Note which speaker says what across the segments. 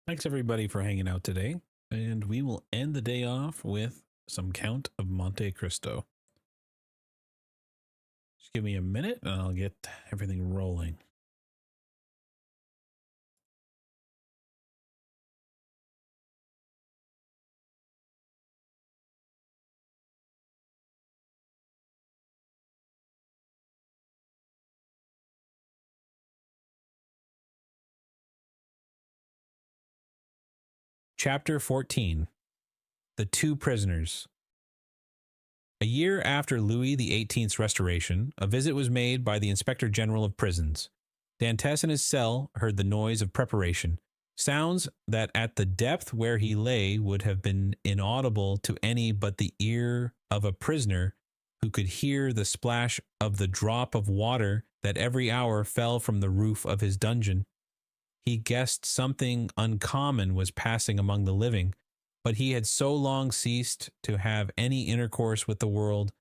Speaker 1: Thanks everybody for hanging out today, and we will end the day off with some Count of Monte Cristo. Just give me a minute and I'll get everything rolling. Chapter 14. The Two Prisoners. A year after Louis XVIII's restoration, a visit was made by the Inspector General of Prisons. Dantes in his cell heard the noise of preparation, sounds that at the depth where he lay would have been inaudible to any but the ear of a prisoner who could hear the splash of the drop of water that every hour fell from the roof of his dungeon. He guessed something uncommon was passing among the living, but he had so long ceased to have any intercourse with the world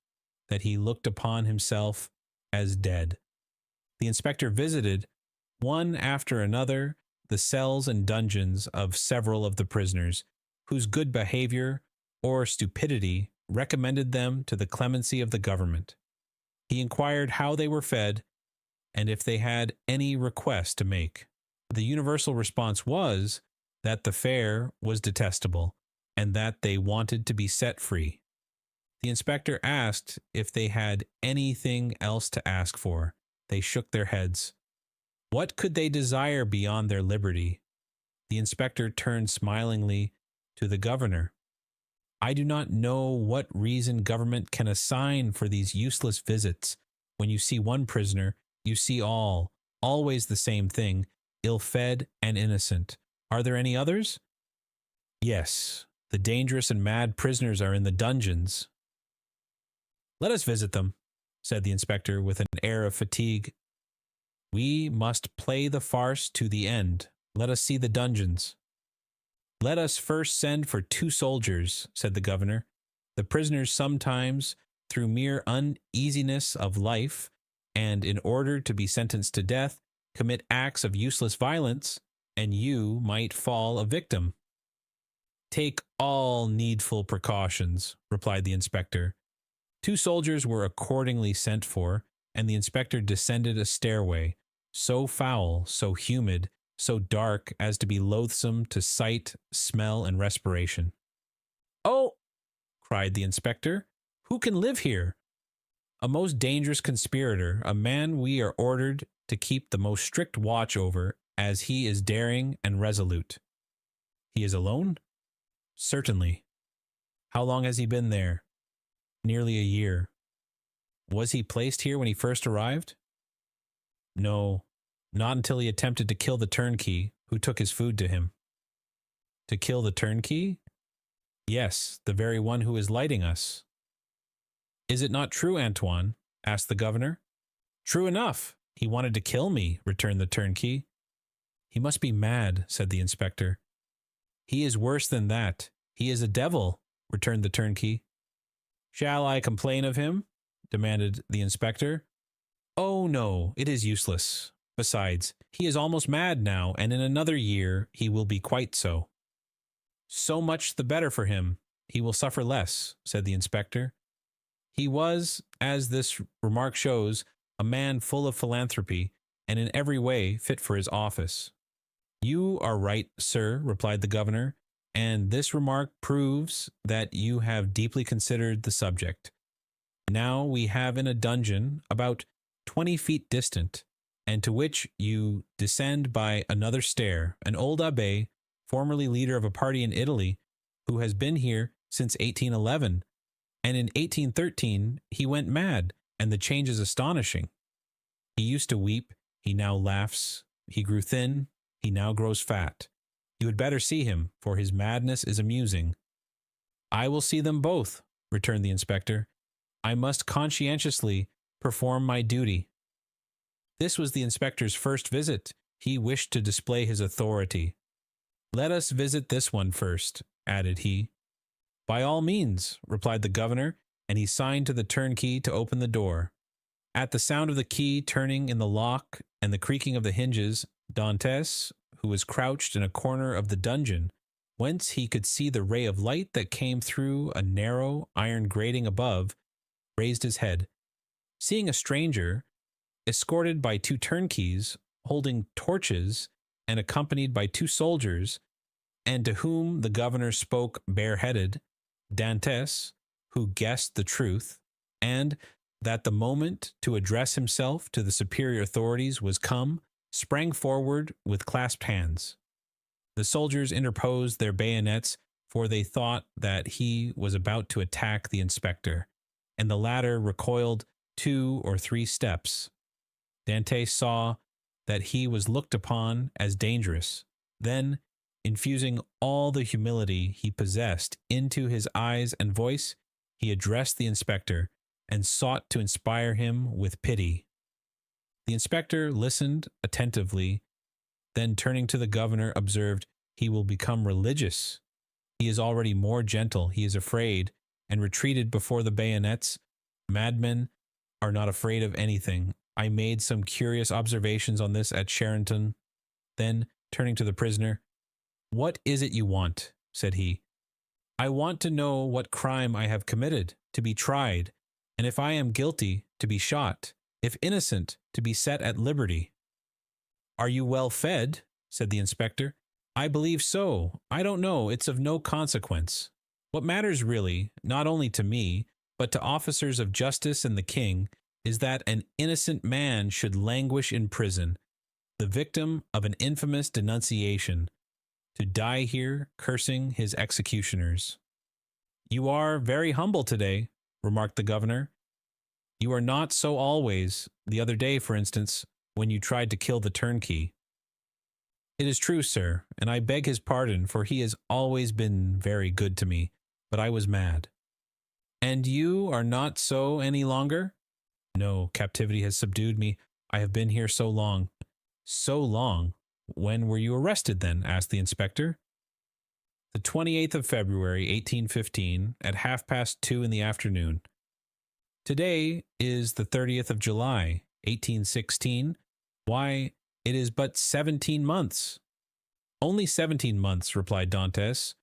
Speaker 1: that he looked upon himself as dead. The inspector visited, one after another, the cells and dungeons of several of the prisoners, whose good behavior or stupidity recommended them to the clemency of the government. He inquired how they were fed, and if they had any request to make. The universal response was that the fare was detestable, and that they wanted to be set free. The inspector asked if they had anything else to ask for. They shook their heads. What could they desire beyond their liberty? The inspector turned smilingly to the governor. I do not know what reason government can assign for these useless visits. When you see one prisoner, you see all, always the same thing, ill-fed and innocent. Are there any others? Yes, the dangerous and mad prisoners are in the dungeons. Let us visit them, said the inspector with an air of fatigue. We must play the farce to the end. Let us see the dungeons. Let us first send for 2 soldiers, said the governor. The prisoners sometimes, through mere uneasiness of life, and in order to be sentenced to death, commit acts of useless violence, and you might fall a victim. Take all needful precautions, replied the inspector. 2 soldiers were accordingly sent for, and the inspector descended a stairway, so foul, so humid, so dark as to be loathsome to sight, smell, and respiration. Oh, cried the inspector, who can live here? A most dangerous conspirator, a man we are ordered to keep the most strict watch over, as he is daring and resolute. He is alone? Certainly. How long has he been there? Nearly a year. Was he placed here when he first arrived? No, not until he attempted to kill the turnkey who took his food to him. To kill the turnkey? Yes, the very one who is lighting us. Is it not true, Antoine? Asked the governor. True enough. He wanted to kill me, returned the turnkey. He must be mad, said the inspector. He is worse than that. He is a devil, returned the turnkey. Shall I complain of him? Demanded the inspector. Oh, no, it is useless. Besides, he is almost mad now, and in another year he will be quite so. So much the better for him. He will suffer less, said the inspector. He was, as this remark shows, a man full of philanthropy, and in every way fit for his office. You are right, sir, replied the governor, and this remark proves that you have deeply considered the subject. Now we have in a dungeon about 20 feet distant, and to which you descend by another stair, an old abbé, formerly leader of a party in Italy, who has been here since 1811, and in 1813 he went mad, and the change is astonishing. He used to weep, he now laughs, he grew thin, he now grows fat. You had better see him, for his madness is amusing. I will see them both, returned the inspector. I must conscientiously perform my duty. This was the inspector's first visit. He wished to display his authority. Let us visit this one first, added he. By all means, replied the governor, and he signed to the turnkey to open the door. At the sound of the key turning in the lock and the creaking of the hinges, Dantes, who was crouched in a corner of the dungeon, whence he could see the ray of light that came through a narrow iron grating above, raised his head. Seeing a stranger, escorted by 2 turnkeys, holding torches, and accompanied by 2 soldiers, and to whom the governor spoke bareheaded, Dantès, who guessed the truth, and that the moment to address himself to the superior authorities was come, sprang forward with clasped hands. The soldiers interposed their bayonets, for they thought that he was about to attack the inspector, and the latter recoiled 2 or 3 steps. Dantès saw that he was looked upon as dangerous. Then, infusing all the humility he possessed into his eyes and voice, he addressed the inspector and sought to inspire him with pity. The inspector listened attentively, then turning to the governor, observed, "He will become religious. He is already more gentle. He is afraid, and retreated before the bayonets. Madmen are not afraid of anything. I made some curious observations on this at Charenton." Then, turning to the prisoner, "What is it you want?" said he. "I want to know what crime I have committed, to be tried, and if I am guilty, to be shot, if innocent, to be set at liberty." "Are you well fed?" said the inspector. "I believe so. I don't know. It's of no consequence. What matters really, not only to me, but to officers of justice and the king, is that an innocent man should languish in prison, the victim of an infamous denunciation, to die here cursing his executioners." "You are very humble today," remarked the governor. "You are not so always, the other day, for instance, when you tried to kill the turnkey." "It is true, sir, and I beg his pardon, for he has always been very good to me, but I was mad." "And you are not so any longer?" "No, captivity has subdued me. I have been here so long." "So long? When were you arrested, then?" asked the inspector. "The 28th of February, 1815, at 2:30 in the afternoon. Today is the 30th of July, 1816. Why, it is but 17 months." "Only 17 months," replied Dantès.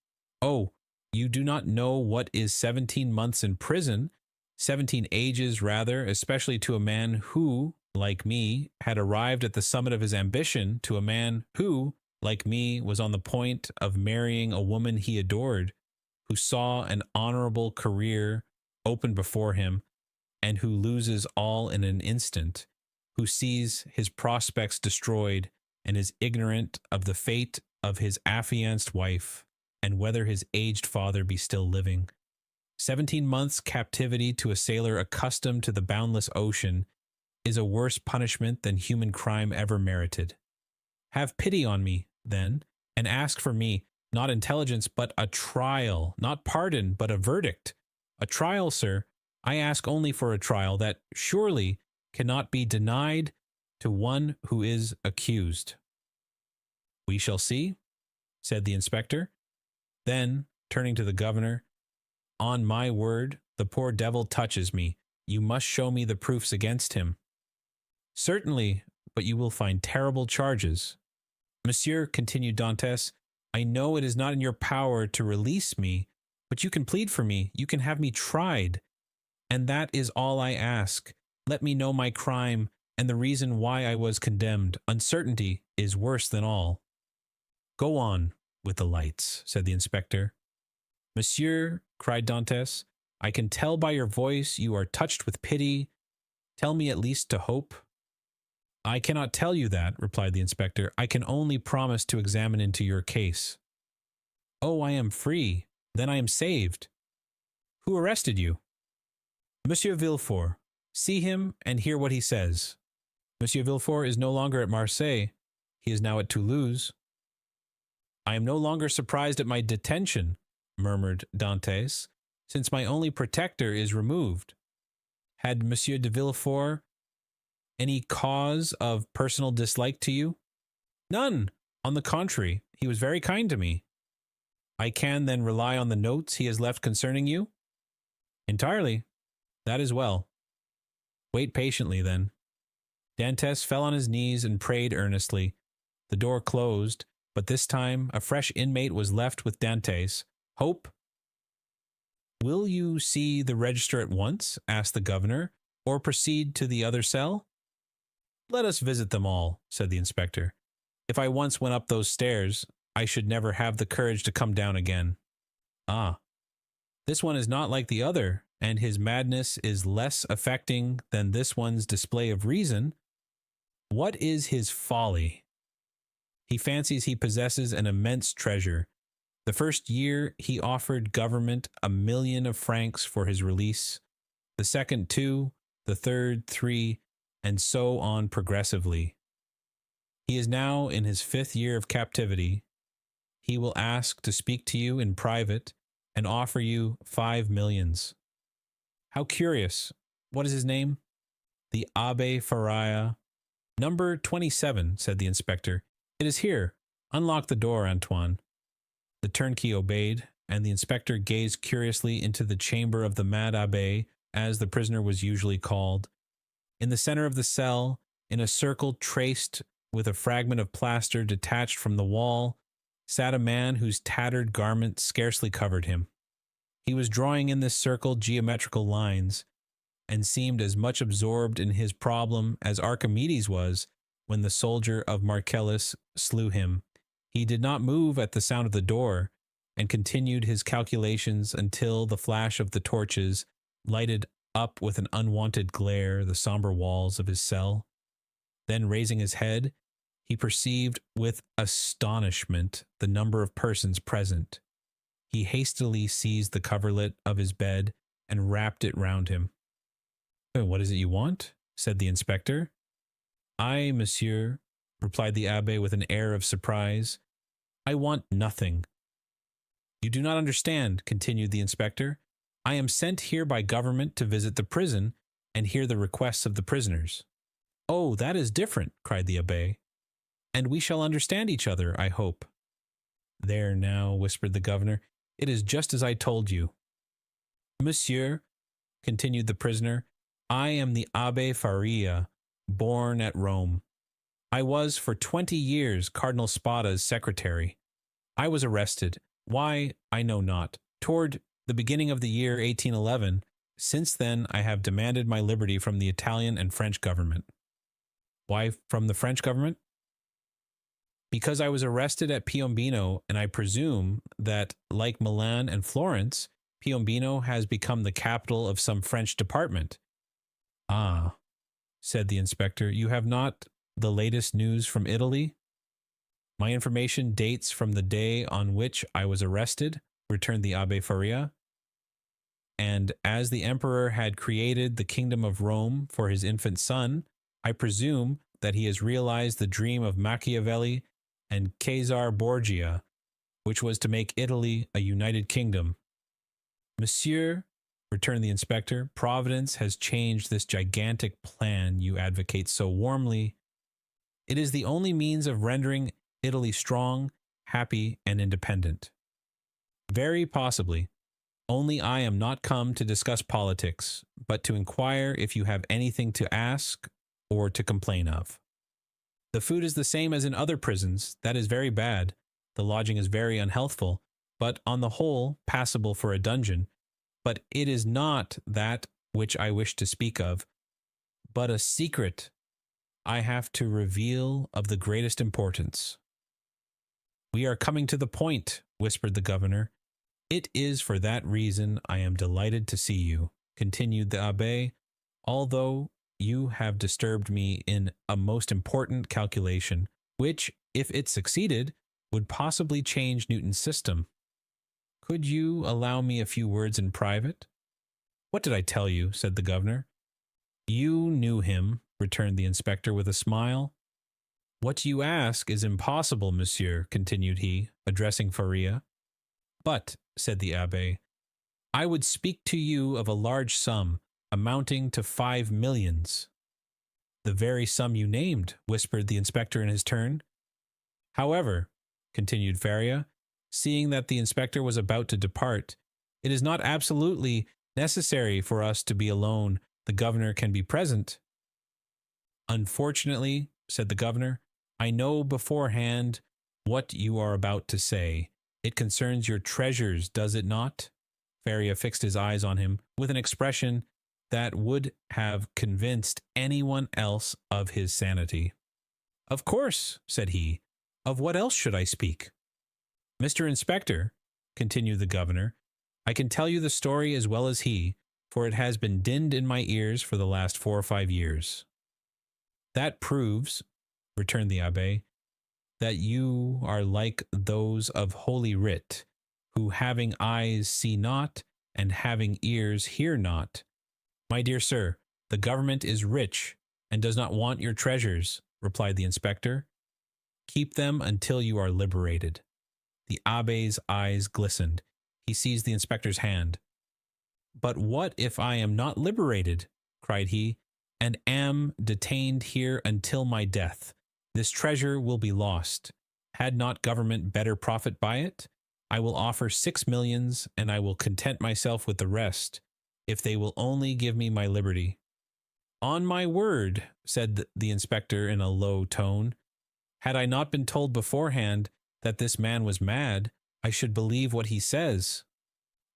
Speaker 1: "Oh, you do not know what is 17 months in prison, 17 ages rather, especially to a man who, like me, had arrived at the summit of his ambition, to a man who, like me, was on the point of marrying a woman he adored, who saw an honorable career open before him, and who loses all in an instant, who sees his prospects destroyed, and is ignorant of the fate of his affianced wife, and whether his aged father be still living. 17 months' captivity to a sailor accustomed to the boundless ocean is a worse punishment than human crime ever merited. Have pity on me, then, and ask for me, not intelligence, but a trial, not pardon, but a verdict. A trial, sir. I ask only for a trial that surely cannot be denied to one who is accused." "We shall see," said the inspector. Then, turning to the governor, "On my word, the poor devil touches me. You must show me the proofs against him." "Certainly, but you will find terrible charges." "Monsieur," continued Dantès, "I know it is not in your power to release me, but you can plead for me, you can have me tried, and that is all I ask. Let me know my crime and the reason why I was condemned. Uncertainty is worse than all." "Go on with the lights," said the inspector. "Monsieur," cried Dantès, "I can tell by your voice you are touched with pity. Tell me at least to hope." "I cannot tell you that," replied the inspector. "I can only promise to examine into your case." "Oh, I am free. Then I am saved." "Who arrested you?" "Monsieur Villefort. See him and hear what he says." "Monsieur Villefort is no longer at Marseilles. He is now at Toulouse." "I am no longer surprised at my detention," murmured Dantès, "since my only protector is removed. Had Monsieur de Villefort any cause of personal dislike to you?" "None. On the contrary, he was very kind to me." "I can then rely on the notes he has left concerning you?" "Entirely." "That is well." "Wait patiently, then." Dantès fell on his knees and prayed earnestly. The door closed, but this time a fresh inmate was left with Dantes. Hope? Will you see the register at once? Asked the governor, or proceed to the other cell? Let us visit them all, said the inspector. If I once went up those stairs, I should never have the courage to come down again. Ah, this one is not like the other, and his madness is less affecting than this one's display of reason. What is his folly? He fancies he possesses an immense treasure. The first year he offered government 1,000,000 of francs for his release, the second 2, the third 3, and so on progressively. He is now in his 5th year of captivity. He will ask to speak to you in private and offer you 5 millions. How curious. What is his name? The Abbé Faria. Number 27, said the inspector. It is here. Unlock the door, Antoine. The turnkey obeyed, and the inspector gazed curiously into the chamber of the mad abbé, as the prisoner was usually called. In the center of the cell, in a circle traced with a fragment of plaster detached from the wall, sat a man whose tattered garment scarcely covered him. He was drawing in this circle geometrical lines, and seemed as much absorbed in his problem as Archimedes was when the soldier of Marcellus slew him. He did not move at the sound of the door, and continued his calculations until the flash of the torches lighted up with an unwonted glare the somber walls of his cell. Then, raising his head, he perceived with astonishment the number of persons present. He hastily seized the coverlet of his bed and wrapped it round him. "What is it you want?" said the inspector. "I, monsieur," replied the abbé with an air of surprise, "I want nothing." "You do not understand," continued the inspector. "I am sent here by government to visit the prison and hear the requests of the prisoners." "Oh, that is different," cried the abbé. "And we shall understand each other, I hope." "There now," whispered the governor, "it is just as I told you." "Monsieur," continued the prisoner, "I am the Abbé Faria, born at Rome. I was for 20 years Cardinal Spada's secretary. I was arrested. Why, I know not. Toward the beginning of the year 1811, since then I have demanded my liberty from the Italian and French government." "Why from the French government?" "Because I was arrested at Piombino, and I presume that, like Milan and Florence, Piombino has become the capital of some French department." "Ah," said the inspector, "you have not the latest news from Italy?" "My information dates from the day on which I was arrested," returned the Abbé Faria. "And as the emperor had created the kingdom of Rome for his infant son, I presume that he has realized the dream of Machiavelli and Caesar Borgia, which was to make Italy a united kingdom." "Monsieur," returned the inspector, "Providence has changed this gigantic plan you advocate so warmly. It is the only means of rendering Italy strong, happy, and independent." "Very possibly. Only I am not come to discuss politics, but to inquire if you have anything to ask or to complain of." "The food is the same as in other prisons. That is very bad. The lodging is very unhealthful, but on the whole passable for a dungeon. But it is not that which I wish to speak of, but a secret I have to reveal of the greatest importance." "We are coming to the point," whispered the governor. "It is for that reason I am delighted to see you," continued the abbé, "although you have disturbed me in a most important calculation, which, if it succeeded, would possibly change Newton's system. Could you allow me a few words in private?" "What did I tell you?" said the governor. "You knew him," returned the inspector with a smile. "What you ask is impossible, monsieur," continued he, addressing Faria. "But," said the abbé, "I would speak to you of a large sum, amounting to 5 millions. "The very sum you named," whispered the inspector in his turn. "However," continued Faria, seeing that the inspector was about to depart, "it is not absolutely necessary for us to be alone. The governor can be present." "Unfortunately," said the governor, "I know beforehand what you are about to say. It concerns your treasures, does it not? Faria fixed his eyes on him with an expression that would have convinced anyone else of his sanity. Of course, said he. Of what else should I speak? Mr. Inspector, continued the governor, I can tell you the story as well as he, for it has been dinned in my ears for the last 4 or 5 years. That proves, returned the abbé, that you are like those of Holy Writ, who having eyes see not, and having ears hear not. My dear sir, the government is rich, and does not want your treasures, replied the inspector. Keep them until you are liberated. The abbé's eyes glistened. He seized the inspector's hand. But what if I am not liberated, cried he, and am detained here until my death? This treasure will be lost. Had not government better profit by it? I will offer 6 millions, and I will content myself with the rest, if they will only give me my liberty. On my word, said the inspector in a low tone, had I not been told beforehand that this man was mad, I should believe what he says.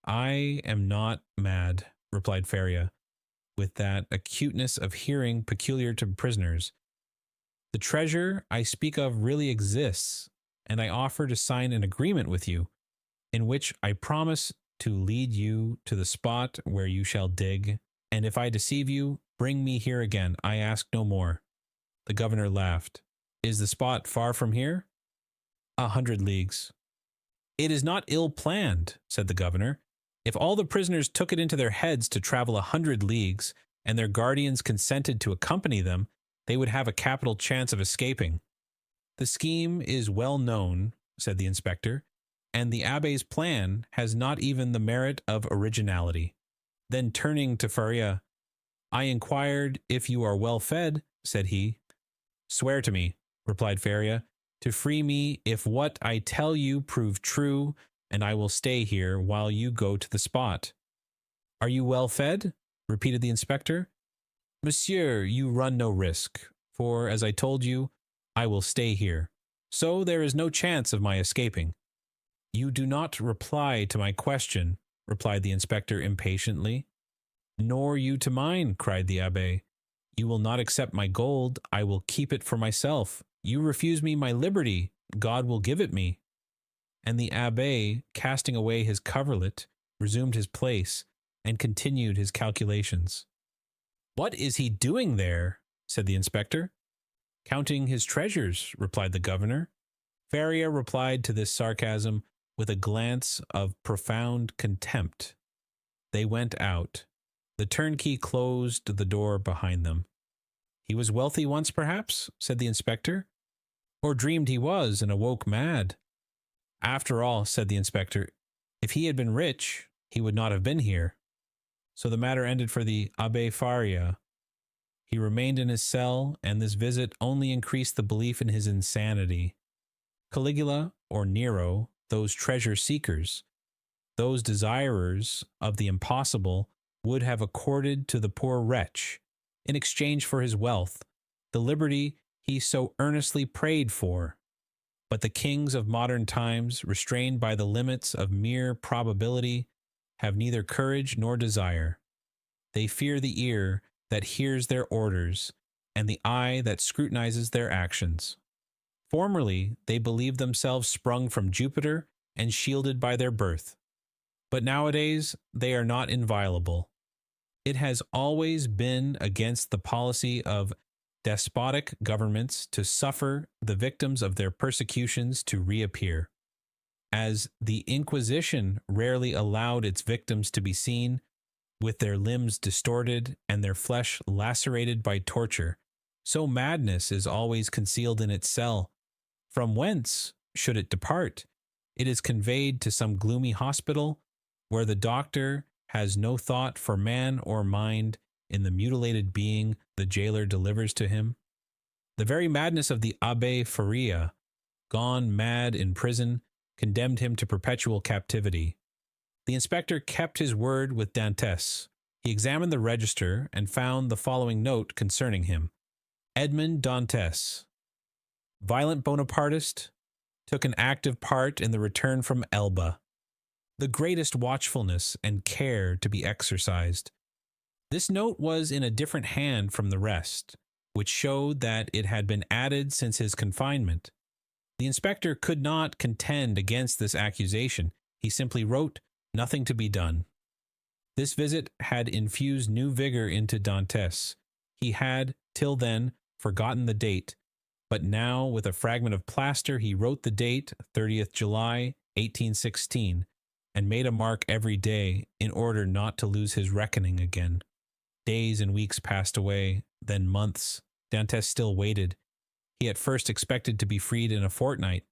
Speaker 1: I am not mad, replied Faria, with that acuteness of hearing peculiar to prisoners. The treasure I speak of really exists, and I offer to sign an agreement with you, in which I promise to lead you to the spot where you shall dig, and if I deceive you, bring me here again. I ask no more. The governor laughed. Is the spot far from here? 100 leagues. It is not ill planned, said the governor. If all the prisoners took it into their heads to travel 100 leagues, and their guardians consented to accompany them, they would have a capital chance of escaping. The scheme is well known, said the inspector, and the abbé's plan has not even the merit of originality. Then turning to Faria, I inquired if you are well fed, said he. Swear to me, replied Faria, to free me if what I tell you prove true, and I will stay here while you go to the spot. Are you well fed? Repeated the inspector. Monsieur, you run no risk, for, as I told you, I will stay here, so there is no chance of my escaping. You do not reply to my question, replied the inspector impatiently. Nor you to mine, cried the abbé. You will not accept my gold, I will keep it for myself. You refuse me my liberty, God will give it me. And the abbé, casting away his coverlet, resumed his place, and continued his calculations. What is he doing there? Said the inspector. Counting his treasures, replied the governor. Faria replied to this sarcasm with a glance of profound contempt. They went out. The turnkey closed the door behind them. He was wealthy once, perhaps, said the inspector, or dreamed he was and awoke mad. After all, said the inspector, if he had been rich, he would not have been here. So the matter ended for the Abbé Faria. He remained in his cell, and this visit only increased the belief in his insanity. Caligula, or Nero, those treasure-seekers, those desirers of the impossible, would have accorded to the poor wretch, in exchange for his wealth, the liberty he so earnestly prayed for. But the kings of modern times, restrained by the limits of mere probability, have neither courage nor desire. They fear the ear that hears their orders, and the eye that scrutinizes their actions. Formerly, they believed themselves sprung from Jupiter and shielded by their birth. But nowadays, they are not inviolable. It has always been against the policy of despotic governments to suffer the victims of their persecutions to reappear. As the Inquisition rarely allowed its victims to be seen, with their limbs distorted and their flesh lacerated by torture, so madness is always concealed in its cell. From whence should it depart? It is conveyed to some gloomy hospital, where the doctor has no thought for man or mind in the mutilated being the jailer delivers to him. The very madness of the Abbé Faria, gone mad in prison, condemned him to perpetual captivity. The inspector kept his word with Dantès. He examined the register and found the following note concerning him. Edmond Dantès, violent Bonapartist, took an active part in the return from Elba. The greatest watchfulness and care to be exercised. This note was in a different hand from the rest, which showed that it had been added since his confinement. The inspector could not contend against this accusation. He simply wrote, "Nothing to be done." This visit had infused new vigor into Dantes. He had, till then, forgotten the date, but now, with a fragment of plaster, he wrote the date, 30th July, 1816, and made a mark every day in order not to lose his reckoning again. Days and weeks passed away, then months. Dantes still waited. He at first expected to be freed in a fortnight.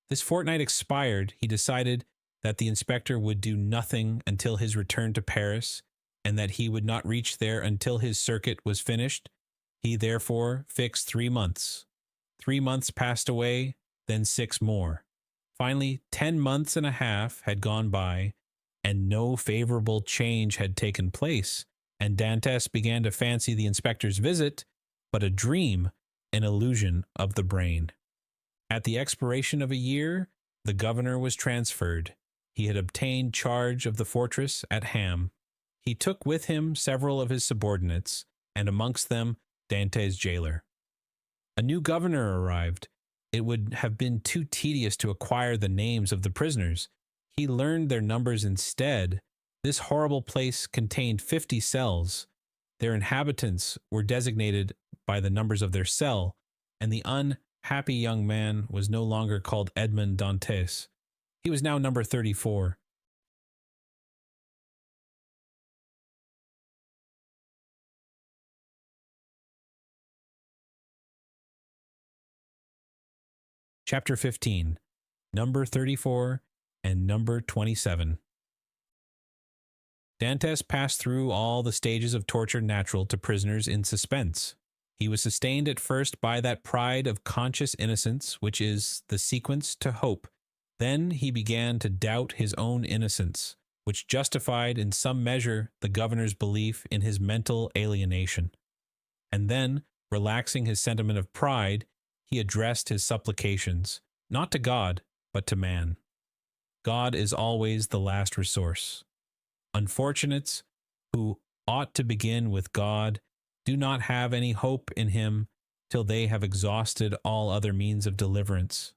Speaker 1: This fortnight expired. He decided that the inspector would do nothing until his return to Paris, and that he would not reach there until his circuit was finished. He therefore fixed 3 months. 3 months passed away, then 6 more. Finally, 10 months and a half had gone by, and no favorable change had taken place, and Dantes began to fancy the inspector's visit but a dream, an illusion of the brain. At the expiration of a year, the governor was transferred. He had obtained charge of the fortress at Ham. He took with him several of his subordinates, and amongst them Dantes' jailer. A new governor arrived. It would have been too tedious to acquire the names of the prisoners. He learned their numbers instead. This horrible place contained 50 cells. Their inhabitants were designated by the numbers of their cell, and the unhappy young man was no longer called Edmond Dantes. He was now number 34. Chapter 15. Number 34 and Number 27. Dantes passed through all the stages of torture natural to prisoners in suspense. He was sustained at first by that pride of conscious innocence which is the sequence to hope. Then he began to doubt his own innocence, which justified in some measure the governor's belief in his mental alienation. And then, relaxing his sentiment of pride, he addressed his supplications, not to God, but to man. God is always the last resource. Unfortunates who ought to begin with God do not have any hope in him till they have exhausted all other means of deliverance.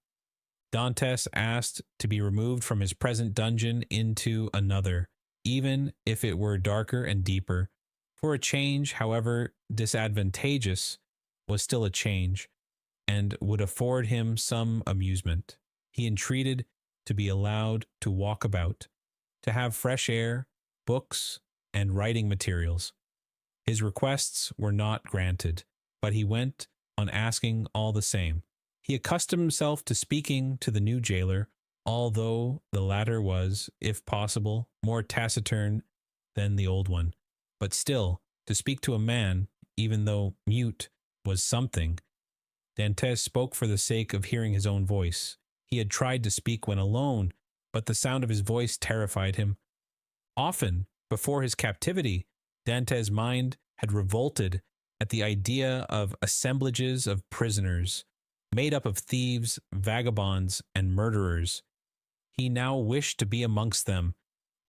Speaker 1: Dantes asked to be removed from his present dungeon into another, even if it were darker and deeper, for a change, however disadvantageous, was still a change, and would afford him some amusement. He entreated to be allowed to walk about, to have fresh air, books, and writing materials. His requests were not granted, but he went on asking all the same. He accustomed himself to speaking to the new jailer, although the latter was, if possible, more taciturn than the old one. But still, to speak to a man, even though mute, was something. Dantes spoke for the sake of hearing his own voice. He had tried to speak when alone, but the sound of his voice terrified him. Often, before his captivity, Dantes' mind had revolted at the idea of assemblages of prisoners, made up of thieves, vagabonds, and murderers. He now wished to be amongst them,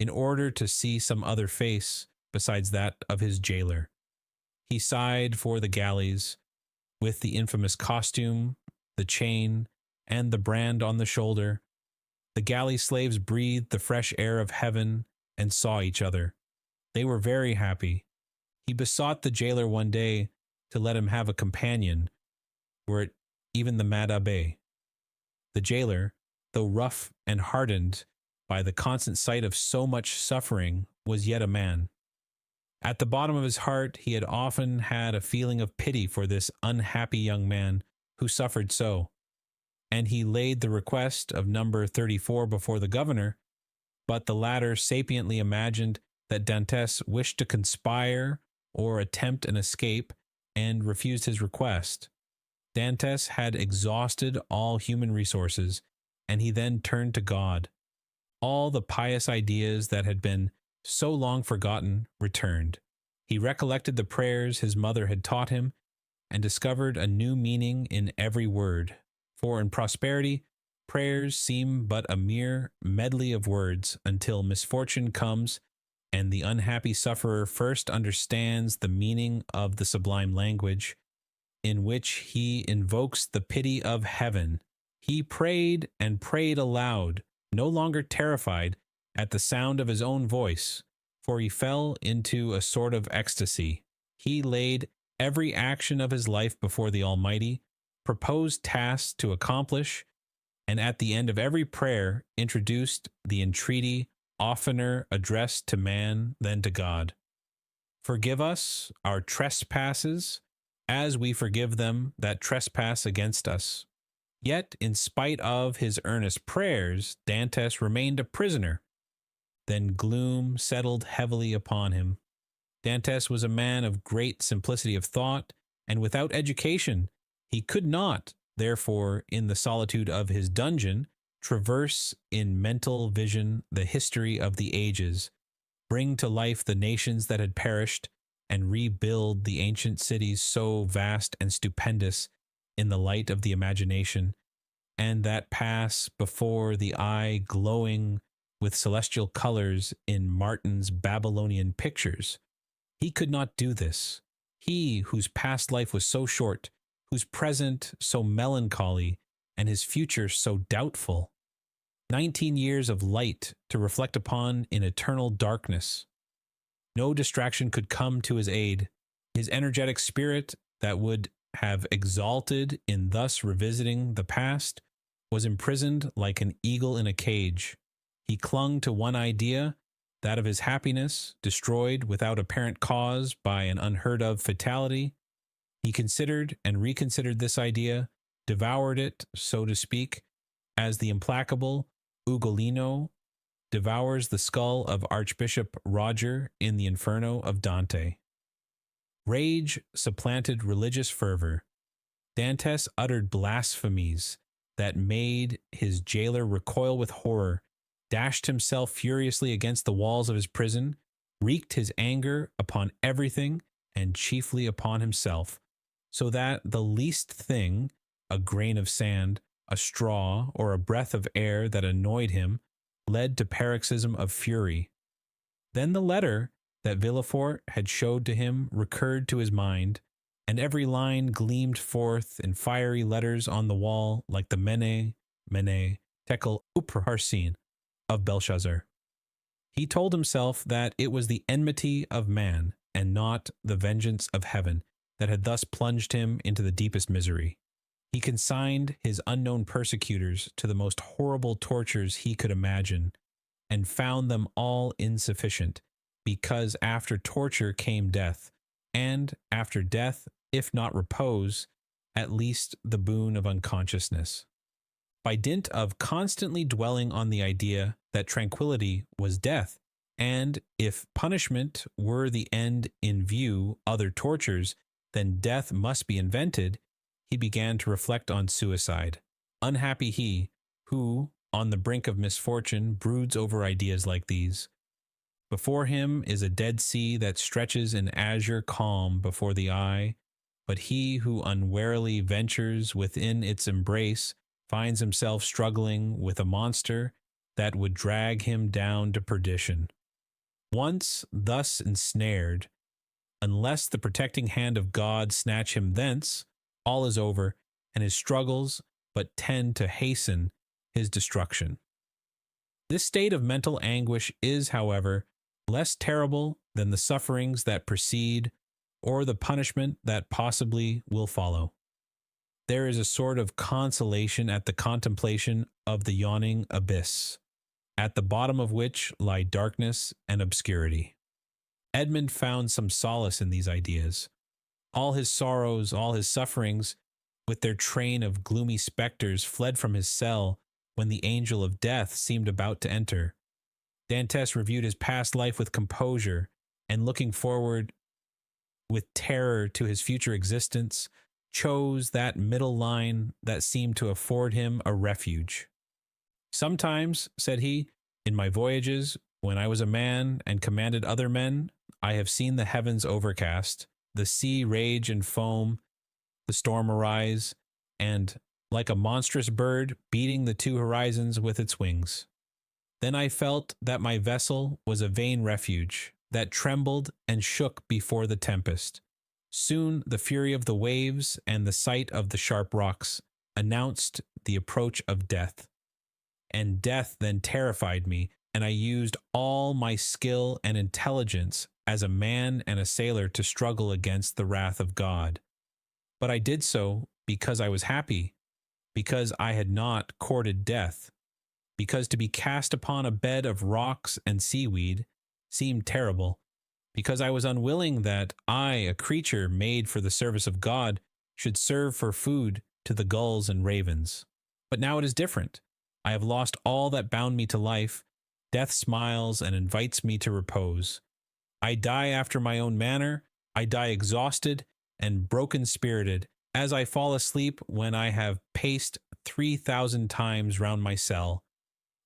Speaker 1: in order to see some other face besides that of his jailer. He sighed for the galleys, with the infamous costume, the chain, and the brand on the shoulder. The galley slaves breathed the fresh air of heaven and saw each other. They were very happy. He besought the jailer one day to let him have a companion, were it even the mad abbé. The jailer, though rough and hardened by the constant sight of so much suffering, was yet a man. At the bottom of his heart he had often had a feeling of pity for this unhappy young man who suffered so, and he laid the request of number 34 before the governor, but the latter sapiently imagined that Dantes wished to conspire or attempt an escape, and refused his request. Dantes had exhausted all human resources, and he then turned to God. All the pious ideas that had been so long forgotten returned. He recollected the prayers his mother had taught him, and discovered a new meaning in every word. For in prosperity prayers seem but a mere medley of words until misfortune comes and the unhappy sufferer first understands the meaning of the sublime language in which he invokes the pity of heaven. He prayed and prayed aloud, no longer terrified at the sound of his own voice, for he fell into a sort of ecstasy. He laid every action of his life before the Almighty, proposed tasks to accomplish, and at the end of every prayer introduced the entreaty oftener addressed to man than to God. Forgive us our trespasses, as we forgive them that trespass against us. Yet, in spite of his earnest prayers, Dantes remained a prisoner. Then gloom settled heavily upon him. Dantes was a man of great simplicity of thought, and without education, he could not, therefore, in the solitude of his dungeon, traverse in mental vision the history of the ages, bring to life the nations that had perished, and rebuild the ancient cities so vast and stupendous in the light of the imagination, and that pass before the eye glowing with celestial colors in Martin's Babylonian pictures. He could not do this. He whose past life was so short, whose present so melancholy, and his future so doubtful. 19 years of light to reflect upon in eternal darkness. No distraction could come to his aid. His energetic spirit that would have exalted in thus revisiting the past was imprisoned like an eagle in a cage. He clung to one idea, that of his happiness, destroyed without apparent cause by an unheard of fatality. He considered and reconsidered this idea, devoured it, so to speak, as the implacable Ugolino devours the skull of Archbishop Roger in the Inferno of Dante. Rage supplanted religious fervor. Dantes uttered blasphemies that made his jailer recoil with horror, dashed himself furiously against the walls of his prison, wreaked his anger upon everything and chiefly upon himself, so that the least thing, a grain of sand, a straw, or a breath of air that annoyed him, led to paroxysm of fury. Then the letter that Villefort had showed to him recurred to his mind, and every line gleamed forth in fiery letters on the wall like the Mene, Mene, Tekel Upharsin of Belshazzar. He told himself that it was the enmity of man, and not the vengeance of heaven, that had thus plunged him into the deepest misery. He consigned his unknown persecutors to the most horrible tortures he could imagine, and found them all insufficient, because after torture came death, and after death, if not repose, at least the boon of unconsciousness. By dint of constantly dwelling on the idea that tranquility was death, and if punishment were the end in view, other tortures, then death must be invented, he began to reflect on suicide. Unhappy he, who, on the brink of misfortune, broods over ideas like these. Before him is a dead sea that stretches in azure calm before the eye, but he who unwarily ventures within its embrace finds himself struggling with a monster that would drag him down to perdition. Once thus ensnared, unless the protecting hand of God snatch him thence, all is over, and his struggles but tend to hasten his destruction. This state of mental anguish is, however, less terrible than the sufferings that precede or the punishment that possibly will follow. There is a sort of consolation at the contemplation of the yawning abyss, at the bottom of which lie darkness and obscurity. Edmund found some solace in these ideas. All his sorrows, all his sufferings, with their train of gloomy specters, fled from his cell when the angel of death seemed about to enter. Dantes reviewed his past life with composure, and looking forward with terror to his future existence, chose that middle line that seemed to afford him a refuge. Sometimes, said he, in my voyages, when I was a man and commanded other men, I have seen the heavens overcast, the sea rage and foam, the storm arise, and like a monstrous bird beating the two horizons with its wings. Then I felt that my vessel was a vain refuge, that trembled and shook before the tempest. Soon the fury of the waves and the sight of the sharp rocks announced the approach of death. And death then terrified me, and I used all my skill and intelligence as a man and a sailor to struggle against the wrath of God. But I did so because I was happy, because I had not courted death, because to be cast upon a bed of rocks and seaweed seemed terrible, because I was unwilling that I, a creature made for the service of God, should serve for food to the gulls and ravens. But now it is different. I have lost all that bound me to life. Death smiles and invites me to repose. I die after my own manner. I die exhausted and broken-spirited, as I fall asleep when I have paced 3,000 times round my cell.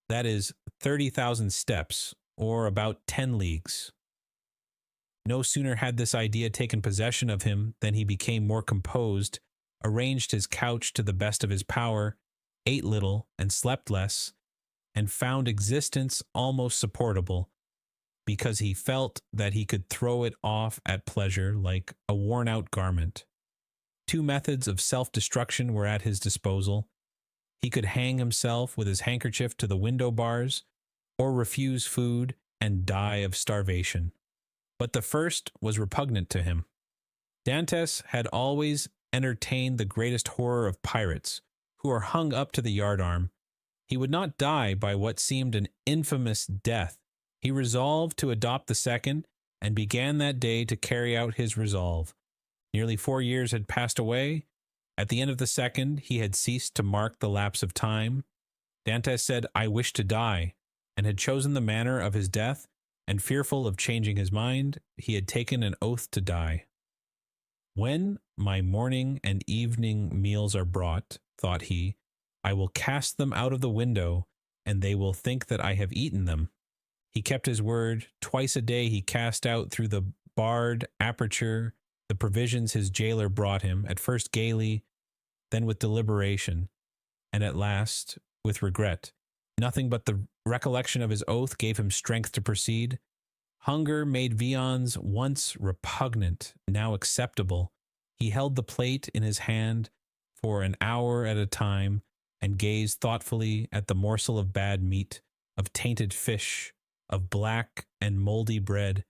Speaker 1: That is 30,000 steps, or about 10 leagues. No sooner had this idea taken possession of him than he became more composed, arranged his couch to the best of his power, ate little and slept less, and found existence almost supportable, because he felt that he could throw it off at pleasure like a worn-out garment. Two methods of self-destruction were at his disposal. He could hang himself with his handkerchief to the window bars, or refuse food and die of starvation. But the first was repugnant to him. Dantes had always entertained the greatest horror of pirates, who are hung up to the yardarm. He would not die by what seemed an infamous death. He resolved to adopt the second, and began that day to carry out his resolve. Nearly 4 years had passed away. At the end of the second, he had ceased to mark the lapse of time. Dantes said, "I wish to die," and had chosen the manner of his death, and fearful of changing his mind, he had taken an oath to die. "When my morning and evening meals are brought," thought he, "I will cast them out of the window, and they will think that I have eaten them." He kept his word. Twice a day he cast out through the barred aperture the provisions his jailer brought him, at first gaily, then with deliberation, and at last with regret. Nothing but the recollection of his oath gave him strength to proceed. Hunger made viands once repugnant, now acceptable. He held the plate in his hand for an hour at a time, and gazed thoughtfully at the morsel of bad meat, of tainted fish, of black and moldy bread.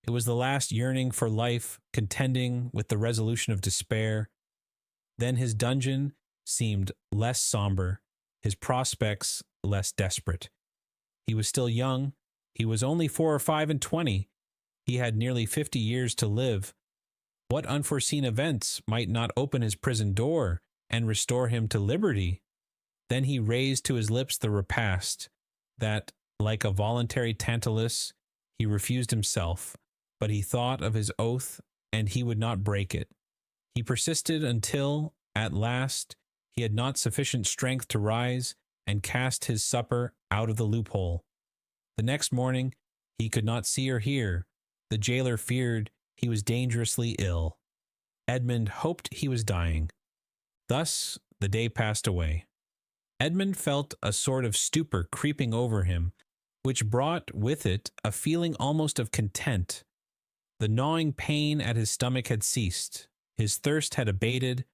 Speaker 1: It was the last yearning for life, contending with the resolution of despair. Then his dungeon seemed less somber, his prospects less desperate. He was still young. He was only 4 or 5 and 20. He had nearly 50 years to live. What unforeseen events might not open his prison door and restore him to liberty? Then he raised to his lips the repast that, like a voluntary Tantalus, he refused himself, but he thought of his oath, and he would not break it. He persisted until, at last, he had not sufficient strength to rise and cast his supper out of the loophole. The next morning he could not see or hear. The jailer feared he was dangerously ill. Edmund hoped he was dying. Thus the day passed away. Edmund felt a sort of stupor creeping over him, which brought with it a feeling almost of content. The gnawing pain at his stomach had ceased. His thirst had abated.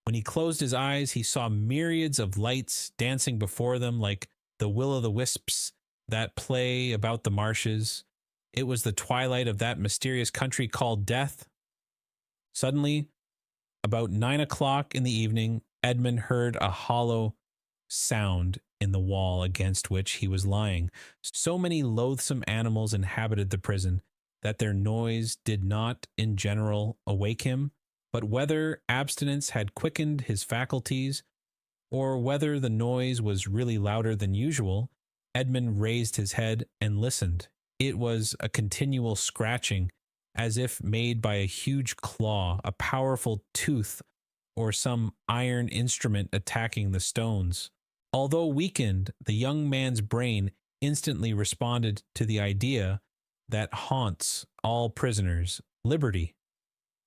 Speaker 1: When he closed his eyes, he saw myriads of lights dancing before them like the will-o'-the-wisps that play about the marshes. It was the twilight of that mysterious country called death. Suddenly, about 9 o'clock in the evening, Edmund heard a hollow sound in the wall against which he was lying. So many loathsome animals inhabited the prison that their noise did not in general awake him, but whether abstinence had quickened his faculties, or whether the noise was really louder than usual, Edmund raised his head and listened. It was a continual scratching, as if made by a huge claw, a powerful tooth, or some iron instrument attacking the stones. Although weakened, the young man's brain instantly responded to the idea that haunts all prisoners, liberty.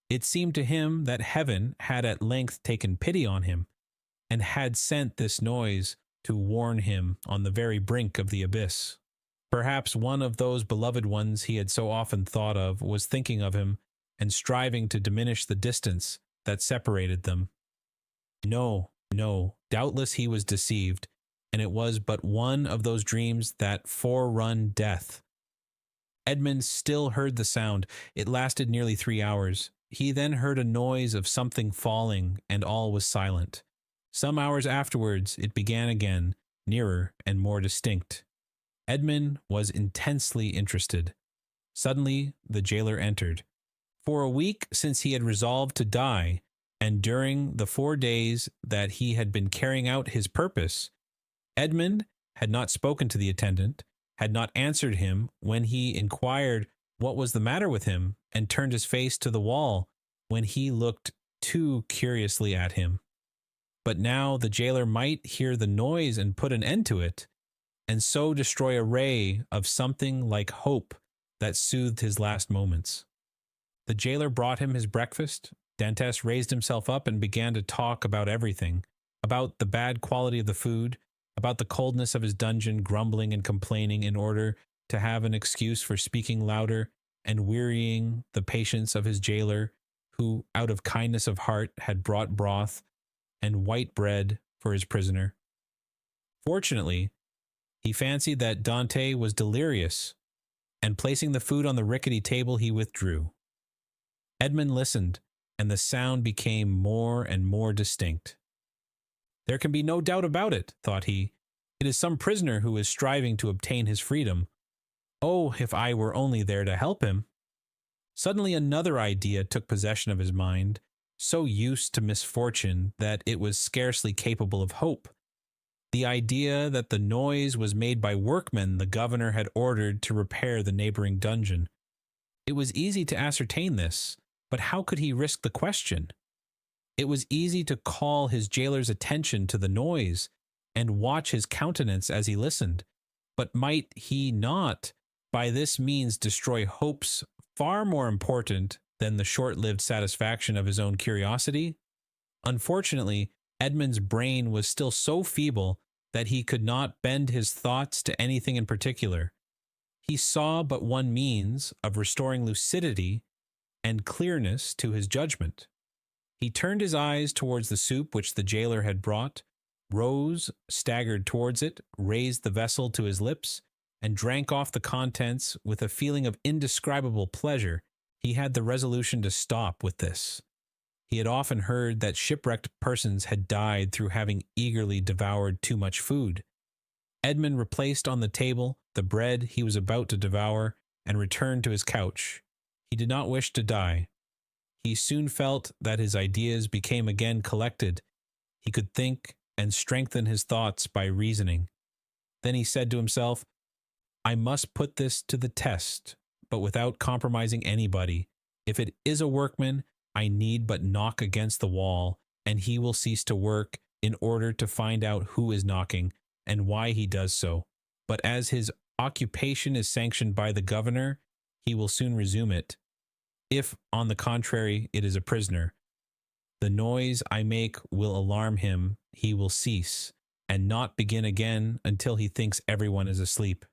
Speaker 1: It seemed to him that heaven had at length taken pity on him, and had sent this noise to warn him on the very brink of the abyss. Perhaps one of those beloved ones he had so often thought of was thinking of him and striving to diminish the distance that separated them. No, doubtless he was deceived, and it was but one of those dreams that forerun death. Edmund still heard the sound. It lasted nearly 3 hours. He then heard a noise of something falling, and all was silent. Some hours afterwards, it began again, nearer and more distinct. Edmund was intensely interested. Suddenly, the jailer entered. For a week since he had resolved to die, and during the 4 days that he had been carrying out his purpose, Edmund had not spoken to the attendant, had not answered him when he inquired what was the matter with him, and turned his face to the wall when he looked too curiously at him. But now the jailer might hear the noise and put an end to it, and so destroy a ray of something like hope that soothed his last moments. The jailer brought him his breakfast. Dantes raised himself up and began to talk about everything, about the bad quality of the food, about the coldness of his dungeon, grumbling and complaining in order to have an excuse for speaking louder and wearying the patience of his jailer, who, out of kindness of heart, had brought broth and white bread for his prisoner. Fortunately, he fancied that Dante was delirious, and placing the food on the rickety table, he withdrew. Edmund listened, and the sound became more and more distinct. There can be no doubt about it, thought he. It is some prisoner who is striving to obtain his freedom. Oh, if I were only there to help him! Suddenly another idea took possession of his mind, so used to misfortune that it was scarcely capable of hope. The idea that the noise was made by workmen the governor had ordered to repair the neighboring dungeon. It was easy to ascertain this, but how could he risk the question? It was easy to call his jailer's attention to the noise and watch his countenance as he listened, but might he not by this means destroy hopes far more important than the short-lived satisfaction of his own curiosity? Unfortunately, Edmund's brain was still so feeble that he could not bend his thoughts to anything in particular. He saw but one means of restoring lucidity and clearness to his judgment. He turned his eyes towards the soup which the jailer had brought, rose, staggered towards it, raised the vessel to his lips, and drank off the contents with a feeling of indescribable pleasure. He had the resolution to stop with this. He had often heard that shipwrecked persons had died through having eagerly devoured too much food. Edmund replaced on the table the bread he was about to devour and returned to his couch. He did not wish to die. He soon felt that his ideas became again collected. He could think and strengthen his thoughts by reasoning. Then he said to himself, I must put this to the test, but without compromising anybody. If it is a workman, I need but knock against the wall, and he will cease to work in order to find out who is knocking and why he does so. But as his occupation is sanctioned by the governor, he will soon resume it. If, on the contrary, it is a prisoner, the noise I make will alarm him. He will cease, and not begin again until he thinks everyone is asleep.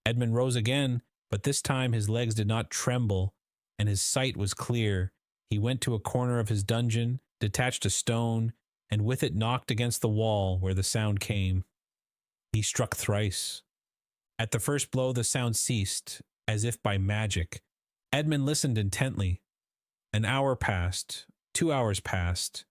Speaker 1: Edmund rose again, but this time his legs did not tremble, and his sight was clear. He went to a corner of his dungeon, detached a stone, and with it knocked against the wall where the sound came. He struck thrice. At the first blow the sound ceased, as if by magic. Edmund listened intently. An hour passed, 2 hours passed,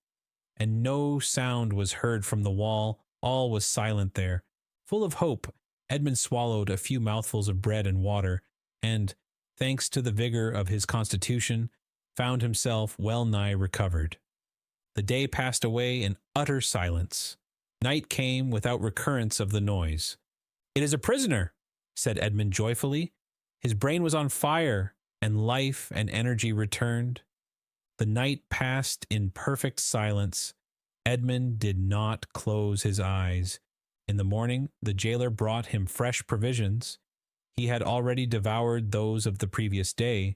Speaker 1: and no sound was heard from the wall. All was silent there. Full of hope, Edmund swallowed a few mouthfuls of bread and water, and, thanks to the vigor of his constitution, found himself well nigh recovered. The day passed away in utter silence. Night came without recurrence of the noise. It is a prisoner, said Edmund joyfully. His brain was on fire, and life and energy returned. The night passed in perfect silence. Edmund did not close his eyes. In the morning, the jailer brought him fresh provisions. He had already devoured those of the previous day.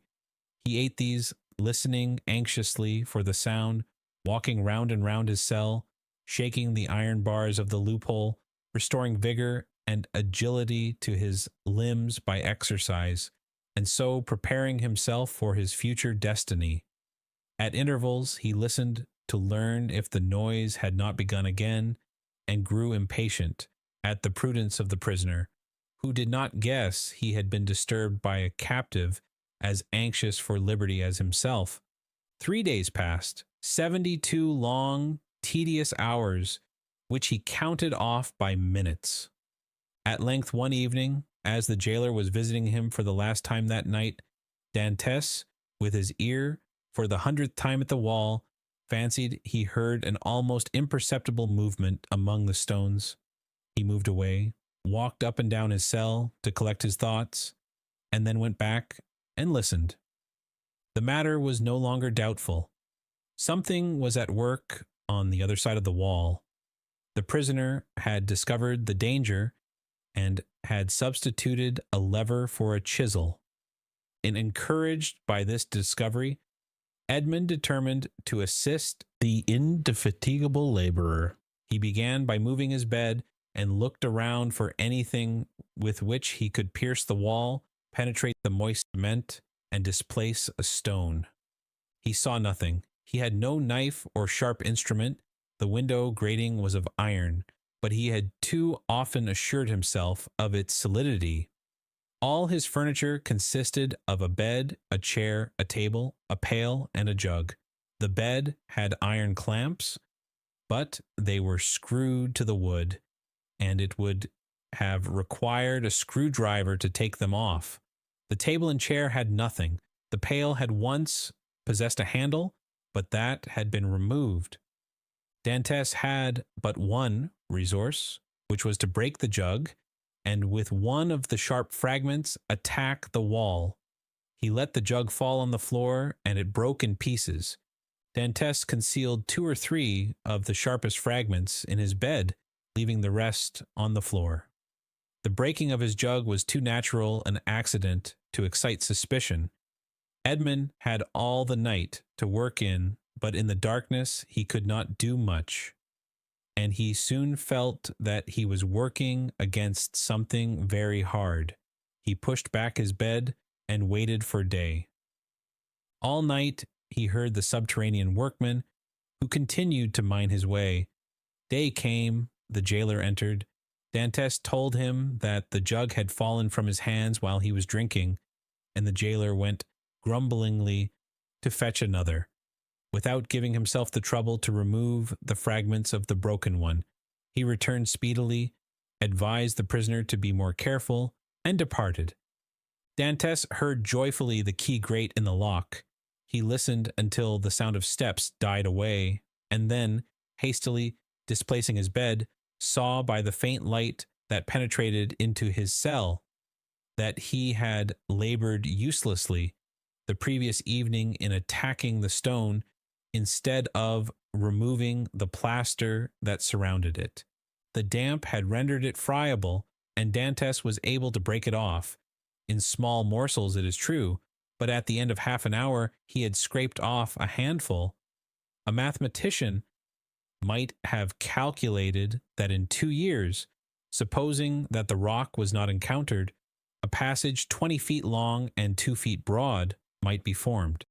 Speaker 1: He ate these, listening anxiously for the sound, walking round and round his cell, shaking the iron bars of the loophole, restoring vigor and agility to his limbs by exercise, and so preparing himself for his future destiny. At intervals, he listened to learn if the noise had not begun again, and grew impatient at the prudence of the prisoner, who did not guess he had been disturbed by a captive as anxious for liberty as himself. 3 days passed, 72 long, tedious hours, which he counted off by minutes. At length one evening, as the jailer was visiting him for the last time that night, Dantès, with his ear for the 100th time at the wall, fancied he heard an almost imperceptible movement among the stones. He moved away, walked up and down his cell to collect his thoughts, and then went back and listened. The matter was no longer doubtful. Something was at work on the other side of the wall. The prisoner had discovered the danger and had substituted a lever for a chisel. And encouraged by this discovery, Edmund determined to assist the indefatigable laborer. He began by moving his bed and looked around for anything with which he could pierce the wall, penetrate the moist cement, and displace a stone. He saw nothing. He had no knife or sharp instrument. The window grating was of iron, but he had too often assured himself of its solidity. All his furniture consisted of a bed, a chair, a table, a pail, and a jug. The bed had iron clamps, but they were screwed to the wood, and it would have required a screwdriver to take them off. The table and chair had nothing. The pail had once possessed a handle, but that had been removed. Dantès had but one resource, which was to break the jug, and with one of the sharp fragments attack the wall. He let the jug fall on the floor, and it broke in pieces. Dantès concealed 2 or 3 of the sharpest fragments in his bed, leaving the rest on the floor. The breaking of his jug was too natural an accident to excite suspicion. Edmund had all the night to work in, but in the darkness he could not do much, and he soon felt that he was working against something very hard. He pushed back his bed and waited for day. All night he heard the subterranean workman, who continued to mine his way. Day came, the jailer entered. Dantès told him that the jug had fallen from his hands while he was drinking, and the jailer went grumblingly to fetch another, without giving himself the trouble to remove the fragments of the broken one. He returned speedily, advised the prisoner to be more careful, and departed. Dantès heard joyfully the key grate in the lock. He listened until the sound of steps died away, and then, hastily displacing his bed, saw by the faint light that penetrated into his cell that he had labored uselessly the previous evening in attacking the stone instead of removing the plaster that surrounded it. The damp had rendered it friable, and Dantès was able to break it off. In small morsels, it is true, but at the end of half an hour he had scraped off a handful. A mathematician might have calculated that in 2 years, supposing that the rock was not encountered, a passage 20 feet long and 2 feet broad might be formed.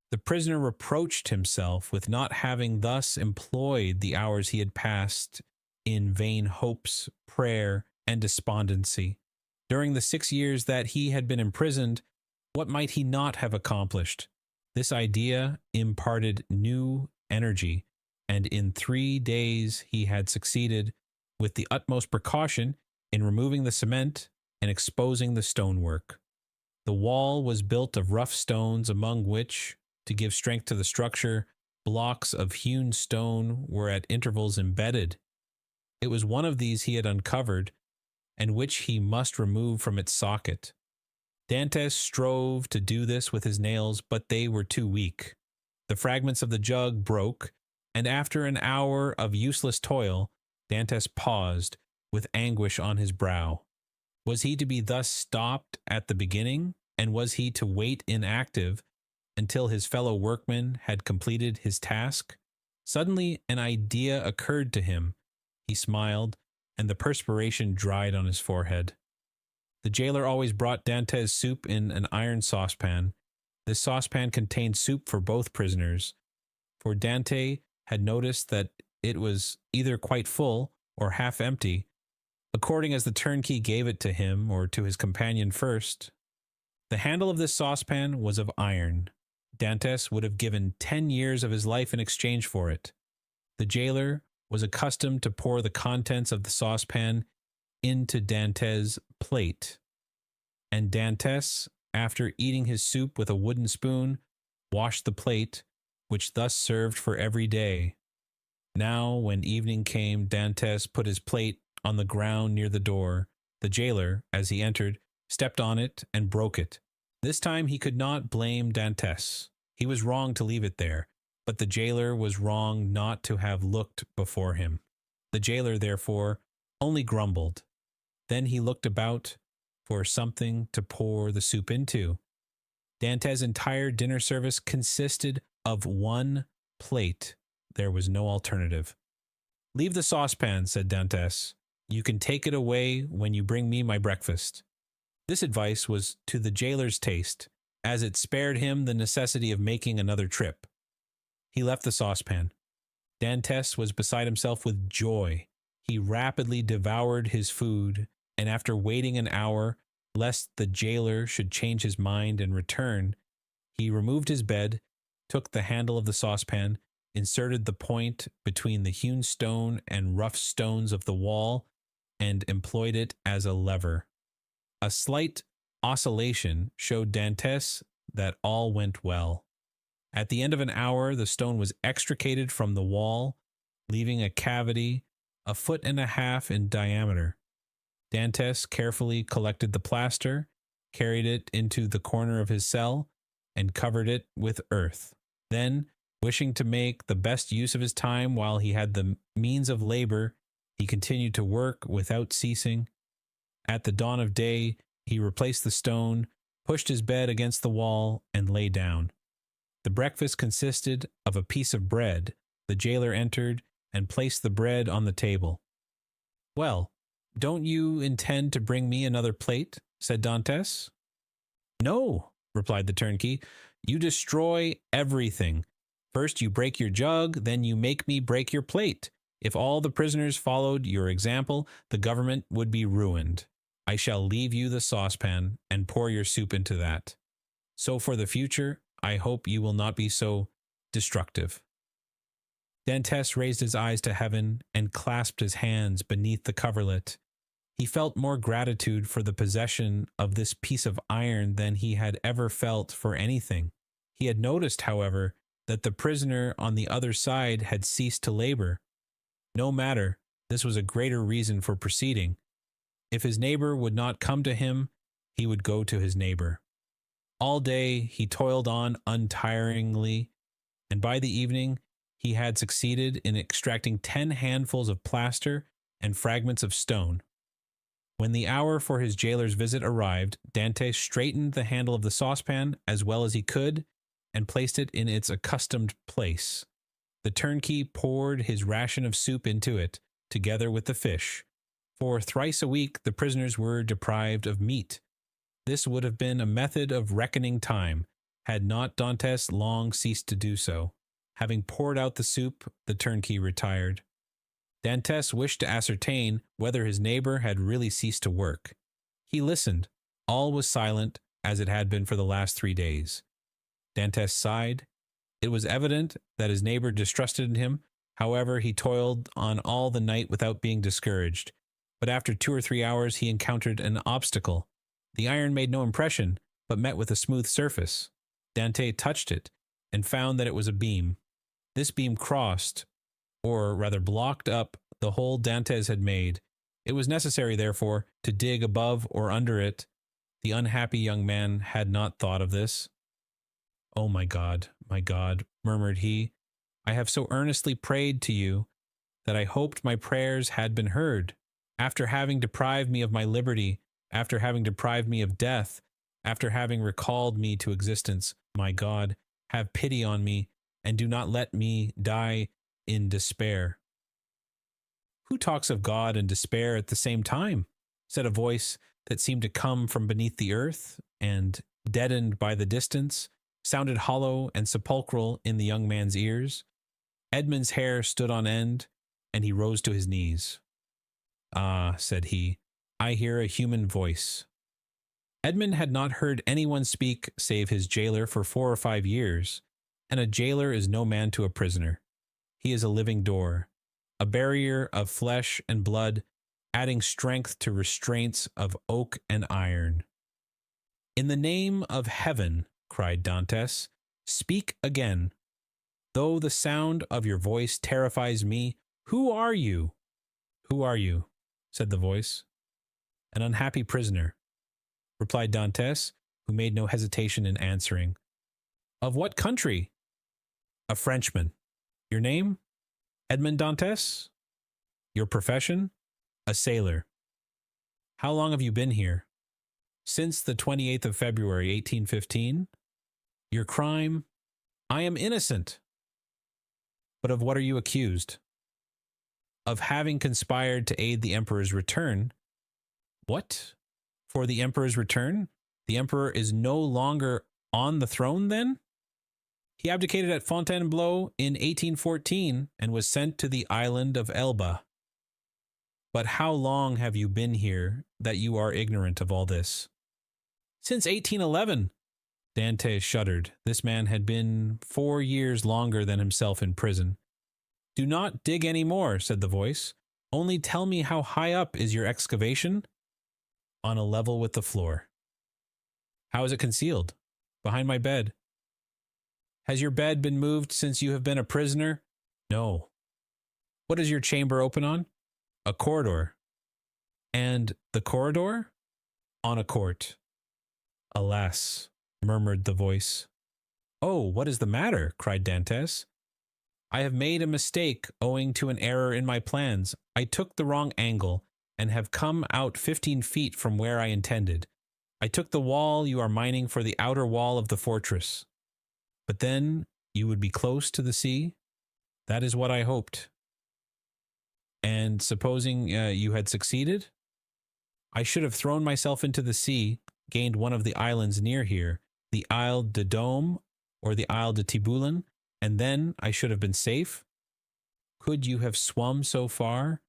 Speaker 1: The prisoner reproached himself with not having thus employed the hours he had passed in vain hopes, prayer, and despondency. During the 6 years that he had been imprisoned, what might he not have accomplished? This idea imparted new energy, and in 3 days he had succeeded, with the utmost precaution, in removing the cement and exposing the stonework. The wall was built of rough stones, among which, to give strength to the structure, blocks of hewn stone were at intervals embedded. It was one of these he had uncovered, and which he must remove from its socket. Dantès strove to do this with his nails, but they were too weak. The fragments of the jug broke, and after an hour of useless toil, Dantès paused, with anguish on his brow. Was he to be thus stopped at the beginning, and was he to wait inactive until his fellow workman had completed his task? Suddenly, an idea occurred to him. He smiled, and the perspiration dried on his forehead. The jailer always brought Dantes soup in an iron saucepan. This saucepan contained soup for both prisoners, for Dante had noticed that it was either quite full or half empty, according as the turnkey gave it to him or to his companion first. The handle of this saucepan was of iron. Dantes would have given 10 years of his life in exchange for it. The jailer was accustomed to pour the contents of the saucepan into Dantes' plate, and Dantes, after eating his soup with a wooden spoon, washed the plate, which thus served for every day. Now, when evening came, Dantes put his plate on the ground near the door. The jailer, as he entered, stepped on it and broke it. This time he could not blame Dantes. He was wrong to leave it there, but the jailer was wrong not to have looked before him. The jailer, therefore, only grumbled. Then he looked about for something to pour the soup into. Dantes' entire dinner service consisted of one plate. There was no alternative. "Leave the saucepan," said Dantes. "You can take it away when you bring me my breakfast." This advice was to the jailer's taste, as it spared him the necessity of making another trip. He left the saucepan. Dantes was beside himself with joy. He rapidly devoured his food, and after waiting an hour, lest the jailer should change his mind and return, he removed his bed, took the handle of the saucepan, inserted the point between the hewn stone and rough stones of the wall, and employed it as a lever. A slight oscillation showed Dantes that all went well. At the end of an hour, the stone was extricated from the wall, leaving a cavity 1.5 feet in diameter. Dantes carefully collected the plaster, carried it into the corner of his cell, and covered it with earth. Then, wishing to make the best use of his time while he had the means of labor, he continued to work without ceasing. At the dawn of day, he replaced the stone, pushed his bed against the wall, and lay down. The breakfast consisted of a piece of bread. The jailer entered and placed the bread on the table. "Well, don't you intend to bring me another plate?" said Dantes. "No," replied the turnkey. "You destroy everything. First you break your jug, then you make me break your plate. If all the prisoners followed your example, the government would be ruined. I shall leave you the saucepan and pour your soup into that. So for the future, I hope you will not be so destructive." Dantes raised his eyes to heaven and clasped his hands beneath the coverlet. He felt more gratitude for the possession of this piece of iron than he had ever felt for anything. He had noticed, however, that the prisoner on the other side had ceased to labor. No matter, this was a greater reason for proceeding. If his neighbor would not come to him, he would go to his neighbor. All day he toiled on untiringly, and by the evening he had succeeded in extracting 10 handfuls of plaster and fragments of stone. When the hour for his jailer's visit arrived, Dante straightened the handle of the saucepan as well as he could and placed it in its accustomed place. The turnkey poured his ration of soup into it, together with the fish. For thrice a week the prisoners were deprived of meat. This would have been a method of reckoning time, had not Dantes long ceased to do so. Having poured out the soup, the turnkey retired. Dantes wished to ascertain whether his neighbor had really ceased to work. He listened. All was silent, as it had been for the last 3 days. Dantes sighed. It was evident that his neighbor distrusted him. However, he toiled on all the night without being discouraged. But after 2 or 3 hours he encountered an obstacle. The iron made no impression, but met with a smooth surface. Dante touched it, and found that it was a beam. This beam crossed, or rather blocked up, the hole Dantes had made. It was necessary, therefore, to dig above or under it. The unhappy young man had not thought of this. "Oh, my God, murmured he, "I have so earnestly prayed to you that I hoped my prayers had been heard. After having deprived me of my liberty, after having deprived me of death, after having recalled me to existence, my God, have pity on me, and do not let me die in despair. "Who talks of God and despair at the same time?" said a voice that seemed to come from beneath the earth, and, deadened by the distance, sounded hollow and sepulchral in the young man's ears. Edmund's hair stood on end, and he rose to his knees. "Ah," said he, "I hear a human voice." Edmund had not heard anyone speak save his jailer for 4 or 5 years, and a jailer is no man to a prisoner. He is a living door, a barrier of flesh and blood, adding strength to restraints of oak and iron. "In the name of heaven," cried Dantes, "speak again. Though the sound of your voice terrifies me, who are you?" "Who are you?" said the voice. "An unhappy prisoner," replied Dantes, who made no hesitation in answering. "Of what country?" "A Frenchman." "Your name?" "Edmond Dantes." "Your profession?" "A sailor." "How long have you been here?" "Since the 28th of February, 1815. "Your crime?" "I am innocent." "But of what are you accused?" "Of having conspired to aid the Emperor's return." "What? For the Emperor's return? The Emperor is no longer on the throne, then?" "He abdicated at Fontainebleau in 1814 and was sent to the island of Elba." "But how long have you been here that you are ignorant of all this?" "Since 1811. Dante shuddered. This man had been 4 years longer than himself in prison. "Do not dig any more," said the voice. "Only tell me, how high up is your excavation?" "On a level with the floor." "How is it concealed?" "Behind my bed." "Has your bed been moved since you have been a prisoner?" "No." "What is your chamber open on?" "A corridor." "And the corridor?" "On a court." "Alas," murmured the voice. "Oh, what is the matter?" cried Dantes. "I have made a mistake owing to an error in my plans. I took the wrong angle, and have come out 15 feet from where I intended. I took the wall you are mining for the outer wall of the fortress." "But then you would be close to the sea?" "That is what I hoped." "And supposing you had succeeded?" "I should have thrown myself into the sea, gained one of the islands near here, the Isle de Dôme or the Isle de Tiburon, and then I should have been safe." "Could you have swum so far?"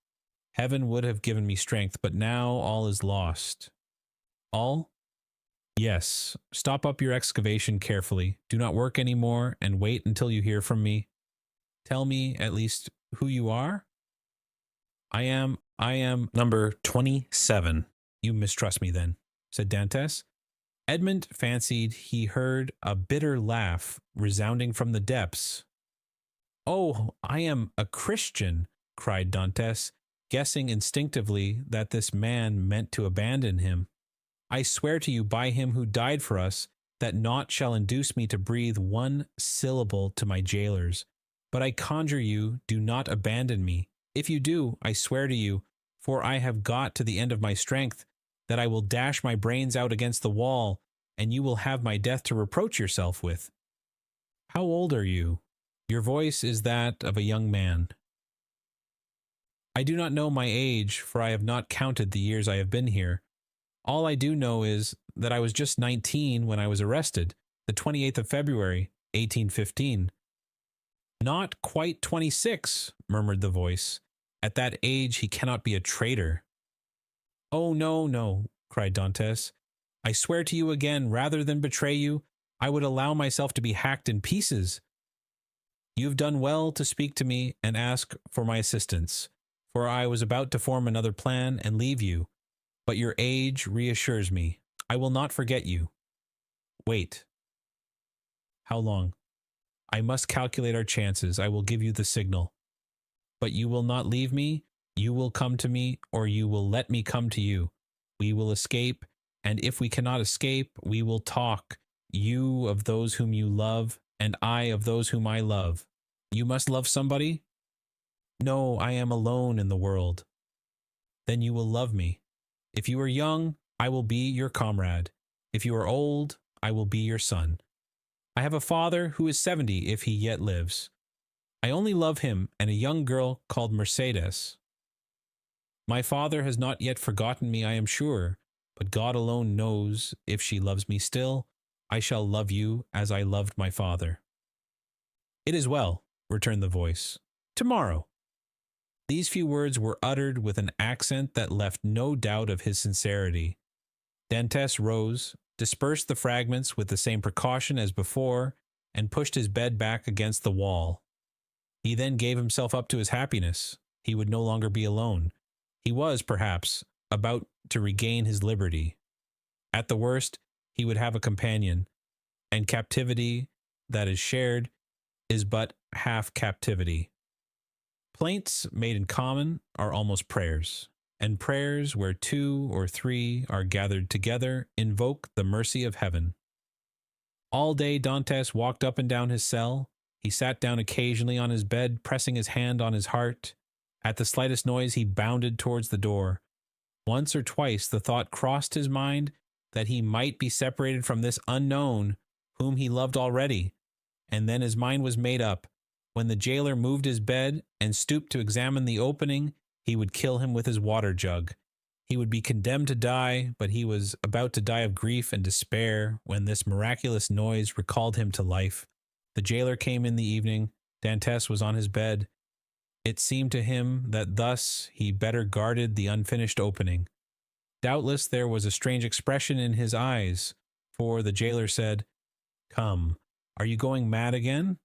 Speaker 1: "Heaven would have given me strength, but now all is lost." "All?" "Yes. Stop up your excavation carefully. Do not work any more, and wait until you hear from me. Tell me, at least, who you are?" I am number 27. "You mistrust me, then," said Dantes. Edmund fancied he heard a bitter laugh resounding from the depths. "Oh, I am a Christian," cried Dantes, guessing instinctively that this man meant to abandon him. "I swear to you by him who died for us that naught shall induce me to breathe one syllable to my jailers. But I conjure you, do not abandon me. If you do, I swear to you, for I have got to the end of my strength, that I will dash my brains out against the wall, and you will have my death to reproach yourself with." "How old are you?" "Your voice is that of a young man." "I do not know my age, for I have not counted the years I have been here. All I do know is that I was just 19 when I was arrested, the 28th of February, 1815. "Not quite 26, murmured the voice. "At that age he cannot be a traitor." "Oh, no, no," cried Dantes. "I swear to you again, rather than betray you, I would allow myself to be hacked in pieces. You have done well to speak to me and ask for my assistance, for I was about to form another plan and leave you. But your age reassures me. I will not forget you. Wait." "How long?" "I must calculate our chances. I will give you the signal." "But you will not leave me? You will come to me, or you will let me come to you. We will escape, and if we cannot escape, we will talk, you of those whom you love, and I of those whom I love. You must love somebody?" "No, I am alone in the world." "Then you will love me. If you are young, I will be your comrade. If you are old, I will be your son. I have a father who is 70 if he yet lives. I only love him and a young girl called Mercedes. My father has not yet forgotten me, I am sure, but God alone knows if she loves me still. I shall love you as I loved my father." "It is well," returned the voice. "Tomorrow." These few words were uttered with an accent that left no doubt of his sincerity. Dantès rose, dispersed the fragments with the same precaution as before, and pushed his bed back against the wall. He then gave himself up to his happiness. He would no longer be alone. He was, perhaps, about to regain his liberty. At the worst, he would have a companion, and captivity that is shared is but half captivity. Plaints made in common are almost prayers, and prayers where 2 or 3 are gathered together invoke the mercy of heaven. All day Dantès walked up and down his cell. He sat down occasionally on his bed, pressing his hand on his heart. At the slightest noise he bounded towards the door. Once or twice the thought crossed his mind that he might be separated from this unknown whom he loved already, and then his mind was made up. When the jailer moved his bed and stooped to examine the opening, he would kill him with his water jug. He would be condemned to die, but he was about to die of grief and despair when this miraculous noise recalled him to life. The jailer came in the evening. Dantès was on his bed. It seemed to him that thus he better guarded the unfinished opening. Doubtless there was a strange expression in his eyes, for the jailer said, "Come, are you going mad again?"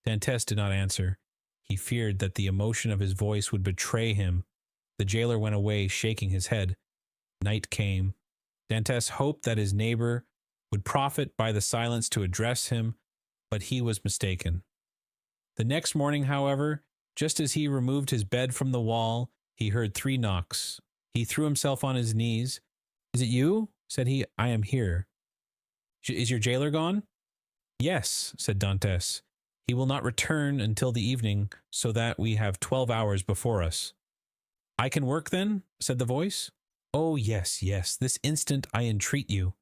Speaker 1: Dantès did not answer. He feared that the emotion of his voice would betray him. The jailer went away, shaking his head. Night came. Dantès hoped that his neighbor would profit by the silence to address him, but he was mistaken. The next morning, however, just as he removed his bed from the wall, he heard 3 knocks. He threw himself on his knees. "Is it you?" said he. "I am here." "Is your jailer gone?" "Yes," said Dantès. "He will not return until the evening, so that we have 12 hours before us." "I can work then?" said the voice. "Oh, yes, yes, this instant I entreat you."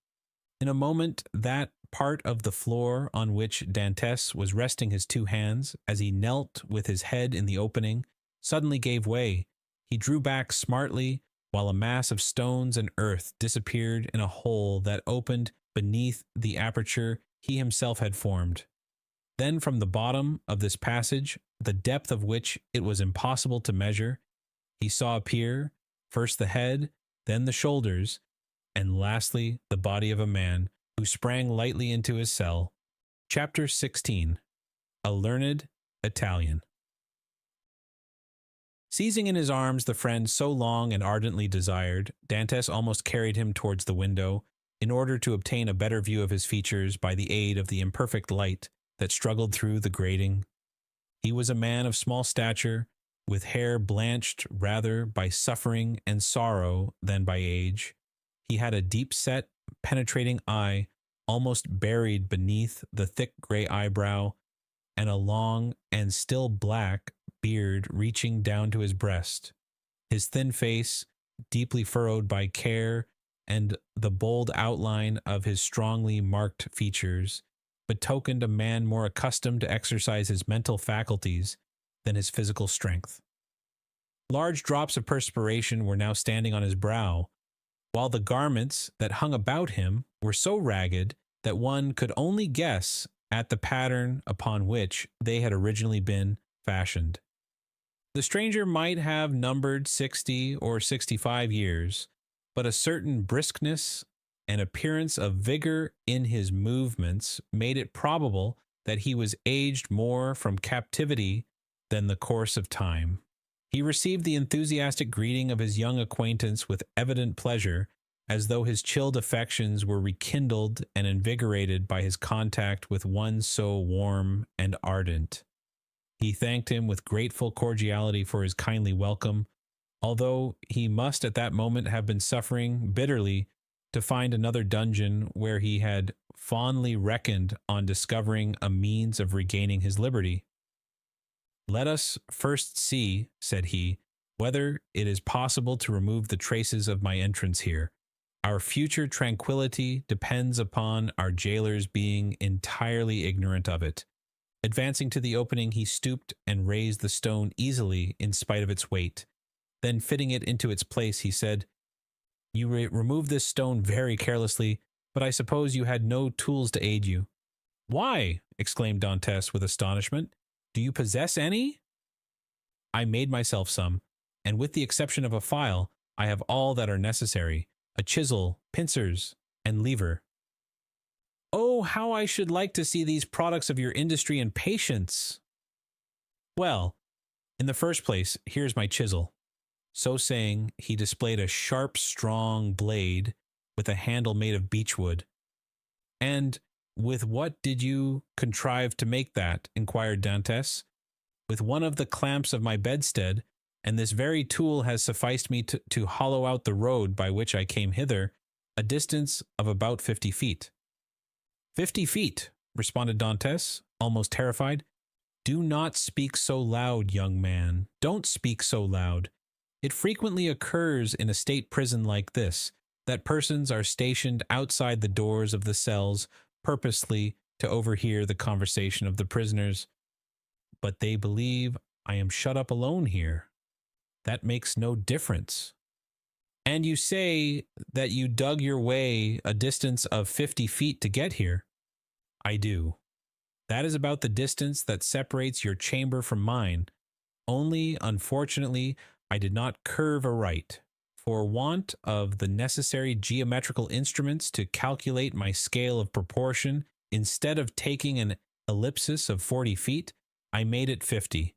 Speaker 1: In a moment that part of the floor on which Dantès was resting his 2 hands, as he knelt with his head in the opening, suddenly gave way. He drew back smartly, while a mass of stones and earth disappeared in a hole that opened beneath the aperture he himself had formed. Then from the bottom of this passage, the depth of which it was impossible to measure, he saw appear, first the head, then the shoulders, and lastly the body of a man, who sprang lightly into his cell. Chapter 16. A Learned Italian. Seizing in his arms the friend so long and ardently desired, Dantès almost carried him towards the window, in order to obtain a better view of his features by the aid of the imperfect light that struggled through the grating. He was a man of small stature, with hair blanched rather by suffering and sorrow than by age. He had a deep-set, penetrating eye, almost buried beneath the thick gray eyebrow, and a long and still black beard reaching down to his breast. His thin face, deeply furrowed by care, and the bold outline of his strongly marked features, betokened a man more accustomed to exercise his mental faculties than his physical strength. Large drops of perspiration were now standing on his brow, while the garments that hung about him were so ragged that one could only guess at the pattern upon which they had originally been fashioned. The stranger might have numbered 60 or 65 years, but a certain briskness and appearance of vigor in his movements made it probable that he was aged more from captivity than the course of time. He received the enthusiastic greeting of his young acquaintance with evident pleasure, as though his chilled affections were rekindled and invigorated by his contact with one so warm and ardent. He thanked him with grateful cordiality for his kindly welcome, although he must at that moment have been suffering bitterly to find another dungeon where he had fondly reckoned on discovering a means of regaining his liberty. "Let us first see," said he, "whether it is possible to remove the traces of my entrance here. Our future tranquillity depends upon our jailer's being entirely ignorant of it. Advancing to the opening, he stooped and raised the stone easily in spite of its weight. Then, fitting it into its place, he said, "You removed this stone very carelessly, but I suppose you had no tools to aid you." "Why?" exclaimed Dantes with astonishment. "Do you possess any?" "I made myself some, and with the exception of a file, I have all that are necessary, a chisel, pincers, and lever." "Oh, how I should like to see these products of your industry and patience!" "Well, in the first place, here's my chisel." So saying, he displayed a sharp, strong blade with a handle made of beechwood. "And with what did you contrive to make that?" inquired Dantes. "With one of the clamps of my bedstead, and this very tool has sufficed me to hollow out the road by which I came hither, a distance of about 50 feet. 50 feet, responded Dantes, almost terrified. "Do not speak so loud, young man. Don't speak so loud. It frequently occurs in a state prison like this, that persons are stationed outside the doors of the cells purposely to overhear the conversation of the prisoners. But they believe I am shut up alone here. That makes no difference. And you say that you dug your way a distance of 50 feet to get here?" "I do. That is about the distance that separates your chamber from mine. Only, unfortunately, I did not curve aright. For want of the necessary geometrical instruments to calculate my scale of proportion, instead of taking an ellipsis of 40 feet, I made it 50.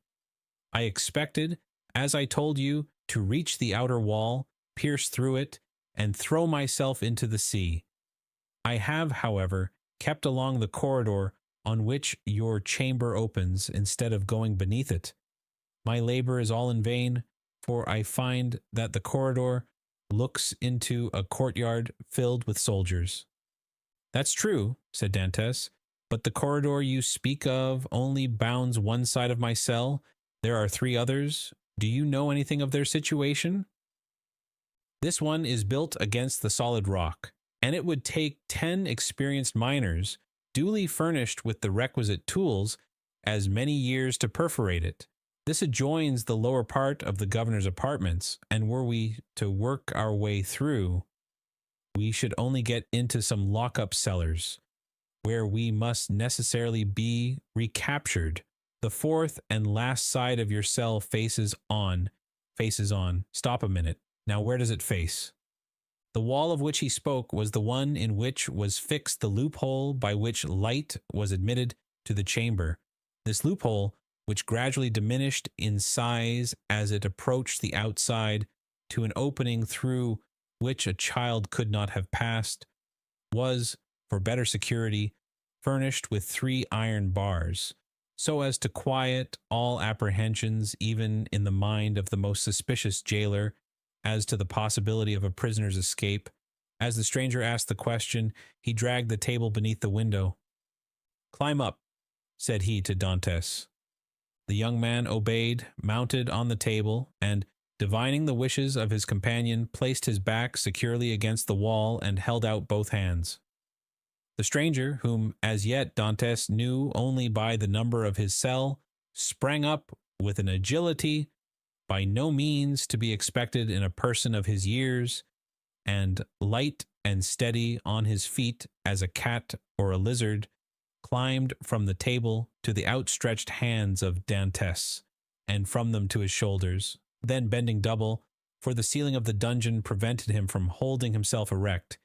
Speaker 1: I expected, as I told you, to reach the outer wall, pierce through it, and throw myself into the sea. I have, however, kept along the corridor on which your chamber opens, instead of going beneath it. My labor is all in vain, for I find that the corridor looks into a courtyard filled with soldiers." "That's true," said Dantes, "but the corridor you speak of only bounds one side of my cell. There are 3 others. Do you know anything of their situation?" "This one is built against the solid rock, and it would take 10 experienced miners, duly furnished with the requisite tools, as many years to perforate it. This adjoins the lower part of the governor's apartments, and were we to work our way through, we should only get into some lock-up cellars, where we must necessarily be recaptured. The 4th and last side of your cell faces on. Stop a minute. Now where does it face?" The wall of which he spoke was the one in which was fixed the loophole by which light was admitted to the chamber. This loophole, which gradually diminished in size as it approached the outside to an opening through which a child could not have passed, was, for better security, furnished with 3 iron bars, so as to quiet all apprehensions even in the mind of the most suspicious jailer as to the possibility of a prisoner's escape. As the stranger asked the question, he dragged the table beneath the window. "Climb up," said he to Dantes. The young man obeyed, mounted on the table, and, divining the wishes of his companion, placed his back securely against the wall and held out both hands. The stranger, whom as yet Dantes knew only by the number of his cell, sprang up with an agility by no means to be expected in a person of his years, and light and steady on his feet as a cat or a lizard, climbed from the table to the outstretched hands of Dantes, and from them to his shoulders. Then, bending double, for the ceiling of the dungeon prevented him from holding himself erect,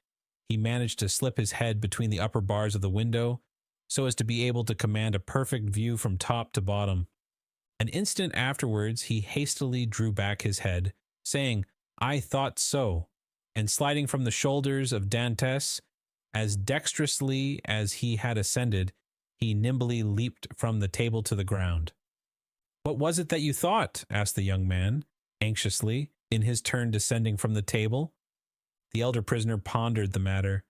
Speaker 1: he managed to slip his head between the upper bars of the window, so as to be able to command a perfect view from top to bottom. An instant afterwards he hastily drew back his head, saying, "I thought so," and sliding from the shoulders of Dantes, as dexterously as he had ascended, he nimbly leaped from the table to the ground. "What was it that you thought?" asked the young man, anxiously, in his turn descending from the table. The elder prisoner pondered the matter.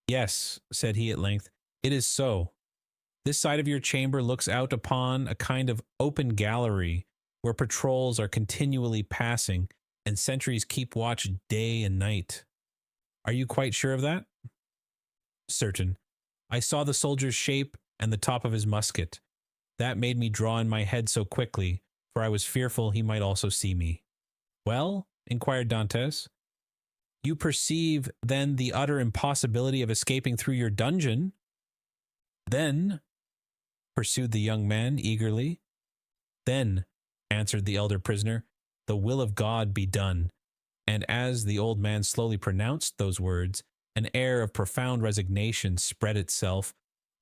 Speaker 1: "Yes," said he at length, "it is so. This side of your chamber looks out upon a kind of open gallery, where patrols are continually passing, and sentries keep watch day and night." "Are you quite sure of that?" "Certain. I saw the soldier's shape and the top of his musket. That made me draw in my head so quickly, for I was fearful he might also see me. Well, inquired Dantes, you perceive then the utter impossibility of escaping through your dungeon? Then, pursued the young man eagerly, then, answered the elder prisoner, the will of God be done. And as the old man slowly pronounced those words, an air of profound resignation spread itself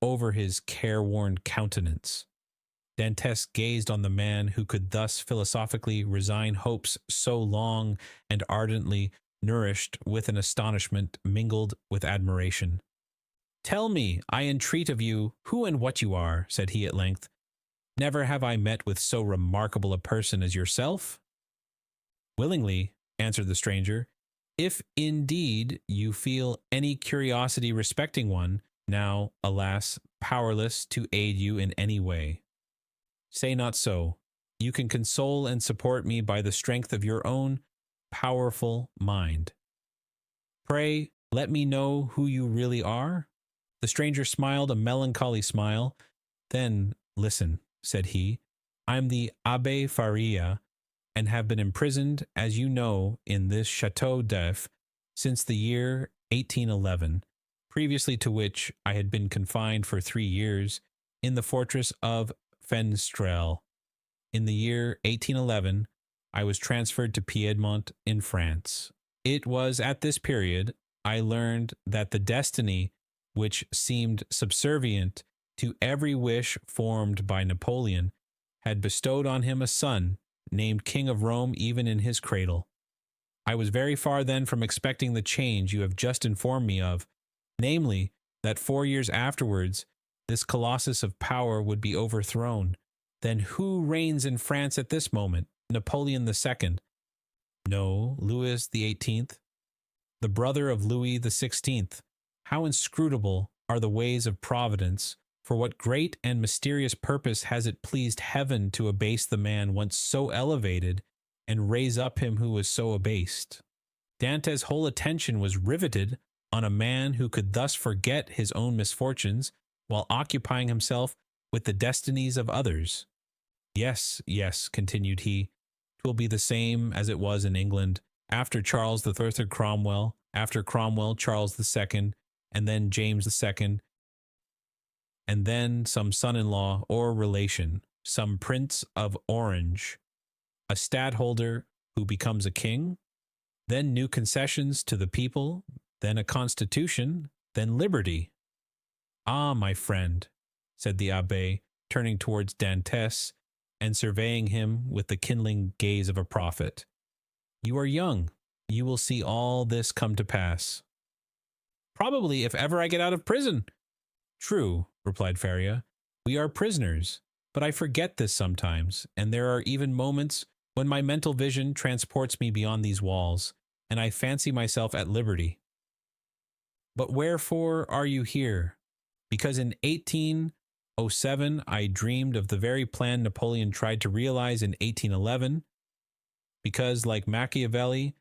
Speaker 1: over his careworn countenance. Dantes gazed on the man who could thus philosophically resign hopes so long and ardently nourished with an astonishment mingled with admiration. "Tell me, I entreat of you, who and what you are," said he at length. "Never have I met with so remarkable a person as yourself." "Willingly," answered the stranger, "if indeed you feel any curiosity respecting one, now, alas, powerless to aid you in any way. Say not so. You can console and support me by the strength of your own powerful mind. Pray, let me know who you really are." The stranger smiled a melancholy smile. "Then, listen," said he. "I am the Abbé Faria, and have been imprisoned, as you know, in this Chateau d'If since the year 1811, previously to which I had been confined for 3 years in the fortress of Fenestrelle. In the year 1811, I was transferred to Piedmont in France. It was at this period I learned that the destiny which seemed subservient to every wish formed by Napoleon had bestowed on him a son, named King of Rome even in his cradle. I was very far then from expecting the change you have just informed me of, namely, that 4 years afterwards this colossus of power would be overthrown. Then who reigns in France at this moment? Napoleon II? No, Louis XVIII, the brother of Louis XVI. How inscrutable are the ways of Providence! For what great and mysterious purpose has it pleased Heaven to abase the man once so elevated, and raise up him who was so abased? Dantes' whole attention was riveted on a man who could thus forget his own misfortunes while occupying himself with the destinies of others. "Yes, yes," continued he, "'twill be the same as it was in England, after Charles III Cromwell, after Cromwell Charles II, and then James II, and then some son-in-law or relation, some Prince of Orange, a stadtholder who becomes a king, then new concessions to the people, then a constitution, then liberty." "Ah, my friend," said the abbé, turning towards Dantes and surveying him with the kindling gaze of a prophet, "you are young. You will see all this come to pass." "Probably, if ever I get out of prison." "True," replied Faria. "We are prisoners, but I forget this sometimes, and there are even moments when my mental vision transports me beyond these walls, and I fancy myself at liberty." "But wherefore are you here?" "Because in 1807 I dreamed of the very plan Napoleon tried to realize in 1811. Because, like Machiavelli,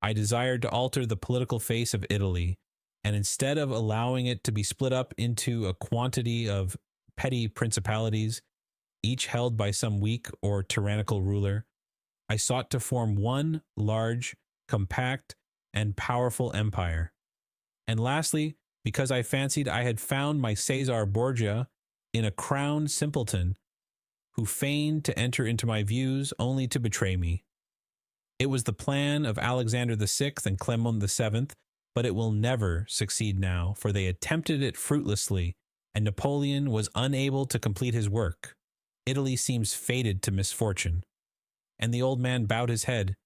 Speaker 1: I desired to alter the political face of Italy, and instead of allowing it to be split up into a quantity of petty principalities, each held by some weak or tyrannical ruler, I sought to form one large, compact, and powerful empire. And lastly, because I fancied I had found my Caesar Borgia in a crowned simpleton, who feigned to enter into my views only to betray me. It was the plan of Alexander VI and Clement VII, but it will never succeed now, for they attempted it fruitlessly, and Napoleon was unable to complete his work. Italy seems fated to misfortune." And the old man bowed his head.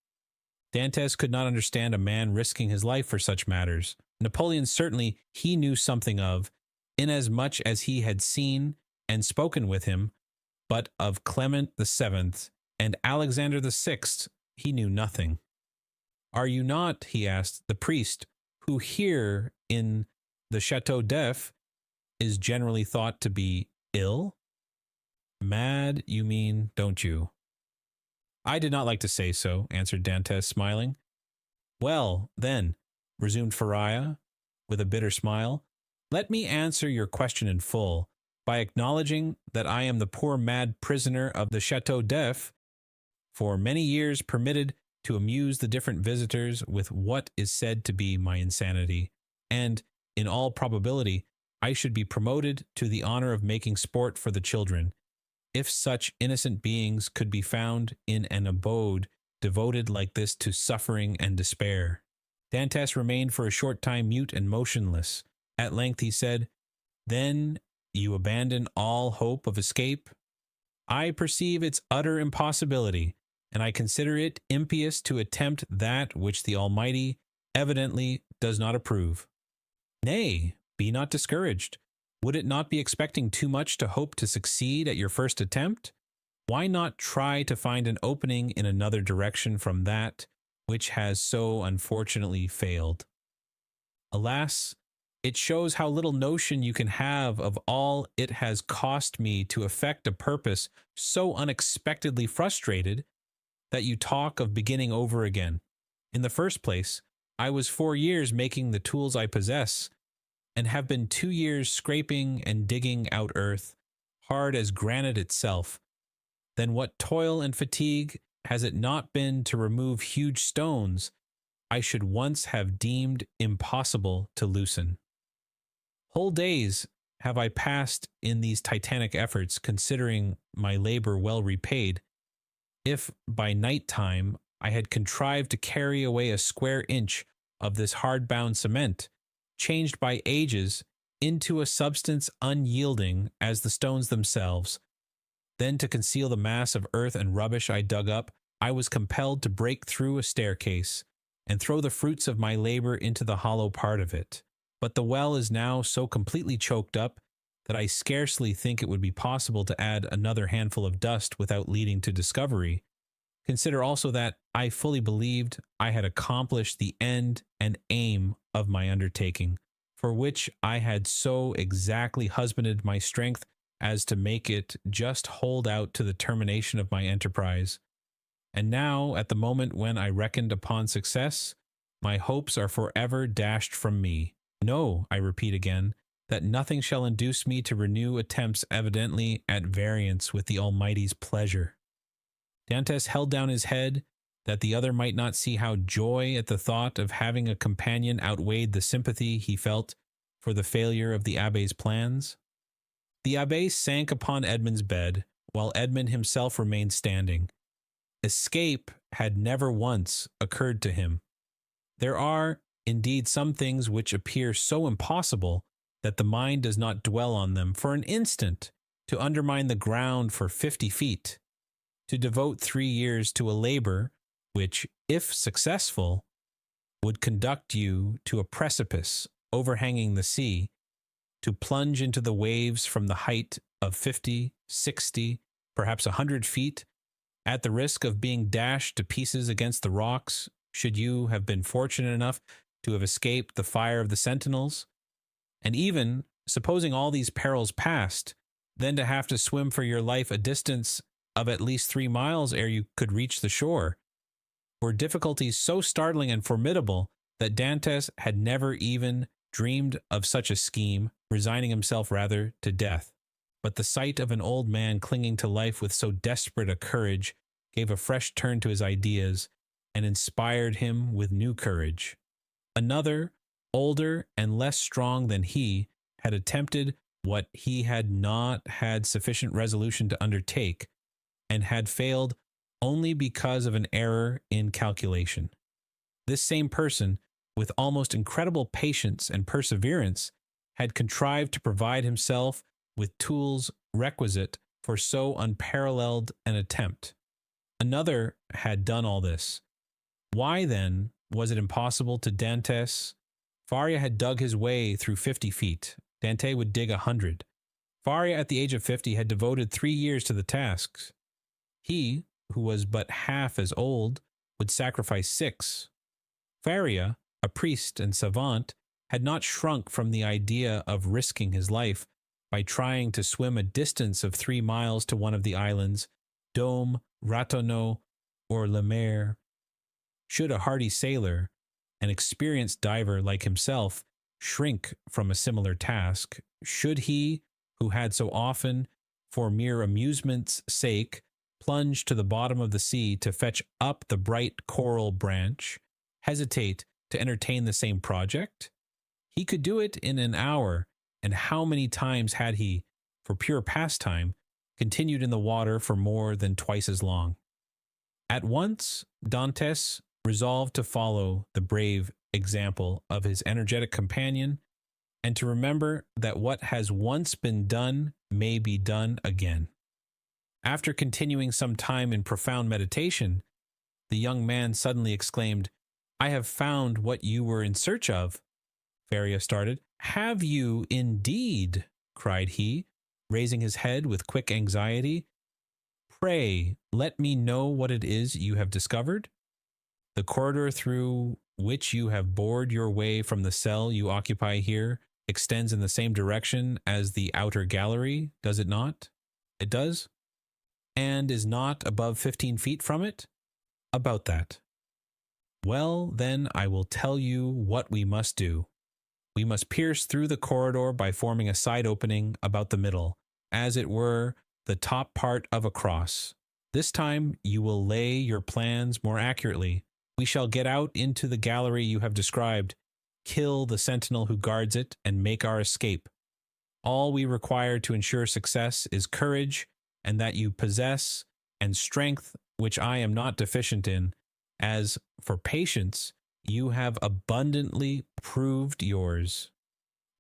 Speaker 1: Dantes could not understand a man risking his life for such matters. Napoleon certainly he knew something of, inasmuch as he had seen and spoken with him, but of Clement VII and Alexander VI he knew nothing. "Are you not," he asked, "the priest who here in the Chateau d'If is generally thought to be ill?" "Mad, you mean, don't you?" "I did not like to say so," answered Dantes, smiling. "Well, then," resumed Faria with a bitter smile, "let me answer your question in full. by acknowledging that I am the poor mad prisoner of the Chateau d'If, for many years permitted to amuse the different visitors with what is said to be my insanity, and, in all probability, I should be promoted to the honor of making sport for the children, if such innocent beings could be found in an abode devoted like this to suffering and despair. Dantès remained for a short time mute and motionless. At length he said, "Then you abandon all hope of escape? I perceive its utter impossibility, and I consider it impious to attempt that which the Almighty evidently does not approve." "Nay, be not discouraged. Would it not be expecting too much to hope to succeed at your first attempt? Why not try to find an opening in another direction from that which has so unfortunately failed? Alas, it shows how little notion you can have of all it has cost me to effect a purpose so unexpectedly frustrated that you talk of beginning over again. In the first place, I was 4 years making the tools I possess, and have been 2 years scraping and digging out earth, hard as granite itself. Then what toil and fatigue has it not been to remove huge stones I should once have deemed impossible to loosen? Whole days have I passed in these titanic efforts, considering my labor well repaid. If by night time I had contrived to carry away a square inch of this hard-bound cement, changed by ages into a substance unyielding as the stones themselves, then to conceal the mass of earth and rubbish I dug up, I was compelled to break through a staircase, and throw the fruits of my labor into the hollow part of it. But the well is now so completely choked up that I scarcely think it would be possible to add another handful of dust without leading to discovery. Consider also that I fully believed I had accomplished the end and aim of my undertaking, for which I had so exactly husbanded my strength as to make it just hold out to the termination of my enterprise. And now, at the moment when I reckoned upon success, my hopes are forever dashed from me. No, I repeat again, that nothing shall induce me to renew attempts evidently at variance with the Almighty's pleasure." Dantès held down his head, that the other might not see how joy at the thought of having a companion outweighed the sympathy he felt for the failure of the abbé's plans. The abbé sank upon Edmund's bed, while Edmund himself remained standing. Escape had never once occurred to him. There are, indeed, some things which appear so impossible that the mind does not dwell on them for an instant. To undermine the ground for 50 feet, to devote 3 years to a labor which, if successful, would conduct you to a precipice overhanging the sea, to plunge into the waves from the height of 50, 60, perhaps 100 feet, at the risk of being dashed to pieces against the rocks, should you have been fortunate enough to have escaped the fire of the sentinels. And even, supposing all these perils passed, then to have to swim for your life a distance of at least 3 miles ere you could reach the shore, were difficulties so startling and formidable that Dantès had never even dreamed of such a scheme, resigning himself rather to death. But the sight of an old man clinging to life with so desperate a courage gave a fresh turn to his ideas, and inspired him with new courage. Another, older and less strong than he, had attempted what he had not had sufficient resolution to undertake, and had failed only because of an error in calculation. This same person, with almost incredible patience and perseverance, had contrived to provide himself with tools requisite for so unparalleled an attempt. Another had done all this. Why, then, was it impossible to Dantès? Faria had dug his way through 50 feet. Dantès would dig 100. Faria, at the age of 50, had devoted 3 years to the tasks. He, who was but half as old, would sacrifice 6. Faria, a priest and savant, had not shrunk from the idea of risking his life by trying to swim a distance of 3 miles to one of the islands, Dôme, Ratonneau, or Le Maire. Should a hardy sailor, an experienced diver like himself, shrink from a similar task? Should he, who had so often, for mere amusement's sake, plunged to the bottom of the sea to fetch up the bright coral branch, hesitate to entertain the same project? He could do it in an hour, and how many times had he, for pure pastime, continued in the water for more than twice as long? At once, Dantes resolved to follow the brave example of his energetic companion, and to remember that what has once been done may be done again. After continuing some time in profound meditation, the young man suddenly exclaimed, "I have found what you were in search of." Faria started. "Have you indeed?" cried he, raising his head with quick anxiety. "Pray, let me know what it is you have discovered." "The corridor through which you have bored your way from the cell you occupy here extends in the same direction as the outer gallery, does it not?" "It does." "And is not above 15 feet from it?" "About that." "Well, then I will tell you what we must do. We must pierce through the corridor by forming a side opening about the middle, as it were the top part of a cross. This time you will lay your plans more accurately. We shall get out into the gallery you have described, kill the sentinel who guards it, and make our escape. All we require to ensure success is courage, and that you possess, and strength, which I am not deficient in. As for patience, you have abundantly proved yours.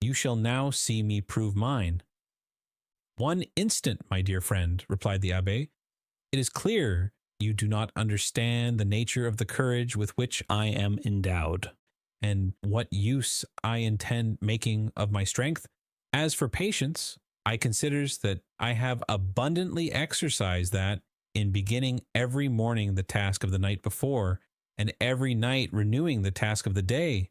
Speaker 1: You shall now see me prove mine." "One instant, my dear friend," replied the abbé. "It is clear you do not understand the nature of the courage with which I am endowed, and what use I intend making of my strength. As for patience, I considers that I have abundantly exercised that in beginning every morning the task of the night before, and every night renewing the task of the day.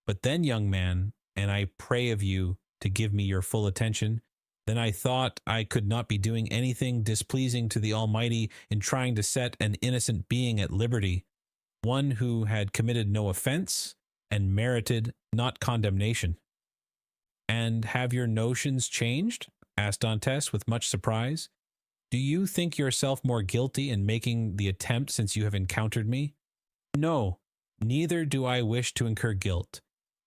Speaker 1: But then, young man, and I pray of you to give me your full attention, then I thought I could not be doing anything displeasing to the Almighty in trying to set an innocent being at liberty, one who had committed no offense and merited not condemnation." "And have your notions changed?" asked Dantes with much surprise. "Do you think yourself more guilty in making the attempt since you have encountered me?" "No, neither do I wish to incur guilt.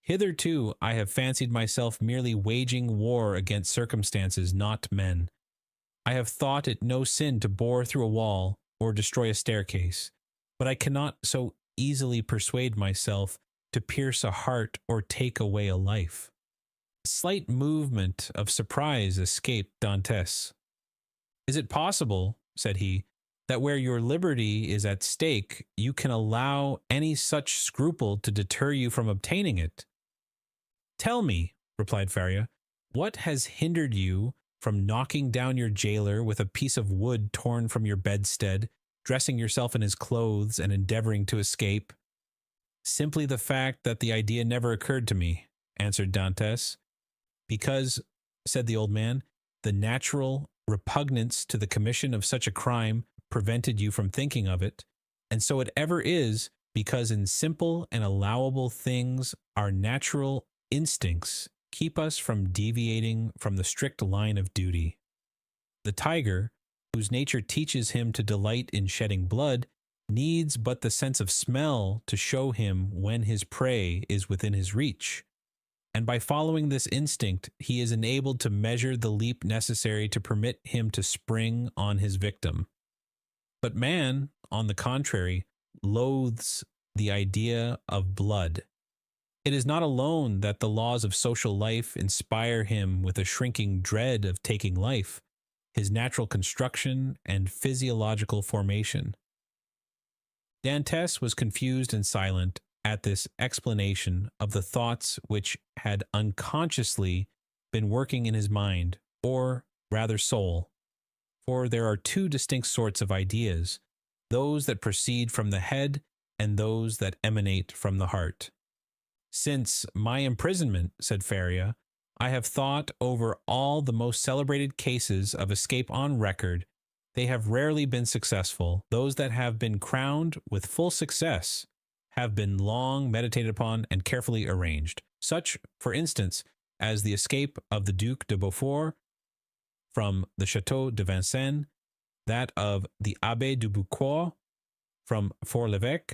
Speaker 1: Hitherto I have fancied myself merely waging war against circumstances, not men. I have thought it no sin to bore through a wall or destroy a staircase, but I cannot so easily persuade myself to pierce a heart or take away a life." A slight movement of surprise escaped Dantes. "Is it possible," said he, "that where your liberty is at stake, you can allow any such scruple to deter you from obtaining it?" "Tell me," replied Faria, "what has hindered you from knocking down your jailer with a piece of wood torn from your bedstead, dressing yourself in his clothes, and endeavoring to escape?" "Simply the fact that the idea never occurred to me," answered Dantes. "Because," said the old man, "the natural repugnance to the commission of such a crime prevented you from thinking of it, and so it ever is, because in simple and allowable things our natural instincts keep us from deviating from the strict line of duty. The tiger, whose nature teaches him to delight in shedding blood, needs but the sense of smell to show him when his prey is within his reach, and by following this instinct he is enabled to measure the leap necessary to permit him to spring on his victim. But man, on the contrary, loathes the idea of blood. It is not alone that the laws of social life inspire him with a shrinking dread of taking life, his natural construction and physiological formation." Dantes was confused and silent at this explanation of the thoughts which had unconsciously been working in his mind, or rather soul. For there are two distinct sorts of ideas, those that proceed from the head and those that emanate from the heart. "Since my imprisonment," said Faria, "I have thought over all the most celebrated cases of escape on record. They have rarely been successful. Those that have been crowned with full success have been long meditated upon and carefully arranged. Such, for instance, as the escape of the Duc de Beaufort from the Château de Vincennes, that of the Abbé du Boucquois from Fort-l'Évêque,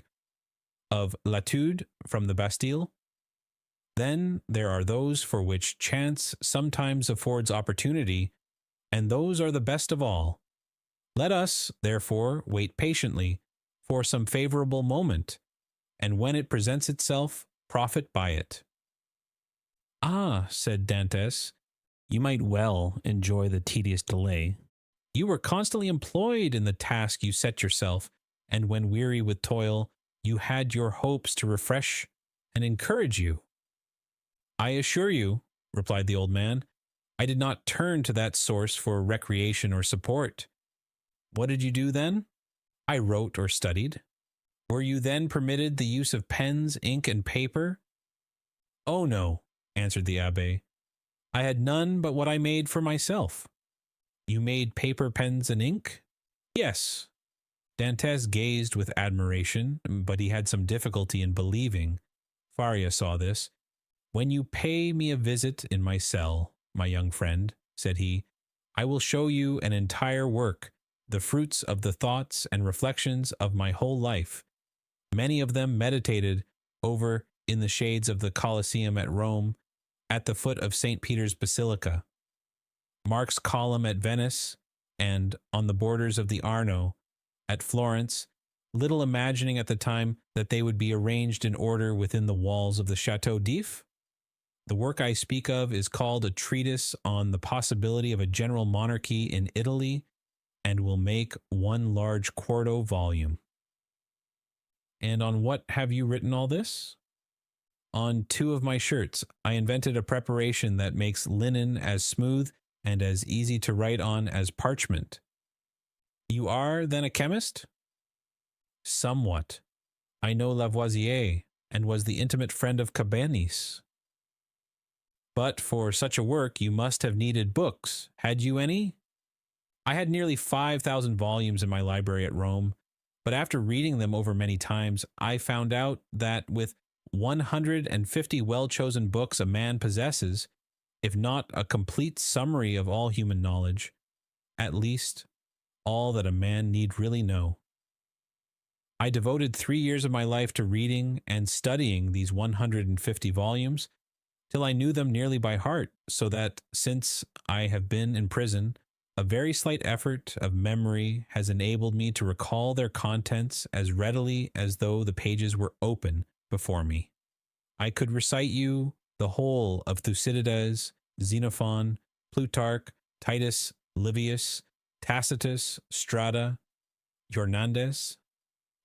Speaker 1: of Latude from the Bastille. Then there are those for which chance sometimes affords opportunity, and those are the best of all. Let us, therefore, wait patiently for some favorable moment, and when it presents itself, profit by it. Ah, said Dantès, you might well enjoy the tedious delay. You were constantly employed in the task you set yourself, and when weary with toil, you had your hopes to refresh and encourage you. I assure you, replied the old man, I did not turn to that source for recreation or support. What did you do then? I wrote or studied. Were you then permitted the use of pens, ink, and paper? Oh no, answered the abbé. I had none but what I made for myself. You made paper, pens, and ink? Yes. Dantès gazed with admiration, but he had some difficulty in believing. Faria saw this. When you pay me a visit in my cell, my young friend, said he, I will show you an entire work, the fruits of the thoughts and reflections of my whole life, many of them meditated over in the shades of the Colosseum at Rome, at the foot of St. Peter's Basilica, Mark's Column at Venice, and on the borders of the Arno at Florence, little imagining at the time that they would be arranged in order within the walls of the Château d'If. The work I speak of is called A Treatise on the Possibility of a General Monarchy in Italy, and will make one large quarto volume. And on what have you written all this? On 2 of my shirts. I invented a preparation that makes linen as smooth and as easy to write on as parchment. You are, then, a chemist? Somewhat. I know Lavoisier, and was the intimate friend of Cabanis. But for such a work you must have needed books. Had you any? I had nearly 5,000 volumes in my library at Rome, but after reading them over many times, I found out that with 150 well-chosen books a man possesses, if not a complete summary of all human knowledge, at least all that a man need really know. I devoted 3 years of my life to reading and studying these 150 volumes, till I knew them nearly by heart, so that, since I have been in prison, a very slight effort of memory has enabled me to recall their contents as readily as though the pages were open before me. I could recite you the whole of Thucydides, Xenophon, Plutarch, Titus, Livius, Tacitus, Strada, Jornandes,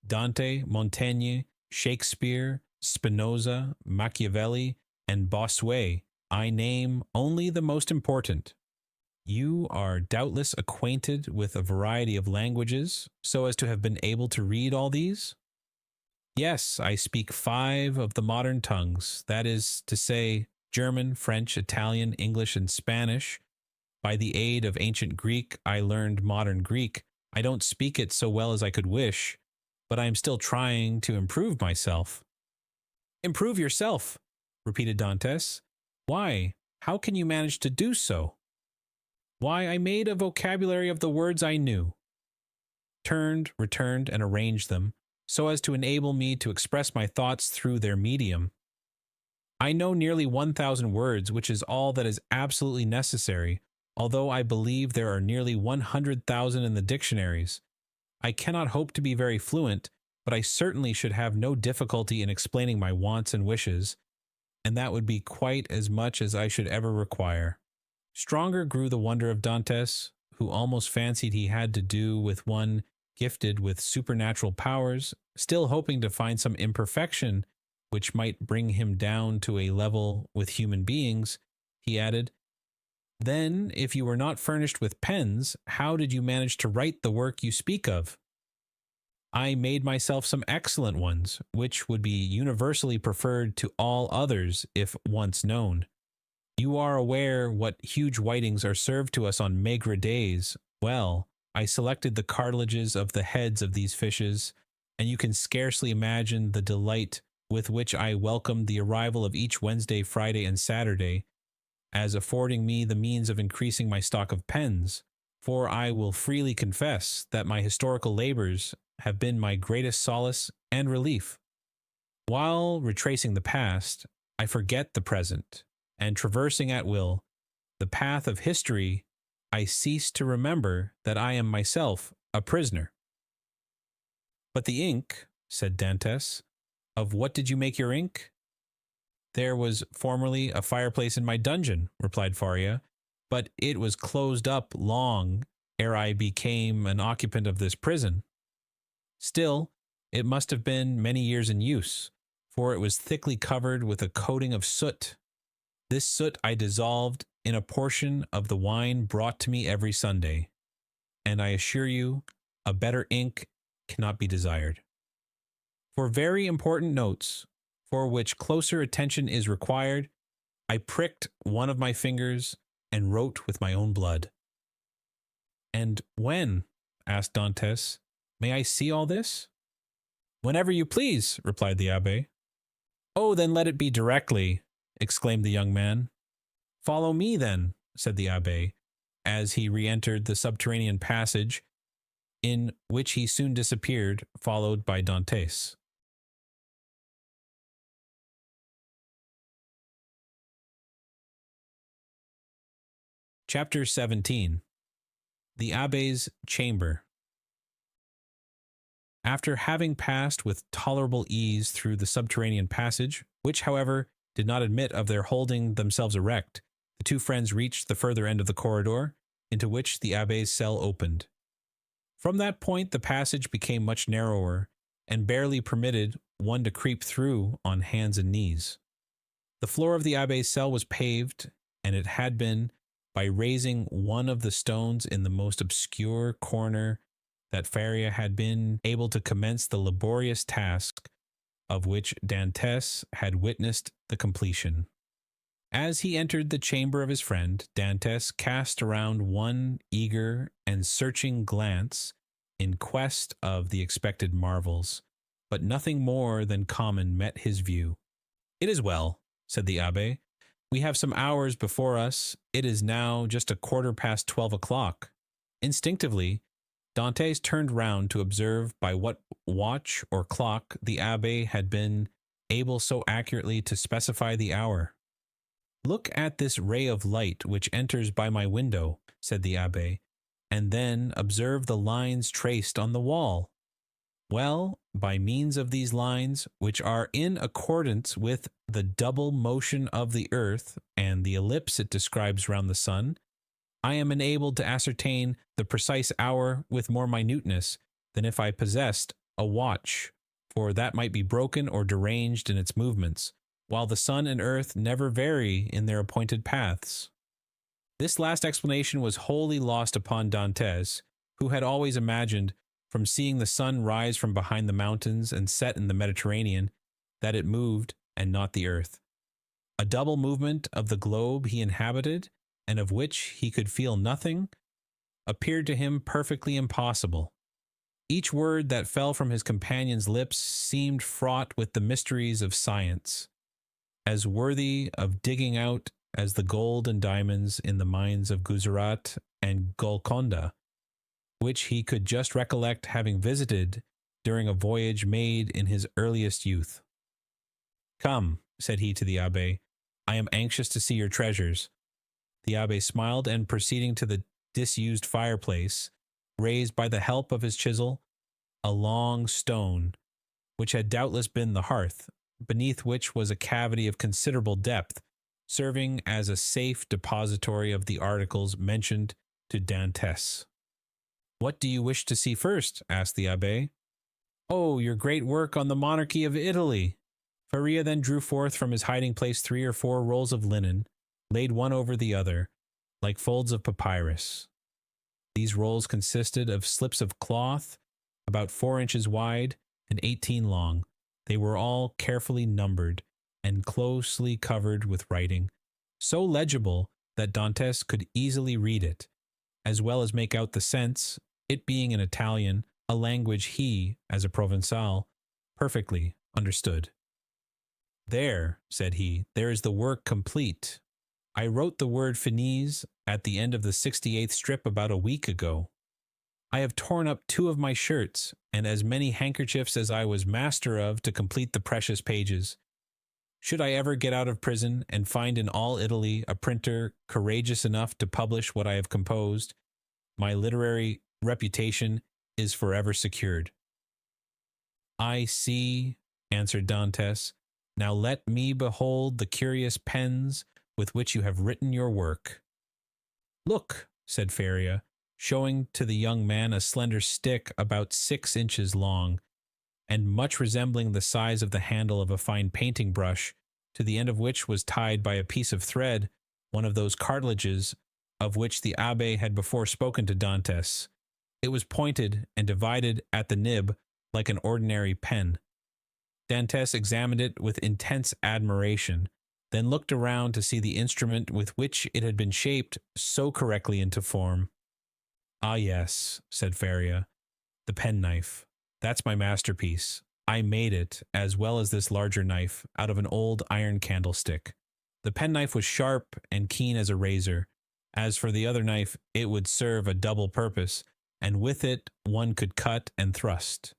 Speaker 1: Dante, Montaigne, Shakespeare, Spinoza, Machiavelli, and Bossuet. I name only the most important. You are doubtless acquainted with a variety of languages, so as to have been able to read all these? Yes, I speak 5 of the modern tongues, that is to say, German, French, Italian, English, and Spanish. By the aid of ancient Greek, I learned modern Greek. I don't speak it so well as I could wish, but I am still trying to improve myself. Improve yourself, repeated Dantès. Why, how can you manage to do so? Why, I made a vocabulary of the words I knew, turned, returned, and arranged them, so as to enable me to express my thoughts through their medium. I know nearly 1,000 words, which is all that is absolutely necessary, although I believe there are nearly 100,000 in the dictionaries. I cannot hope to be very fluent, but I certainly should have no difficulty in explaining my wants and wishes, and that would be quite as much as I should ever require. Stronger grew the wonder of Dantès, who almost fancied he had to do with one gifted with supernatural powers, still hoping to find some imperfection which might bring him down to a level with human beings. He added, Then, if you were not furnished with pens, how did you manage to write the work you speak of? I made myself some excellent ones, which would be universally preferred to all others if once known. You are aware what huge whitings are served to us on maigre days. Well, I selected the cartilages of the heads of these fishes, and you can scarcely imagine the delight with which I welcomed the arrival of each Wednesday, Friday, and Saturday. as affording me the means of increasing my stock of pens, for I will freely confess that my historical labors have been my greatest solace and relief. While retracing the past, I forget the present, and traversing at will the path of history, I cease to remember that I am myself a prisoner. But the ink, said Dantes, of what did you make your ink? There was formerly a fireplace in my dungeon, replied Faria, but it was closed up long ere I became an occupant of this prison. Still, it must have been many years in use, for it was thickly covered with a coating of soot. This soot I dissolved in a portion of the wine brought to me every Sunday, and I assure you, a better ink cannot be desired. For very important notes, for which closer attention is required, I pricked one of my fingers and wrote with my own blood. And when, asked Dantes, may I see all this? Whenever you please, replied the abbé. Oh, then let it be directly, exclaimed the young man. Follow me, then, said the abbé, as he re-entered the subterranean passage, in which he soon disappeared, followed by Dantes. Chapter 17. The Abbé's Chamber. After having passed with tolerable ease through the subterranean passage, which, however, did not admit of their holding themselves erect, the two friends reached the further end of the corridor, into which the abbé's cell opened. From that point the passage became much narrower, and barely permitted one to creep through on hands and knees. The floor of the abbé's cell was paved, and it had been, by raising one of the stones in the most obscure corner, that Faria had been able to commence the laborious task of which Dantes had witnessed the completion. As he entered the chamber of his friend, Dantes cast around one eager and searching glance in quest of the expected marvels, but nothing more than common met his view. It is well, said the abbé. We have some hours before us. It is now just 12:15 o'clock. Instinctively, Dantes turned round to observe by what watch or clock the abbé had been able so accurately to specify the hour. Look at this ray of light which enters by my window, said the abbé, and then observe the lines traced on the wall. Well, by means of these lines, which are in accordance with the double motion of the earth and the ellipse it describes round the sun, I am enabled to ascertain the precise hour with more minuteness than if I possessed a watch, for that might be broken or deranged in its movements, while the sun and earth never vary in their appointed paths. This last explanation was wholly lost upon Dantes, who had always imagined, from seeing the sun rise from behind the mountains and set in the Mediterranean, that it moved and not the earth. A double movement of the globe he inhabited, and of which he could feel nothing, appeared to him perfectly impossible. Each word that fell from his companion's lips seemed fraught with the mysteries of science, as worthy of digging out as the gold and diamonds in the mines of Gujarat and Golconda, which he could just recollect having visited during a voyage made in his earliest youth. Come, said he to the abbé, I am anxious to see your treasures. The abbé smiled, and proceeding to the disused fireplace, raised by the help of his chisel a long stone, which had doubtless been the hearth, beneath which was a cavity of considerable depth, serving as a safe depository of the articles mentioned to Dantes. What do you wish to see first? Asked the abbé. Oh, your great work on the monarchy of Italy. Faria then drew forth from his hiding place 3 or 4 rolls of linen, laid one over the other, like folds of papyrus. These rolls consisted of slips of cloth, about 4 inches wide and 18 long. They were all carefully numbered and closely covered with writing, so legible that Dantes could easily read it, as well as make out the sense, it being in Italian, a language he, as a Provençal, perfectly understood. There, said he, there is the work complete. I wrote the word finis at the end of the 68th strip about a week ago. I have torn up 2 of my shirts and as many handkerchiefs as I was master of to complete the precious pages. Should I ever get out of prison and find in all Italy a printer courageous enough to publish what I have composed, my literary reputation is forever secured. I see, answered Dantes. Now let me behold the curious pens with which you have written your work. Look, said Feria, showing to the young man a slender stick about 6 inches long, and much resembling the size of the handle of a fine painting brush, to the end of which was tied by a piece of thread one of those cartilages of which the abbé had before spoken to Dantes. It was pointed and divided at the nib like an ordinary pen. Dantes examined it with intense admiration, then looked around to see the instrument with which it had been shaped so correctly into form. Ah yes, said Feria, the penknife. That's my masterpiece. I made it, as well as this larger knife, out of an old iron candlestick. The penknife was sharp and keen as a razor. As for the other knife, it would serve a double purpose, and with it one could cut and thrust.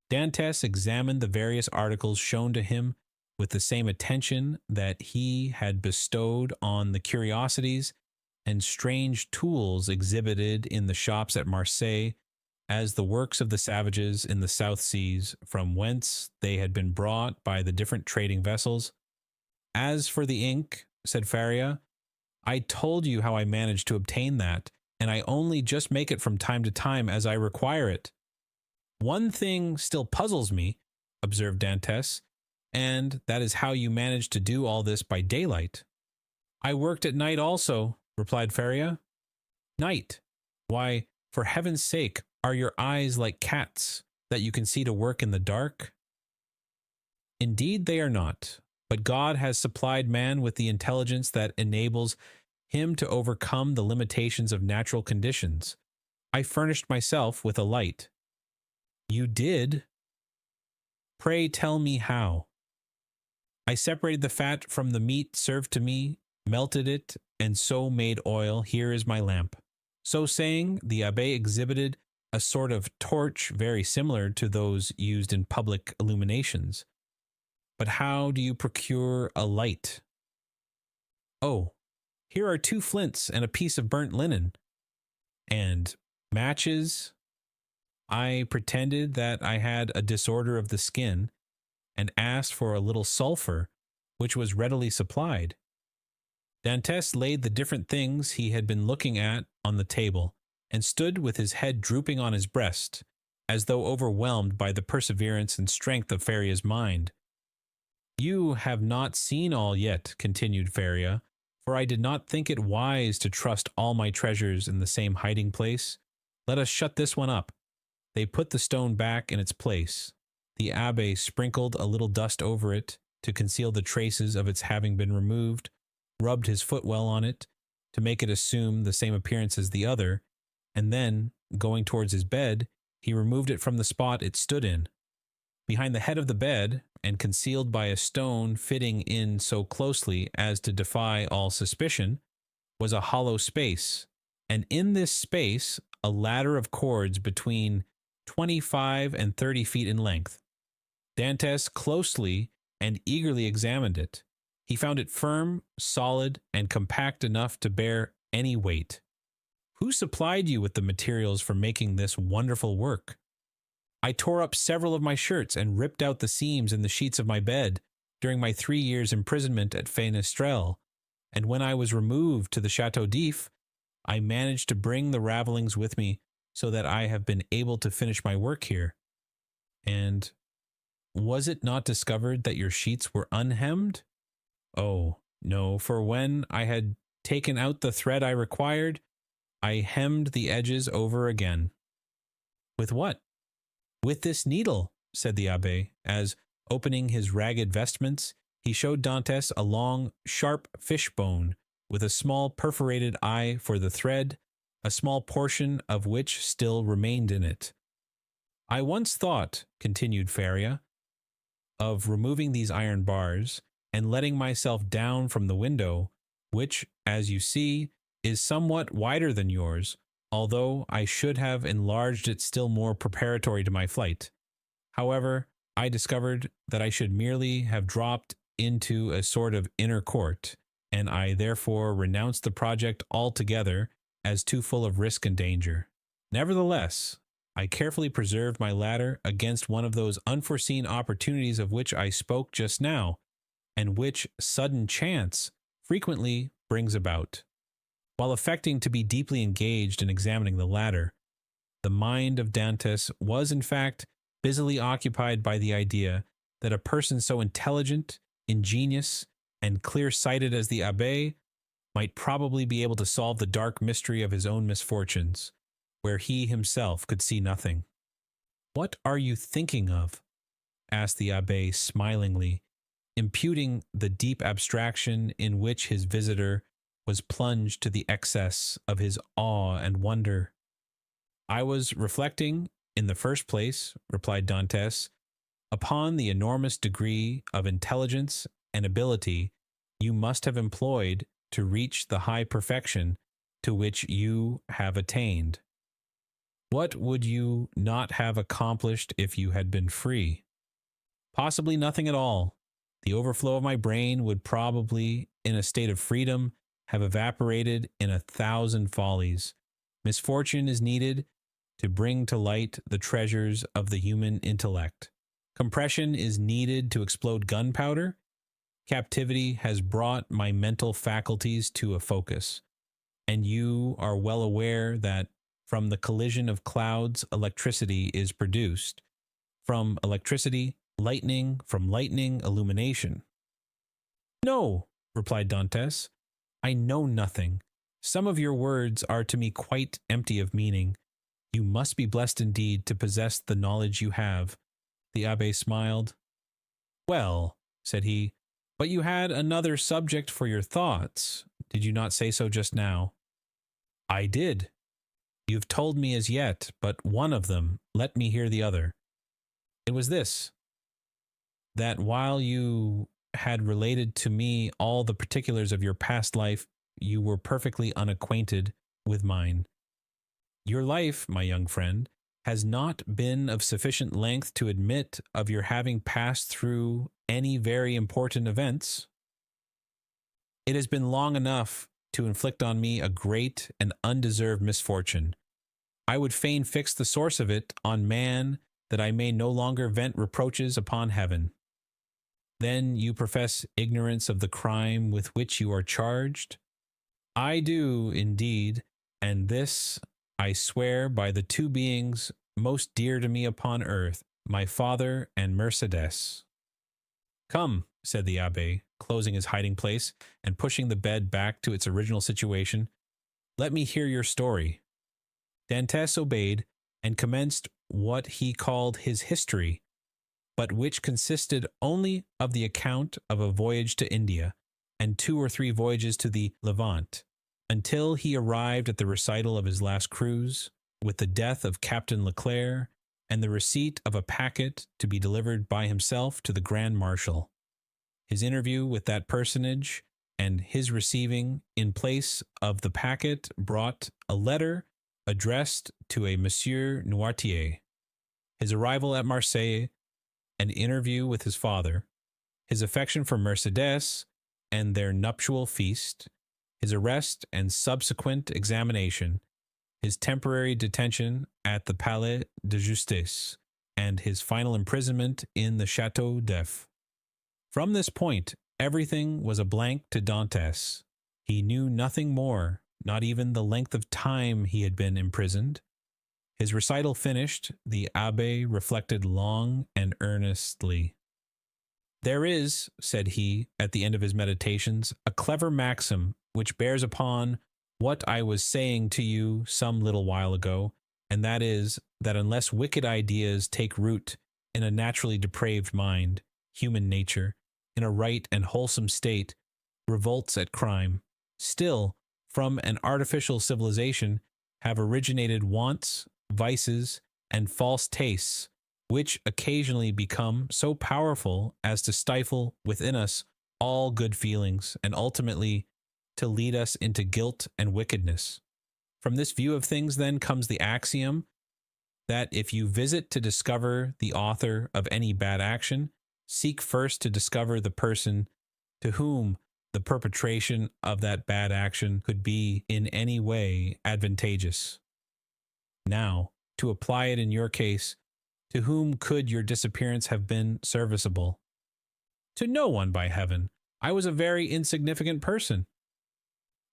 Speaker 1: Dantes examined the various articles shown to him with the same attention that he had bestowed on the curiosities and strange tools exhibited in the shops at Marseilles as the works of the savages in the South Seas, from whence they had been brought by the different trading vessels. As for the ink, said Feria, I told you how I managed to obtain that, and I only just make it from time to time as I require it. One thing still puzzles me, observed Dantes, and that is how you managed to do all this by daylight. I worked at night also, replied Feria. Night? Why, for heaven's sake, are your eyes like cats, that you can see to work in the dark? Indeed they are not, but God has supplied man with the intelligence that enables him to overcome the limitations of natural conditions. I furnished myself with a light. You did? Pray tell me how. I separated the fat from the meat served to me, melted it, and so made oil. Here is my lamp. So saying, the abbé exhibited a sort of torch very similar to those used in public illuminations. But how do you procure a light? Oh, here are 2 flints and a piece of burnt linen. And matches? I pretended that I had a disorder of the skin, and asked for a little sulphur, which was readily supplied. Dantes laid the different things he had been looking at on the table, and stood with his head drooping on his breast, as though overwhelmed by the perseverance and strength of Feria's mind. You have not seen all yet, continued Feria, for I did not think it wise to trust all my treasures in the same hiding place. Let us shut this one up. They put the stone back in its place. The abbé sprinkled a little dust over it to conceal the traces of its having been removed, rubbed his foot well on it to make it assume the same appearance as the other, and then, going towards his bed, he removed it from the spot it stood in. Behind the head of the bed, and concealed by a stone fitting in so closely as to defy all suspicion, was a hollow space, and in this space a ladder of cords between 25 and 30 feet in length. Dantes closely and eagerly examined it. He found it firm, solid, and compact enough to bear any weight. Who supplied you with the materials for making this wonderful work? I tore up several of my shirts and ripped out the seams in the sheets of my bed during my 3 years' imprisonment at Fenestrelle, and when I was removed to the Chateau d'If, I managed to bring the ravelings with me so that I have been able to finish my work here. And was it not discovered that your sheets were unhemmed? Oh, no, for when I had taken out the thread I required, I hemmed the edges over again. With what? With this needle, said the abbé, as, opening his ragged vestments, he showed Dantes a long, sharp fishbone with a small perforated eye for the thread, a small portion of which still remained in it. I once thought, continued Feria, of removing these iron bars and letting myself down from the window, which, as you see, is somewhat wider than yours, although I should have enlarged it still more preparatory to my flight. However, I discovered that I should merely have dropped into a sort of inner court, and I therefore renounced the project altogether as too full of risk and danger. Nevertheless, I carefully preserved my ladder against one of those unforeseen opportunities of which I spoke just now, and which sudden chance frequently brings about. While affecting to be deeply engaged in examining the ladder, the mind of Dantes was in fact busily occupied by the idea that a person so intelligent, ingenious, and clear-sighted as the abbé might probably be able to solve the dark mystery of his own misfortunes, where he himself could see nothing. "What are you thinking of?" asked the abbé smilingly, imputing the deep abstraction in which his visitor was plunged to the excess of his awe and wonder. "I was reflecting, in the first place," replied Dantes, "upon the enormous degree of intelligence and ability you must have employed to reach the high perfection to which you have attained. What would you not have accomplished if you had been free? Possibly nothing at all. The overflow of my brain would probably, in a state of freedom, have evaporated in 1,000 follies. Misfortune is needed to bring to light the treasures of the human intellect. Compression is needed to explode gunpowder. Captivity has brought my mental faculties to a focus, and you are well aware that from the collision of clouds electricity is produced, from electricity lightning, from lightning illumination." "No," replied Dantes, "I know nothing. Some of your words are to me quite empty of meaning. You must be blessed indeed to possess the knowledge you have." The abbé smiled. "Well," said he, "but you had another subject for your thoughts. Did you not say so just now?" "I did. You have told me as yet but one of them. Let me hear the other." "It was this, that while you had related to me all the particulars of your past life, you were perfectly unacquainted with mine. Your life, my young friend, has not been of sufficient length to admit of your having passed through any very important events. It has been long enough to inflict on me a great and undeserved misfortune. I would fain fix the source of it on man, that I may no longer vent reproaches upon heaven. Then you profess ignorance of the crime with which you are charged? I do, indeed, and this I swear by the two beings most dear to me upon earth, my father and Mercedes." "Come," said the abbé, closing his hiding place and pushing the bed back to its original situation, "let me hear your story." Dantes obeyed and commenced what he called his history, but which consisted only of the account of a voyage to India and 2 or 3 voyages to the Levant, until he arrived at the recital of his last cruise, with the death of Captain Leclerc and the receipt of a packet to be delivered by himself to the Grand Marshal. His interview with that personage and his receiving, in place of the packet, brought a letter addressed to a Monsieur Noirtier. His arrival at Marseille, an interview with his father, his affection for Mercedes and their nuptial feast, his arrest and subsequent examination, his temporary detention at the Palais de Justice, and his final imprisonment in the Château d'If. From this point, everything was a blank to Dantes. He knew nothing more, not even the length of time he had been imprisoned. His recital finished, the abbé reflected long and earnestly. "There is," said he, at the end of his meditations, "a clever maxim which bears upon what I was saying to you some little while ago, and that is, that unless wicked ideas take root in a naturally depraved mind, human nature, in a right and wholesome state, revolts at crime. Still, from an artificial civilization have originated wants, vices, and false tastes, which occasionally become so powerful as to stifle within us all good feelings, and ultimately to lead us into guilt and wickedness. From this view of things, then, comes the axiom that if you visit to discover the author of any bad action, seek first to discover the person to whom the perpetration of that bad action could be in any way advantageous. Now, to apply it in your case, to whom could your disappearance have been serviceable? To no one, by heaven. I was a very insignificant person.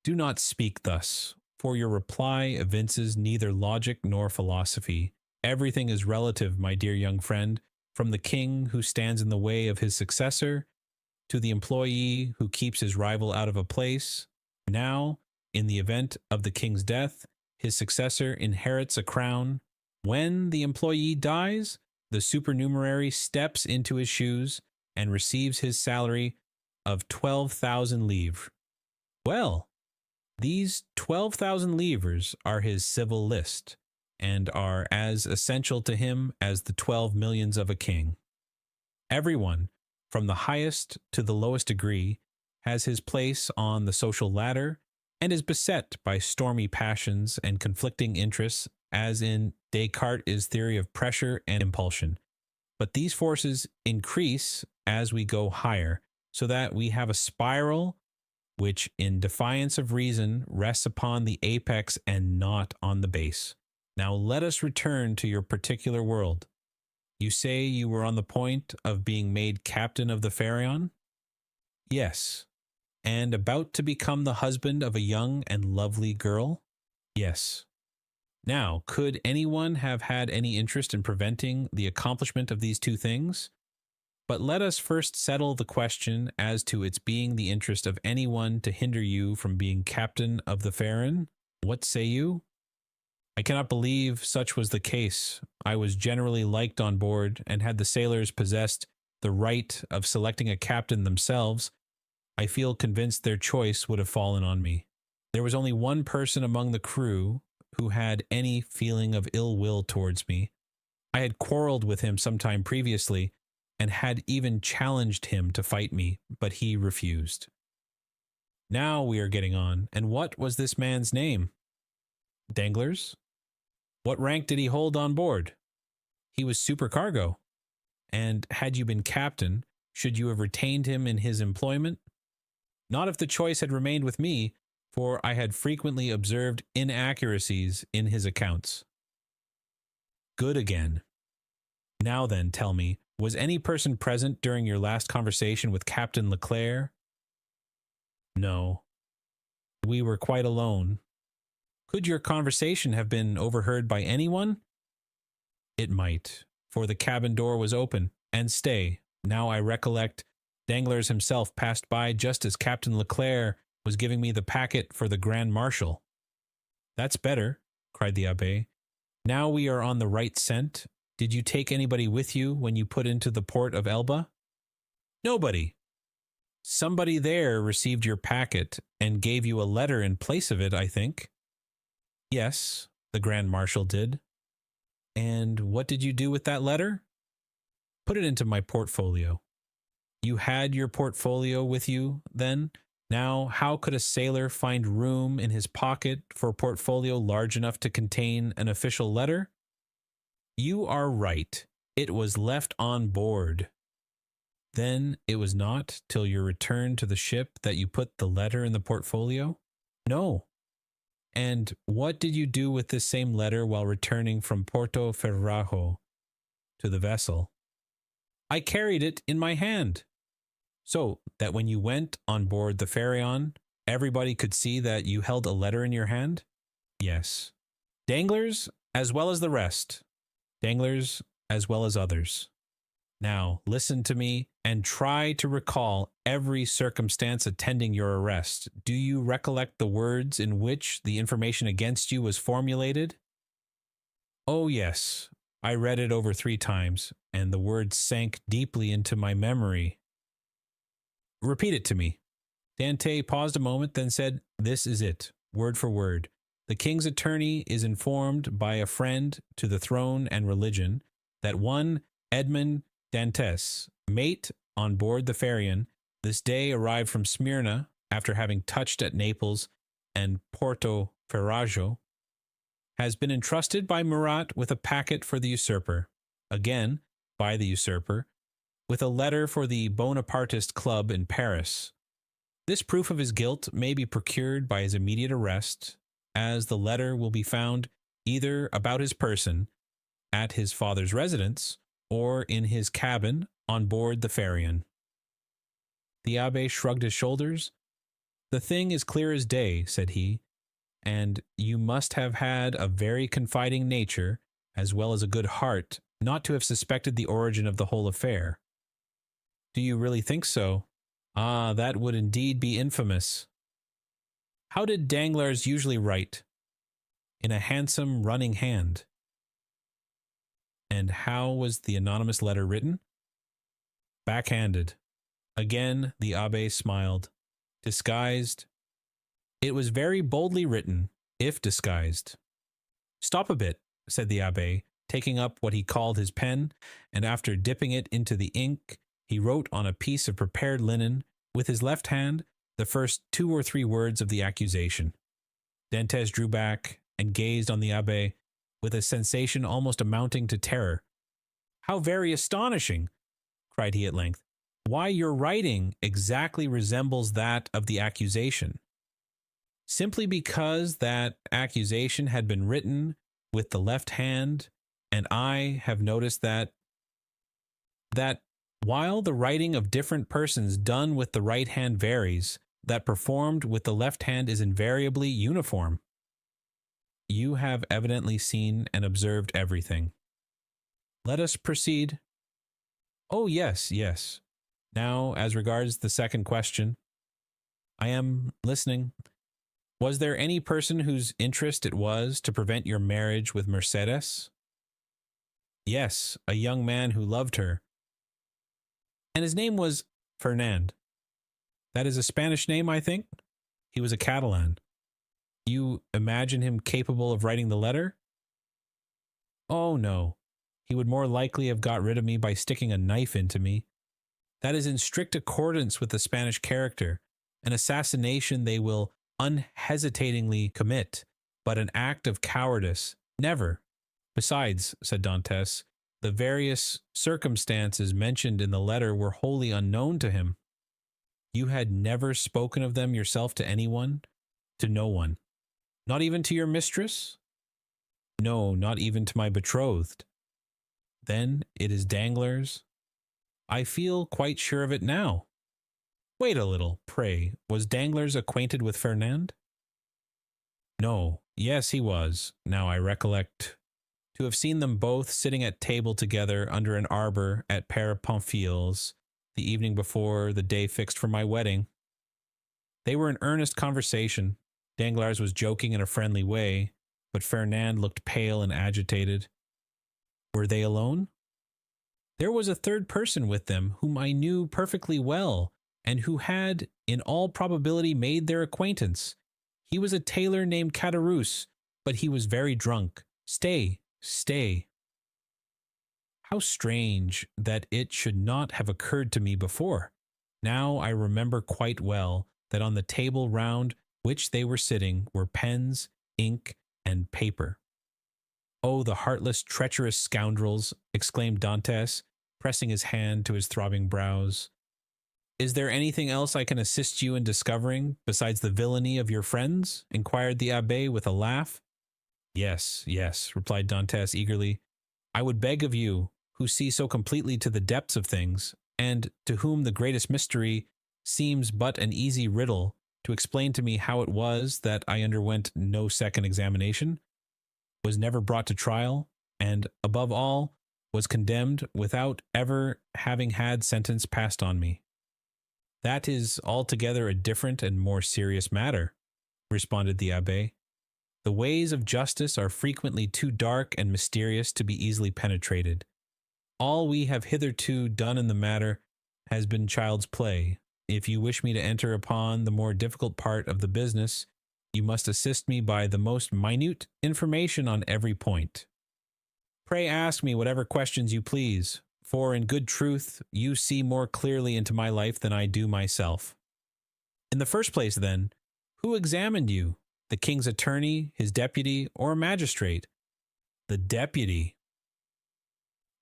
Speaker 1: Do not speak thus, for your reply evinces neither logic nor philosophy. Everything is relative, my dear young friend, from the king who stands in the way of his successor, to the employee who keeps his rival out of a place. Now, in the event of the king's death, his successor inherits a crown. When the employee dies, the supernumerary steps into his shoes and receives his salary of 12,000 livres. Well, these 12,000 livres are his civil list, and are as essential to him as the 12 millions of a king. Everyone, from the highest to the lowest degree, has his place on the social ladder, and is beset by stormy passions and conflicting interests, as in Descartes' theory of pressure and impulsion. But these forces increase as we go higher, so that we have a spiral which, in defiance of reason, rests upon the apex and not on the base. Now let us return to your particular world. You say you were on the point of being made captain of the Pharaon? Yes. And about to become the husband of a young and lovely girl? Yes. Now, could anyone have had any interest in preventing the accomplishment of these two things? But let us first settle the question as to its being the interest of anyone to hinder you from being captain of the Pharaon. What say you? I cannot believe such was the case. I was generally liked on board, and had the sailors possessed the right of selecting a captain themselves, I feel convinced their choice would have fallen on me. There was only one person among the crew who had any feeling of ill will towards me. I had quarreled with him some time previously, and had even challenged him to fight me, but he refused. Now we are getting on, and what was this man's name? Danglars? What rank did he hold on board? He was supercargo. And had you been captain, should you have retained him in his employment? Not if the choice had remained with me, for I had frequently observed inaccuracies in his accounts. Good again. Now then, tell me, was any person present during your last conversation with Captain Leclerc? No. We were quite alone. Could your conversation have been overheard by anyone? It might, for the cabin door was open. And stay, now I recollect, Danglars himself passed by just as Captain Leclerc was giving me the packet for the Grand Marshal. That's better, cried the abbé. Now we are on the right scent. Did you take anybody with you when you put into the port of Elba? Nobody. Somebody there received your packet and gave you a letter in place of it, I think. Yes, the Grand Marshal did. And what did you do with that letter? Put it into my portfolio. You had your portfolio with you, then? Now, how could a sailor find room in his pocket for a portfolio large enough to contain an official letter? You are right. It was left on board. Then it was not till your return to the ship that you put the letter in the portfolio? No. And what did you do with this same letter while returning from Porto Ferrajo to the vessel? I carried it in my hand, so that when you went on board the Pharaon, everybody could see that you held a letter in your hand? Yes. Danglars, as well as the rest. Danglars, as well as others. Now, listen to me and try to recall every circumstance attending your arrest. Do you recollect the words in which the information against you was formulated? Oh, yes. I read it over 3 times, and the words sank deeply into my memory. Repeat it to me. Dante paused a moment, then said, This is it, word for word. The king's attorney is informed by a friend to the throne and religion that one Edmond Dantes, mate on board the Pharaon, this day arrived from Smyrna after having touched at Naples and Porto Ferrajo, has been entrusted by Murat with a packet for the usurper, again by the usurper, with a letter for the Bonapartist club in Paris. This proof of his guilt may be procured by his immediate arrest, as the letter will be found either about his person, at his father's residence, or in his cabin on board the Pharion. The abbé shrugged his shoulders. "The thing is clear as day," said he, "and you must have had a very confiding nature, as well as a good heart, not to have suspected the origin of the whole affair." "Do you really think so?" "Ah, that would indeed be infamous." "How did Danglars usually write?" "In a handsome running hand." "And how was the anonymous letter written?" "Backhanded." Again the abbé smiled. "Disguised?" "It was very boldly written, if disguised." "Stop a bit," said the abbé, taking up what he called his pen, and after dipping it into the ink, he wrote on a piece of prepared linen, with his left hand, the first 2 or 3 words of the accusation. Dantès drew back and gazed on the abbé with a sensation almost amounting to terror. "How very astonishing!" cried he at length. "Why, your writing exactly resembles that of the accusation." "Simply because that accusation had been written with the left hand, and I have noticed that while the writing of different persons done with the right hand varies, that performed with the left hand is invariably uniform." "You have evidently seen and observed everything." "Let us proceed." "Oh, yes, yes. Now, as regards the second question." "I am listening." "Was there any person whose interest it was to prevent your marriage with Mercedes?" "Yes, a young man who loved her." "And his name was Fernand?" "That is a Spanish name, I think." "He was a Catalan." "You imagine him capable of writing the letter?" "Oh, no. He would more likely have got rid of me by sticking a knife into me. That is in strict accordance with the Spanish character. An assassination they will unhesitatingly commit, but an act of cowardice, never." "Besides," said Dantès, "the various circumstances mentioned in the letter were wholly unknown to him." "You had never spoken of them yourself to anyone?" "To no one." "Not even to your mistress?" "No, not even to my betrothed." "Then it is Danglars?" "I feel quite sure of it now." "Wait a little, pray. Was Danglars acquainted with Fernand?" "No. Yes, he was. Now I recollect to have seen them both sitting at table together under an arbor at Père Pamphil's the evening before the day fixed for my wedding. They were in earnest conversation. Danglars was joking in a friendly way, but Fernand looked pale and agitated." "Were they alone?" "There was a third person with them whom I knew perfectly well, and who had, in all probability, made their acquaintance. He was a tailor named Caderousse, but he was very drunk. Stay. How strange that it should not have occurred to me before. Now I remember quite well that on the table round which they were sitting were pens, ink, and paper." "Oh, the heartless, treacherous scoundrels!" exclaimed Dantès, pressing his hand to his throbbing brows. "Is there anything else I can assist you in discovering, besides the villainy of your friends?" inquired the abbé with a laugh. Yes, replied Dantès eagerly. "I would beg of you, who see so completely to the depths of things, and to whom the greatest mystery seems but an easy riddle, to explain to me how it was that I underwent no second examination, was never brought to trial, and, above all, was condemned without ever having had sentence passed on me." "That is altogether a different and more serious matter," responded the abbé. "The ways of justice are frequently too dark and mysterious to be easily penetrated. All we have hitherto done in the matter has been child's play. If you wish me to enter upon the more difficult part of the business, you must assist me by the most minute information on every point. Pray ask me whatever questions you please, for in good truth you see more clearly into my life than I do myself." In the first place, then, who examined you? The king's attorney, his deputy, or a magistrate? The deputy.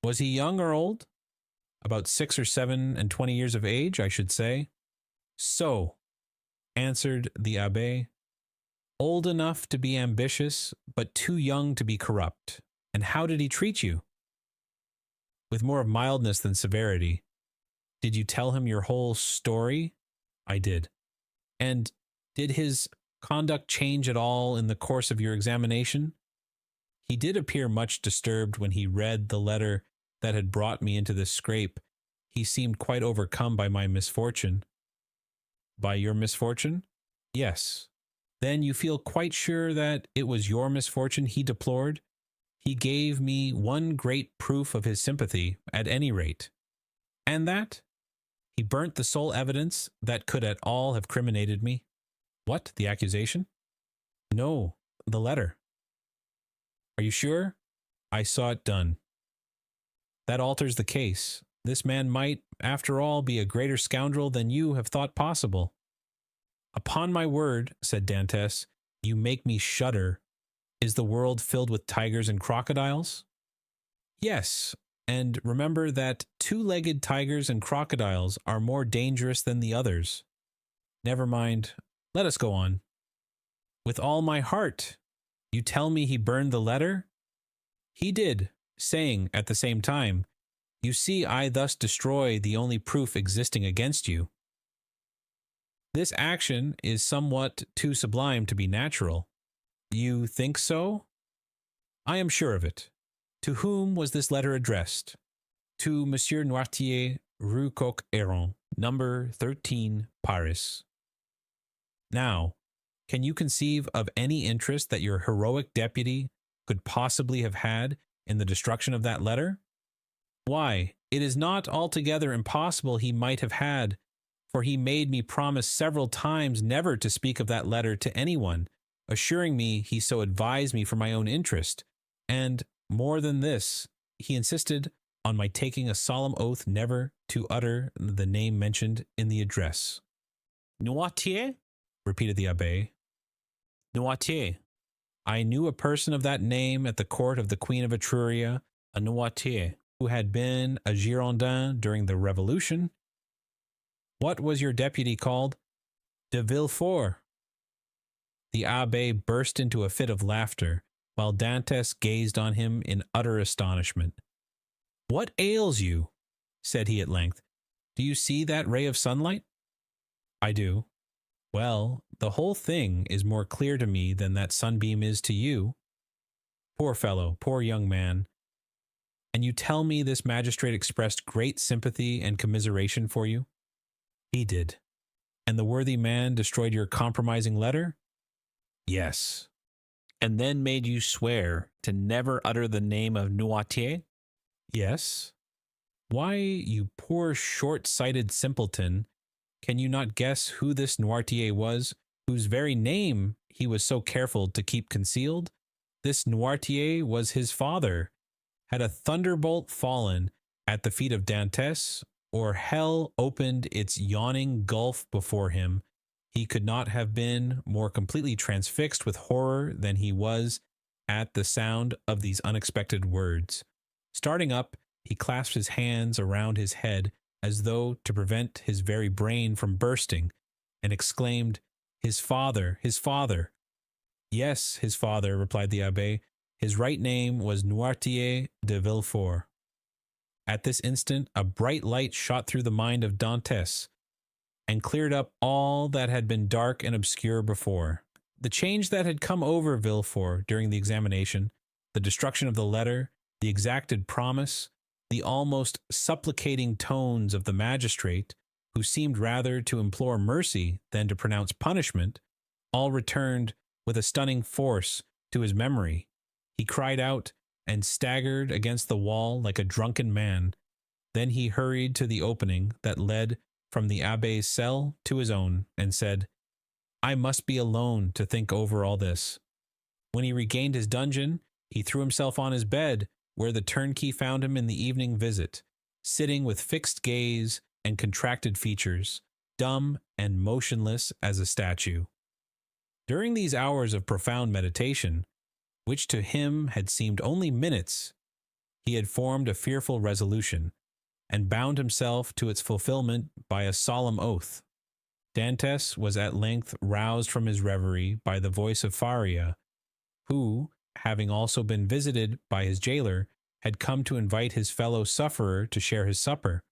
Speaker 1: Was he young or old? About 6 or 7 and 20 years of age, I should say. So, answered the abbé, old enough to be ambitious, but too young to be corrupt. And how did he treat you? With more of mildness than severity. Did you tell him your whole story? I did. And did his conduct change at all in the course of your examination? He did appear much disturbed when he read the letter that had brought me into this scrape. He seemed quite overcome by my misfortune. By your misfortune? Yes. Then you feel quite sure that it was your misfortune he deplored? He gave me one great proof of his sympathy, at any rate. And that? He burnt the sole evidence that could at all have criminated me. What, the accusation? No, the letter. Are you sure? I saw it done. That alters the case. This man might, after all, be a greater scoundrel than you have thought possible. Upon my word, said Dantès, you make me shudder. Is the world filled with tigers and crocodiles? Yes, and remember that 2-legged tigers and crocodiles are more dangerous than the others. Never mind, let us go on. With all my heart. You tell me he burned the letter? He did, saying at the same time, you see I thus destroy the only proof existing against you. This action is somewhat too sublime to be natural. You think so? I am sure of it. To whom was this letter addressed? To Monsieur Noirtier, Rue Coq-Héron, number 13, Paris. Now, can you conceive of any interest that your heroic deputy could possibly have had in the destruction of that letter? Why, it is not altogether impossible he might have had, for he made me promise several times never to speak of that letter to anyone, assuring me he so advised me for my own interest, and, more than this, he insisted on my taking a solemn oath never to utter the name mentioned in the address. Noirtier? Repeated the abbé. Noirtier. I knew a person of that name at the court of the Queen of Etruria, a Noirtier, who had been a Girondin during the Revolution. What was your deputy called? De Villefort. The abbé burst into a fit of laughter, while Dantès gazed on him in utter astonishment. What ails you? Said he at length. Do you see that ray of sunlight? I do. Well, the whole thing is more clear to me than that sunbeam is to you. Poor fellow, poor young man. And you tell me this magistrate expressed great sympathy and commiseration for you? He did. And the worthy man destroyed your compromising letter? Yes. And then made you swear to never utter the name of Noirtier? Yes. Why, you poor short-sighted simpleton, can you not guess who this Noirtier was, whose very name he was so careful to keep concealed? This Noirtier was his father. Had a thunderbolt fallen at the feet of Dantès, or hell opened its yawning gulf before him, he could not have been more completely transfixed with horror than he was at the sound of these unexpected words. Starting up, he clasped his hands around his head as though to prevent his very brain from bursting, and exclaimed, His father, his father. Yes, his father, replied the abbé. His right name was Noirtier de Villefort. At this instant a bright light shot through the mind of Dantès, and cleared up all that had been dark and obscure before. The change that had come over Villefort during the examination, the destruction of the letter, the exacted promise, the almost supplicating tones of the magistrate, who seemed rather to implore mercy than to pronounce punishment, all returned with a stunning force to his memory. He cried out and staggered against the wall like a drunken man. Then he hurried to the opening that led from the abbé's cell to his own, and said, I must be alone to think over all this. When he regained his dungeon, he threw himself on his bed, where the turnkey found him in the evening visit, sitting with fixed gaze and contracted features, dumb and motionless as a statue. During these hours of profound meditation, which to him had seemed only minutes, he had formed a fearful resolution, and bound himself to its fulfillment by a solemn oath. Dantes was at length roused from his reverie by the voice of Faria, who, having also been visited by his jailer, had come to invite his fellow sufferer to share his supper.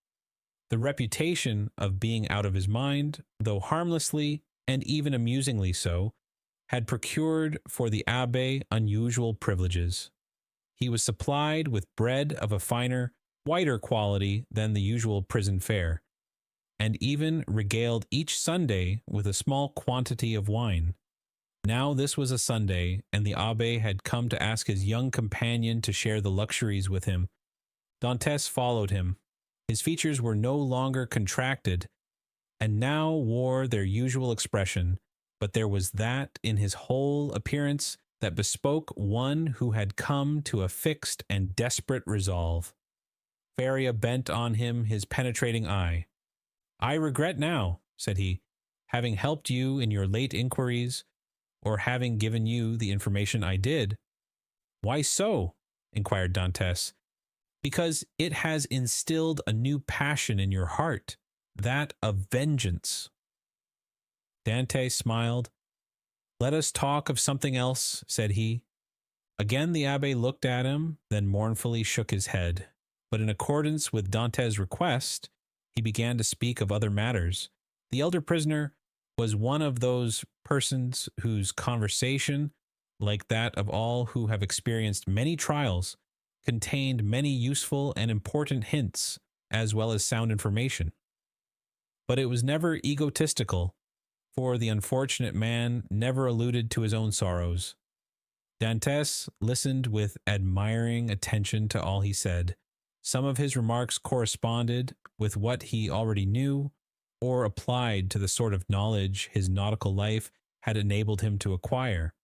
Speaker 1: The reputation of being out of his mind, though harmlessly and even amusingly so, had procured for the abbé unusual privileges. He was supplied with bread of a finer, whiter quality than the usual prison fare, and even regaled each Sunday with a small quantity of wine. Now this was a Sunday, and the abbé had come to ask his young companion to share the luxuries with him. Dantes followed him. His features were no longer contracted, and now wore their usual expression, but there was that in his whole appearance that bespoke one who had come to a fixed and desperate resolve. Faria bent on him his penetrating eye. "I regret now," said he, "having helped you in your late inquiries, or having given you the information I did." "Why so?" inquired Dantes. "Because it has instilled a new passion in your heart, that of vengeance." Dante smiled. "Let us talk of something else," said he. Again the abbé looked at him, then mournfully shook his head. But in accordance with Dante's request, he began to speak of other matters. The elder prisoner was one of those persons whose conversation, like that of all who have experienced many trials, contained many useful and important hints, as well as sound information. But it was never egotistical, for the unfortunate man never alluded to his own sorrows. Dantes listened with admiring attention to all he said. Some of his remarks corresponded with what he already knew, or applied to the sort of knowledge his nautical life had enabled him to acquire.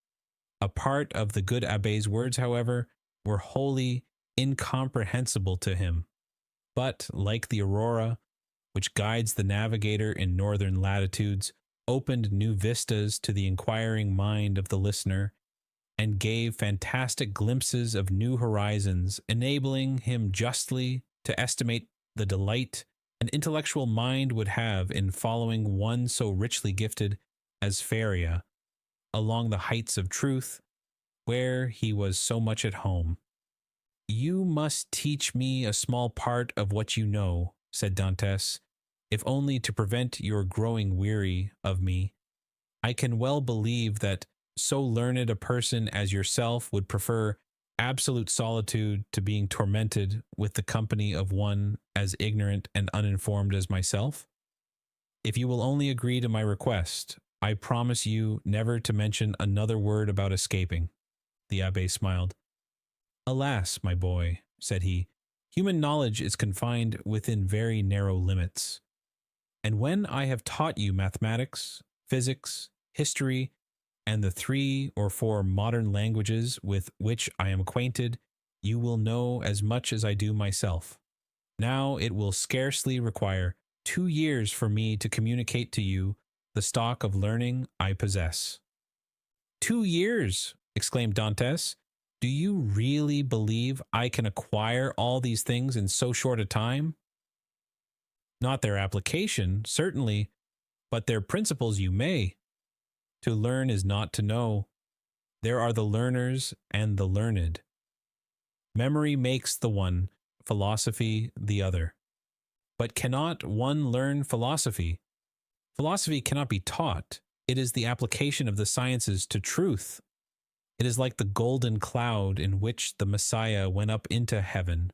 Speaker 1: A part of the good abbé's words, however, were wholly incomprehensible to him, but, like the aurora, which guides the navigator in northern latitudes, opened new vistas to the inquiring mind of the listener, and gave fantastic glimpses of new horizons, enabling him justly to estimate the delight an intellectual mind would have in following one so richly gifted as Faria along the heights of truth, where he was so much at home. "You must teach me a small part of what you know," said Dantes, "if only to prevent your growing weary of me. I can well believe that so learned a person as yourself would prefer absolute solitude to being tormented with the company of one as ignorant and uninformed as myself. If you will only agree to my request, I promise you never to mention another word about escaping." The abbé smiled. "Alas, my boy," said he, "human knowledge is confined within very narrow limits. And when I have taught you mathematics, physics, history, and the 3 or 4 modern languages with which I am acquainted, you will know as much as I do myself. Now it will scarcely require 2 years for me to communicate to you the stock of learning I possess." "2 years!" exclaimed Dantes. "Do you really believe I can acquire all these things in so short a time?" "Not their application, certainly, but their principles you may. To learn is not to know. There are the learners and the learned. Memory makes the one, philosophy the other. But cannot one learn philosophy? Philosophy cannot be taught. It is the application of the sciences to truth. It is like the golden cloud in which the Messiah went up into heaven."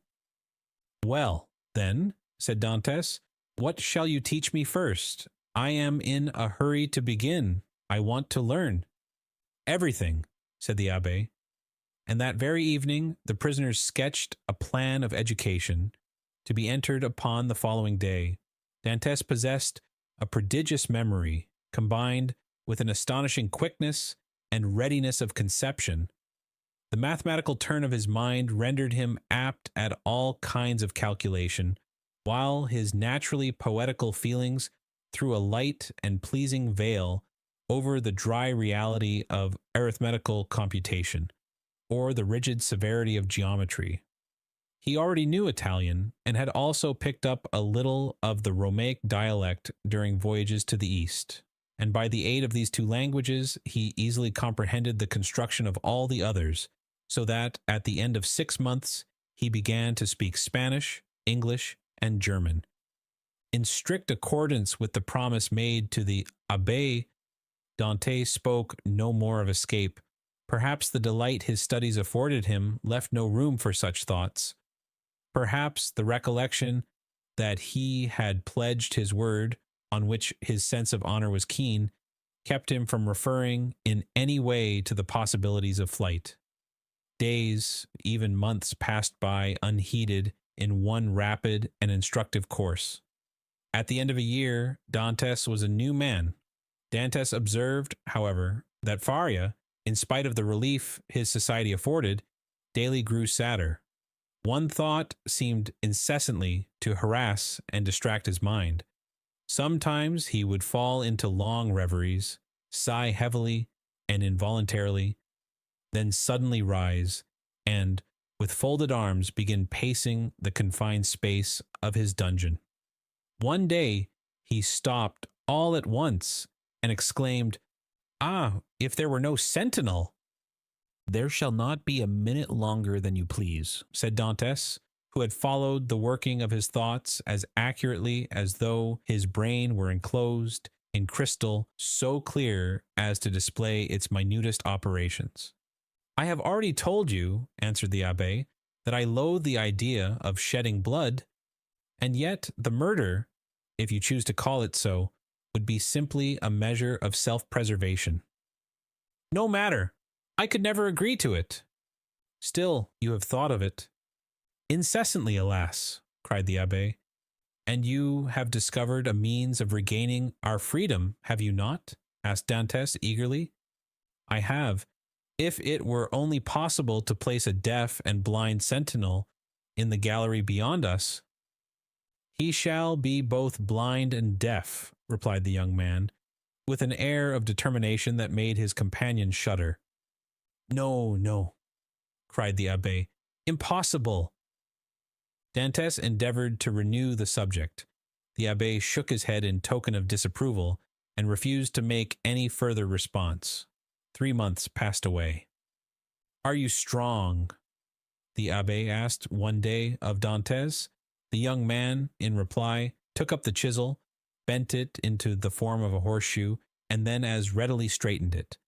Speaker 1: "Well, then," said Dantes, "what shall you teach me first? I am in a hurry to begin. I want to learn." "Everything," said the abbé. And that very evening the prisoners sketched a plan of education, to be entered upon the following day. Dantes possessed a prodigious memory, combined with an astonishing quickness and readiness of conception. The mathematical turn of his mind rendered him apt at all kinds of calculation, while his naturally poetical feelings threw a light and pleasing veil over the dry reality of arithmetical computation, or the rigid severity of geometry. He already knew Italian, and had also picked up a little of the Romaic dialect during voyages to the East, and by the aid of these two languages he easily comprehended the construction of all the others, so that at the end of 6 months he began to speak Spanish, English, and German. In strict accordance with the promise made to the Abbé, Dante spoke no more of escape. Perhaps the delight his studies afforded him left no room for such thoughts. Perhaps the recollection that he had pledged his word, on which his sense of honor was keen, kept him from referring in any way to the possibilities of flight. Days, even months, passed by unheeded in one rapid and instructive course. At the end of a year, Dantes was a new man. Dantes observed, however, that Faria, in spite of the relief his society afforded, daily grew sadder. One thought seemed incessantly to harass and distract his mind. Sometimes he would fall into long reveries, sigh heavily and involuntarily, then suddenly rise, and, with folded arms, begin pacing the confined space of his dungeon. One day he stopped all at once and exclaimed, "Ah, if there were no sentinel!" "There shall not be a minute longer than you please," said Dantes, who had followed the working of his thoughts as accurately as though his brain were enclosed in crystal so clear as to display its minutest operations. "I have already told you," answered the abbé, "that I loathe the idea of shedding blood, and yet the murder, if you choose to call it so, would be simply a measure of self-preservation." "No matter. I could never agree to it." "Still, you have thought of it." "Incessantly, alas," cried the abbé. "And you have discovered a means of regaining our freedom, have you not?" asked Dantes eagerly. "I have. If it were only possible to place a deaf and blind sentinel in the gallery beyond us." "He shall be both blind and deaf," replied the young man, with an air of determination that made his companion shudder. "No, no," cried the abbé. "Impossible." Dantes endeavored to renew the subject. The abbé shook his head in token of disapproval, and refused to make any further response. 3 months passed away. "Are you strong?" the abbé asked one day of Dantes. The young man, in reply, took up the chisel, bent it into the form of a horseshoe, and then as readily straightened it.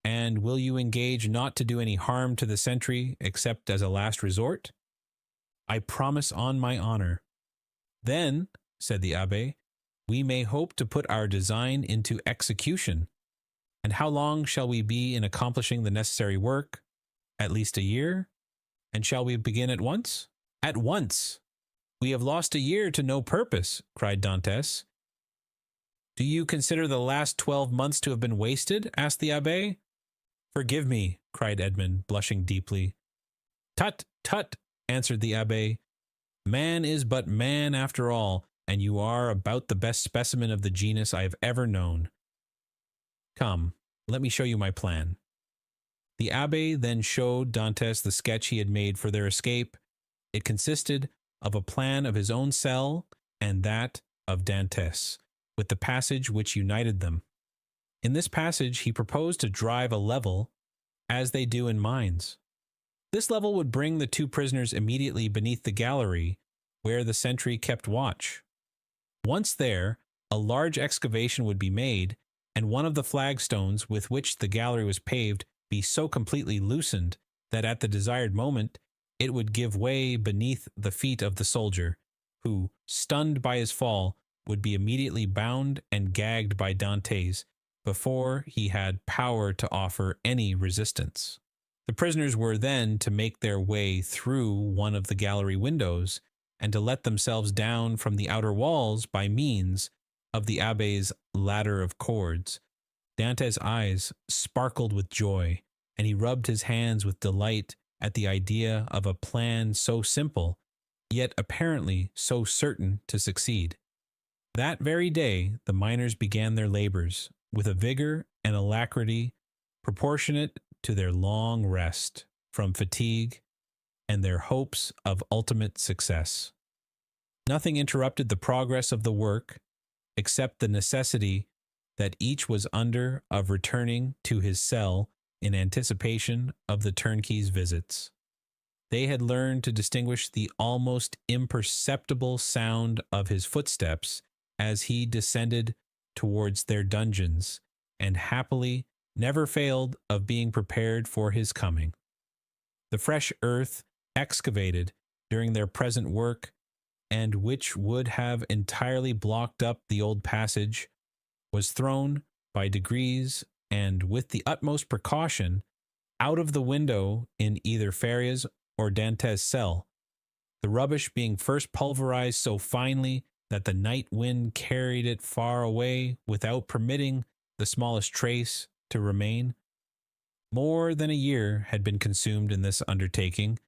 Speaker 1: "And will you engage not to do any harm to the sentry except as a last resort?" "I promise on my honor." "Then," said the abbé, "we may hope to put our design into execution. And how long shall we be in accomplishing the necessary work? At least a year? And shall we begin at once?" "At once." "We have lost a year to no purpose," cried Dantes. "Do you consider the last 12 months to have been wasted?" asked the abbé. "Forgive me," cried Edmund, blushing deeply. "Tut, tut," answered the abbé. "Man is but man after all, and you are about the best specimen of the genus I have ever known. Come, let me show you my plan." The abbé then showed Dantes the sketch he had made for their escape. It consisted of a plan of his own cell and that of Dantes, with the passage which united them. In this passage he proposed to drive a level, as they do in mines. This level would bring the 2 prisoners immediately beneath the gallery, where the sentry kept watch. Once there, a large excavation would be made, and one of the flagstones with which the gallery was paved be so completely loosened that at the desired moment it would give way beneath the feet of the soldier, who, stunned by his fall, would be immediately bound and gagged by Dantes before he had power to offer any resistance. The prisoners were then to make their way through one of the gallery windows, and to let themselves down from the outer walls by means of the abbé's ladder of cords. Dante's eyes sparkled with joy, and he rubbed his hands with delight at the idea of a plan so simple, yet apparently so certain to succeed. That very day the miners began their labors, with a vigor and alacrity proportionate to their long rest from fatigue and their hopes of ultimate success. Nothing interrupted the progress of the work except the necessity that each was under of returning to his cell in anticipation of the turnkey's visits. They had learned to distinguish the almost imperceptible sound of his footsteps as he descended towards their dungeons, and happily never failed of being prepared for his coming. The fresh earth excavated during their present work, and which would have entirely blocked up the old passage, was thrown by degrees and with the utmost precaution out of the window in either Faria's or Dantes' cell, the rubbish being first pulverized so finely that the night wind carried it far away without permitting the smallest trace to remain. More than a year had been consumed in this undertaking,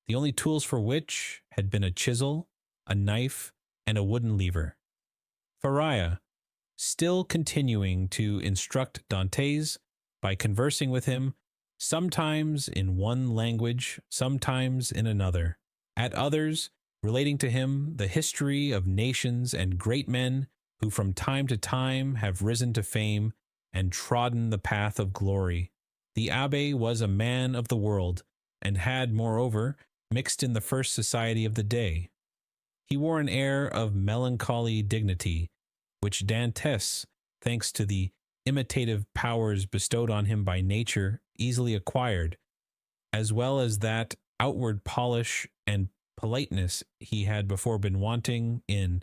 Speaker 1: the only tools for which had been a chisel, a knife, and a wooden lever. Faria, still continuing to instruct Dantes by conversing with him, sometimes in one language, sometimes in another, at others relating to him the history of nations and great men who from time to time have risen to fame and trodden the path of glory. The abbé was a man of the world, and had, moreover, mixed in the first society of the day. He wore an air of melancholy dignity, which Dantes, thanks to the imitative powers bestowed on him by nature, easily acquired, as well as that outward polish and politeness he had before been wanting in,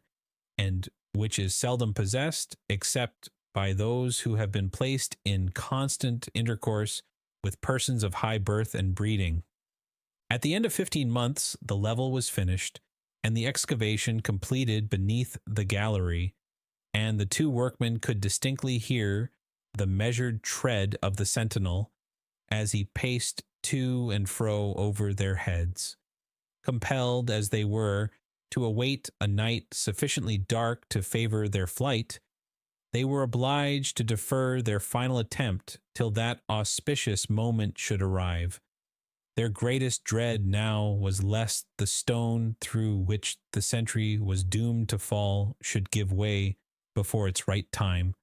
Speaker 1: and which is seldom possessed except by those who have been placed in constant intercourse with persons of high birth and breeding. At the end of 15 months, the level was finished, and the excavation completed beneath the gallery, and the two workmen could distinctly hear the measured tread of the sentinel as he paced to and fro over their heads. Compelled as they were to await a night sufficiently dark to favor their flight, they were obliged to defer their final attempt till that auspicious moment should arrive. Their greatest dread now was lest the stone through which the sentry was doomed to fall should give way before its right time,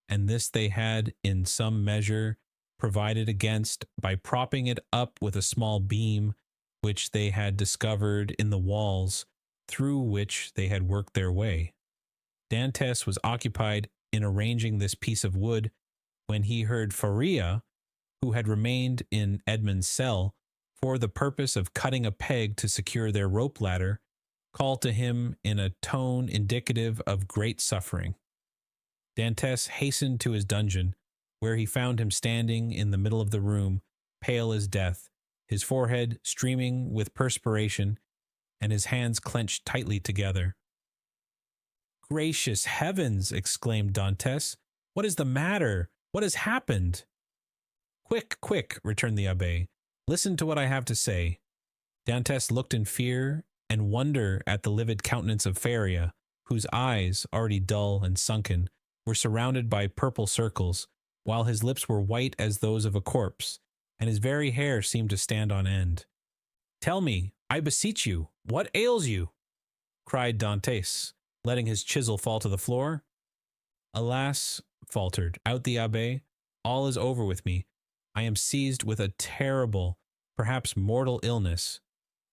Speaker 1: and this they had in some measure provided against by propping it up with a small beam which they had discovered in the walls through which they had worked their way. Dantes was occupied in arranging this piece of wood when he heard Faria, who had remained in Edmund's cell for the purpose of cutting a peg to secure their rope ladder, call to him in a tone indicative of great suffering. Dantes hastened to his dungeon, where he found him standing in the middle of the room, pale as death, his forehead streaming with perspiration, and his hands clenched tightly together. "Gracious heavens!" exclaimed Dantes. "What is the matter? What has happened?" "Quick, quick," returned the abbé. "Listen to what I have to say." Dantes looked in fear and wonder at the livid countenance of Faria, whose eyes, already dull and sunken, were surrounded by purple circles, while his lips were white as those of a corpse, and his very hair seemed to stand on end. "Tell me, I beseech you, what ails you?" cried Dantes, letting his chisel fall to the floor. "Alas," faltered out the abbé, "all is over with me. I am seized with a terrible, perhaps mortal illness.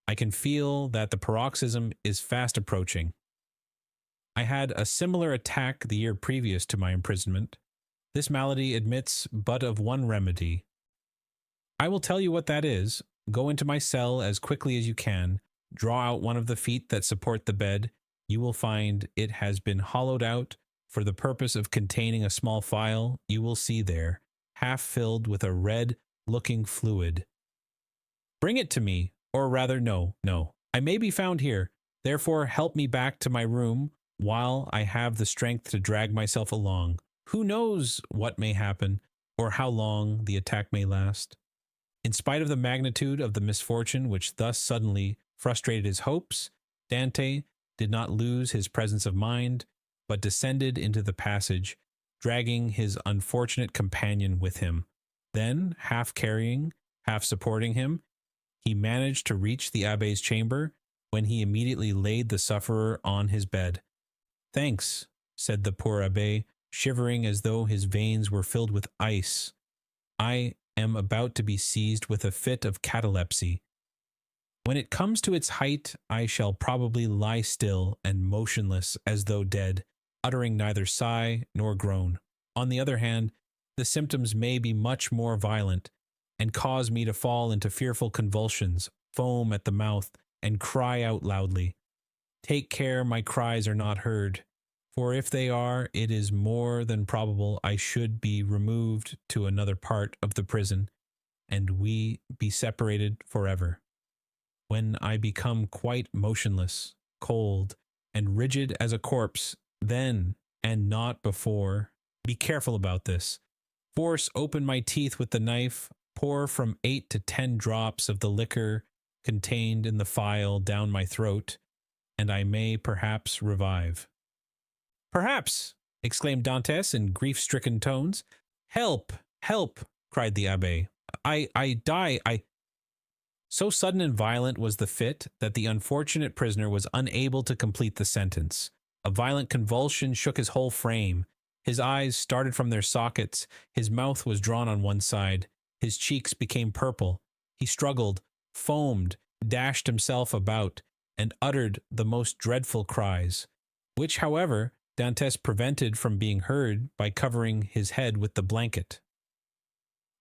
Speaker 1: I can feel that the paroxysm is fast approaching. I had a similar attack the year previous to my imprisonment. This malady admits but of one remedy. I will tell you what that is. Go into my cell as quickly as you can, draw out one of the feet that support the bed. You will find it has been hollowed out for the purpose of containing a small phial you will see there, half filled with a red-looking fluid. Bring it to me, or rather no, I may be found here, therefore help me back to my room while I have the strength to drag myself along. Who knows what may happen, or how long the attack may last?" In spite of the magnitude of the misfortune which thus suddenly frustrated his hopes, Dante did not lose his presence of mind, but descended into the passage, dragging his unfortunate companion with him. Then, half carrying, half supporting him, he managed to reach the abbe's chamber, when he immediately laid the sufferer on his bed. "Thanks," said the poor abbe, shivering as though his veins were filled with ice. "I am about to be seized with a fit of catalepsy. When it comes to its height, I shall probably lie still and motionless as though dead, uttering neither sigh nor groan. On the other hand, the symptoms may be much more violent, and cause me to fall into fearful convulsions, foam at the mouth, and cry out loudly. Take care my cries are not heard, for if they are, it is more than probable I should be removed to another part of the prison, and we be separated forever. When I become quite motionless, cold, and rigid as a corpse, then, and not before, be careful about this. Force open my teeth with the knife, pour from 8 to 10 drops of the liquor contained in the phial down my throat, and I may perhaps revive." "Perhaps!" exclaimed Dantes in grief-stricken tones. "Help! Help!" cried the abbe. I die, So sudden and violent was the fit that the unfortunate prisoner was unable to complete the sentence. A violent convulsion shook his whole frame. His eyes started from their sockets, his mouth was drawn on one side, his cheeks became purple. He struggled, foamed, dashed himself about, and uttered the most dreadful cries, which, however, Dantes prevented from being heard by covering his head with the blanket.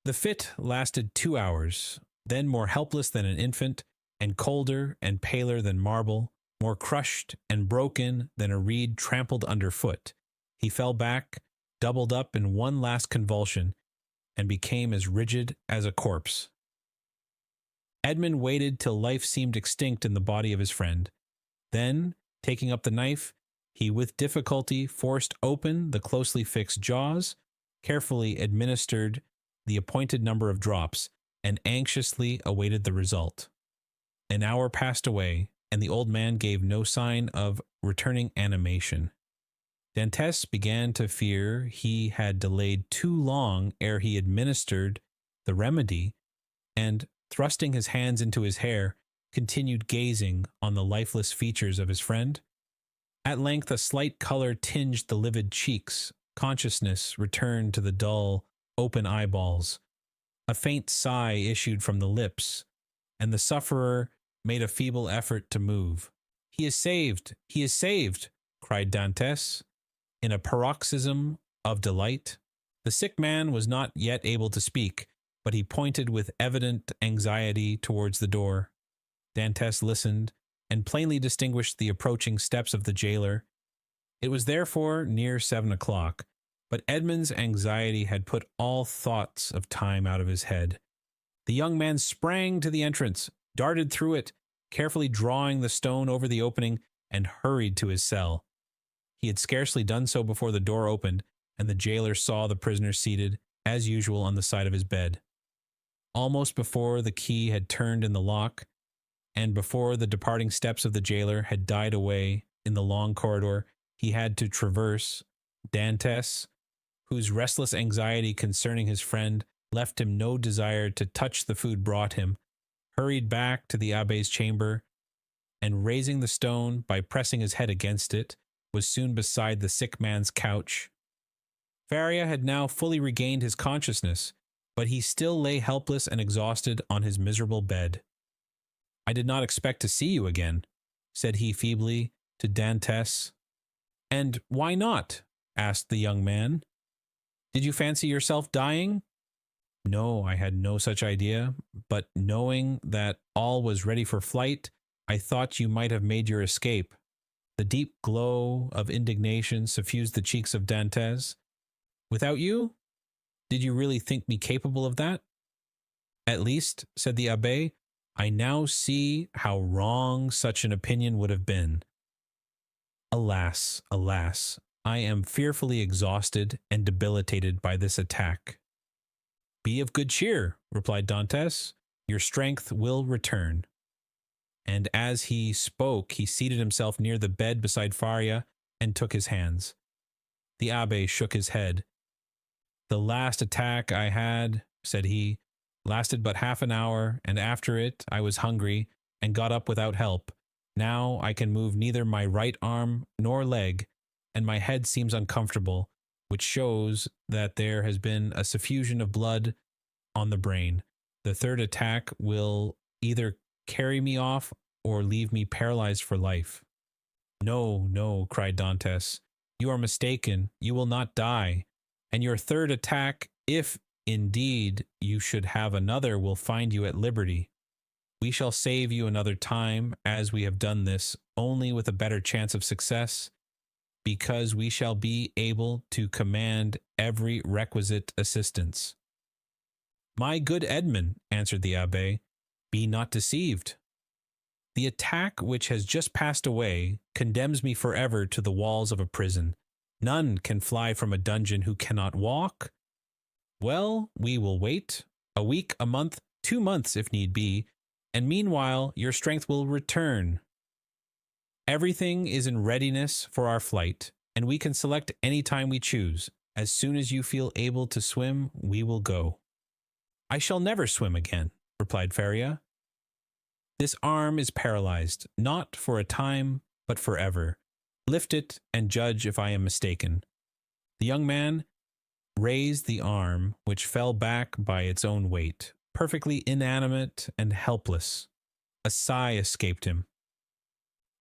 Speaker 1: The fit lasted 2 hours. Then, more helpless than an infant, and colder and paler than marble, more crushed and broken than a reed trampled underfoot, he fell back, doubled up in one last convulsion, and became as rigid as a corpse. Edmund waited till life seemed extinct in the body of his friend. Then, taking up the knife, he with difficulty forced open the closely fixed jaws, carefully administered the appointed number of drops, and anxiously awaited the result. An hour passed away, and the old man gave no sign of returning animation. Dantes began to fear he had delayed too long ere he administered the remedy, and, thrusting his hands into his hair, continued gazing on the lifeless features of his friend. At length a slight color tinged the livid cheeks, consciousness returned to the dull, open eyeballs. A faint sigh issued from the lips, and the sufferer made a feeble effort to move. "He is saved! He is saved!" cried Dantes, in a paroxysm of delight. The sick man was not yet able to speak, but he pointed with evident anxiety towards the door. Dantes listened, and plainly distinguished the approaching steps of the jailer. It was therefore near 7 o'clock. But Edmund's anxiety had put all thoughts of time out of his head. The young man sprang to the entrance, darted through it, carefully drawing the stone over the opening, and hurried to his cell. He had scarcely done so before the door opened, and the jailer saw the prisoner seated, as usual, on the side of his bed. Almost before the key had turned in the lock, and before the departing steps of the jailer had died away in the long corridor he had to traverse, Dantes, whose restless anxiety concerning his friend left him no desire to touch the food brought him, hurried back to the abbe's chamber, and raising the stone by pressing his head against it, was soon beside the sick man's couch. Faria had now fully regained his consciousness, but he still lay helpless and exhausted on his miserable bed. "I did not expect to see you again," said he feebly to Dantes. "And why not?" asked the young man. "Did you fancy yourself dying?" "No, I had no such idea, but knowing that all was ready for flight, I thought you might have made your escape." The deep glow of indignation suffused the cheeks of Dantes. "Without you? Did you really think me capable of that?" "At least," said the abbe, "I now see how wrong such an opinion would have been. Alas, alas! I am fearfully exhausted and debilitated by this attack." "Be of good cheer," replied Dantes. "Your strength will return." And as he spoke, he seated himself near the bed beside Faria and took his hands. The abbé shook his head. "The last attack I had," said he, "lasted but half an hour, and after it I was hungry and got up without help. Now I can move neither my right arm nor leg, and my head seems uncomfortable, which shows that there has been a suffusion of blood on the brain. The third attack will either carry me off or leave me paralyzed for life." "No, no," cried Dantes. "You are mistaken. You will not die. And your third attack, if indeed you should have another, will find you at liberty. We shall save you another time, as we have done this, only with a better chance of success, because we shall be able to command every requisite assistance." "My good Edmund," answered the abbé, "be not deceived. The attack which has just passed away condemns me forever to the walls of a prison. None can fly from a dungeon who cannot walk. Well, we will wait, a week, a month, 2 months if need be, and meanwhile your strength will return. Everything is in readiness for our flight, and we can select any time we choose. As soon as you feel able to swim, we will go." "I shall never swim again," replied Faria. "This arm is paralyzed, not for a time, but forever. Lift it and judge if I am mistaken." The young man raised the arm, which fell back by its own weight, perfectly inanimate and helpless. A sigh escaped him.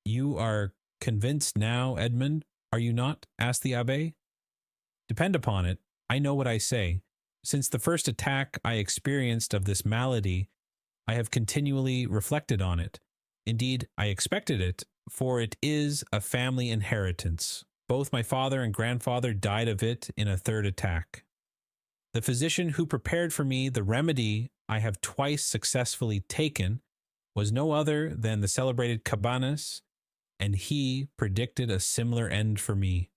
Speaker 1: "You are convinced now, Edmund, are you not?" asked the abbé. "Depend upon it, I know what I say. Since the first attack I experienced of this malady, I have continually reflected on it. Indeed, I expected it, for it is a family inheritance. Both my father and grandfather died of it in a third attack. The physician who prepared for me the remedy I have twice successfully taken was no other than the celebrated Cabanis, and he predicted a similar end for me."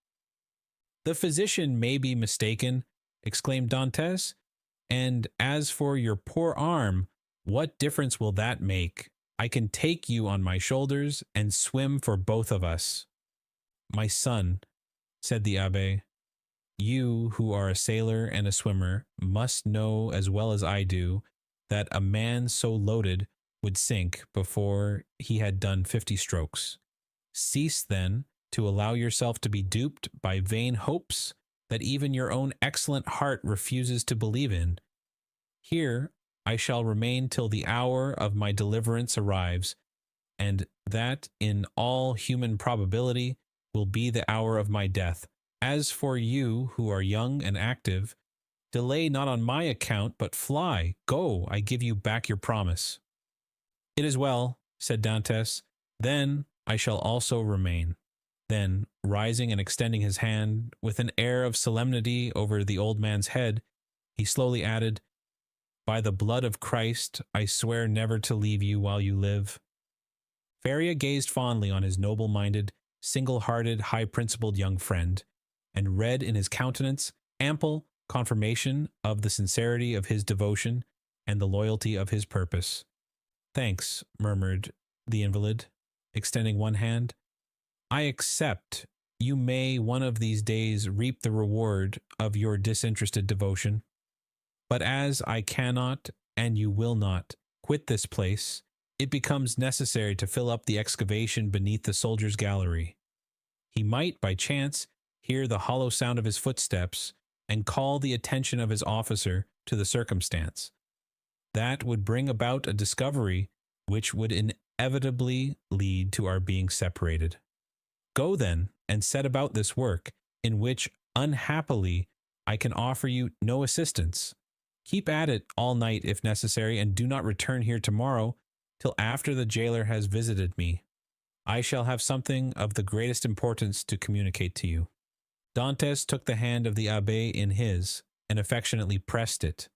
Speaker 1: "The physician may be mistaken," exclaimed Dantes, "and as for your poor arm, what difference will that make? I can take you on my shoulders and swim for both of us." "My son," said the abbé, "you who are a sailor and a swimmer must know as well as I do that a man so loaded would sink before he had done 50 strokes. Cease then to allow yourself to be duped by vain hopes that even your own excellent heart refuses to believe in. Here I shall remain till the hour of my deliverance arrives, and that in all human probability will be the hour of my death. As for you who are young and active, delay not on my account, but fly. Go, I give you back your promise." "It is well," said Dantes. "Then I shall also remain." Then, rising and extending his hand with an air of solemnity over the old man's head, he slowly added, "By the blood of Christ, I swear never to leave you while you live." Faria gazed fondly on his noble-minded, single-hearted, high-principled young friend, and read in his countenance ample confirmation of the sincerity of his devotion and the loyalty of his purpose. "Thanks," murmured the invalid, extending one hand. "I accept. You may one of these days reap the reward of your disinterested devotion. But as I cannot, and you will not, quit this place, it becomes necessary to fill up the excavation beneath the soldiers' gallery. He might, by chance, hear the hollow sound of his footsteps and call the attention of his officer to the circumstance. That would bring about a discovery which would inevitably lead to our being separated. Go then and set about this work, in which, unhappily, I can offer you no assistance. Keep at it all night if necessary, and do not return here tomorrow till after the jailer has visited me. I shall have something of the greatest importance to communicate to you." Dantes took the hand of the abbé in his, and affectionately pressed it.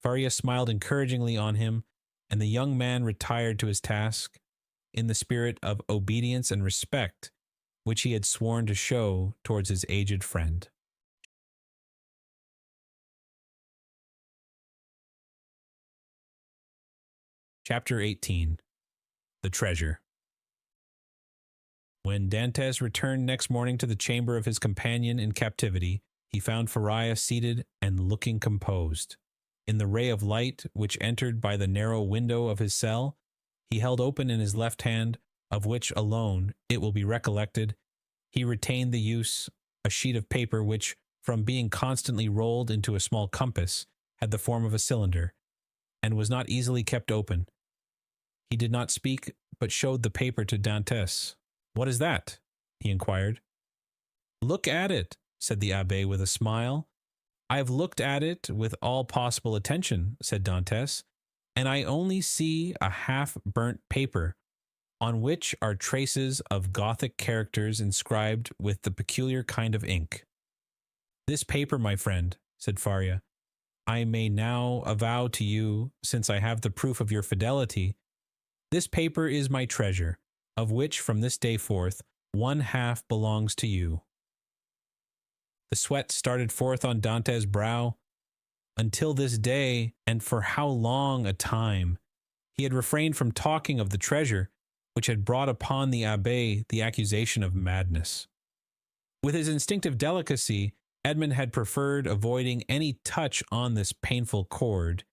Speaker 1: Faria smiled encouragingly on him, and the young man retired to his task in the spirit of obedience and respect which he had sworn to show towards his aged friend. Chapter 18. The Treasure. When Dantes returned next morning to the chamber of his companion in captivity, he found Faria seated and looking composed. In the ray of light which entered by the narrow window of his cell, he held open in his left hand, of which alone, it will be recollected, he retained the use, a sheet of paper which, from being constantly rolled into a small compass, had the form of a cylinder, and was not easily kept open. He did not speak, but showed the paper to Dantes. "What is that?" he inquired. "Look at it," said the abbé with a smile. "I have looked at it with all possible attention," said Dantes, "and I only see a half-burnt paper, on which are traces of Gothic characters inscribed with the peculiar kind of ink." "This paper, my friend," said Faria, "I may now avow to you, since I have the proof of your fidelity, this paper is my treasure, of which from this day forth 1/2 belongs to you." The sweat started forth on Dante's brow. Until this day, and for how long a time, he had refrained from talking of the treasure, which had brought upon the abbé the accusation of madness. With his instinctive delicacy, Edmund had preferred avoiding any touch on this painful chord,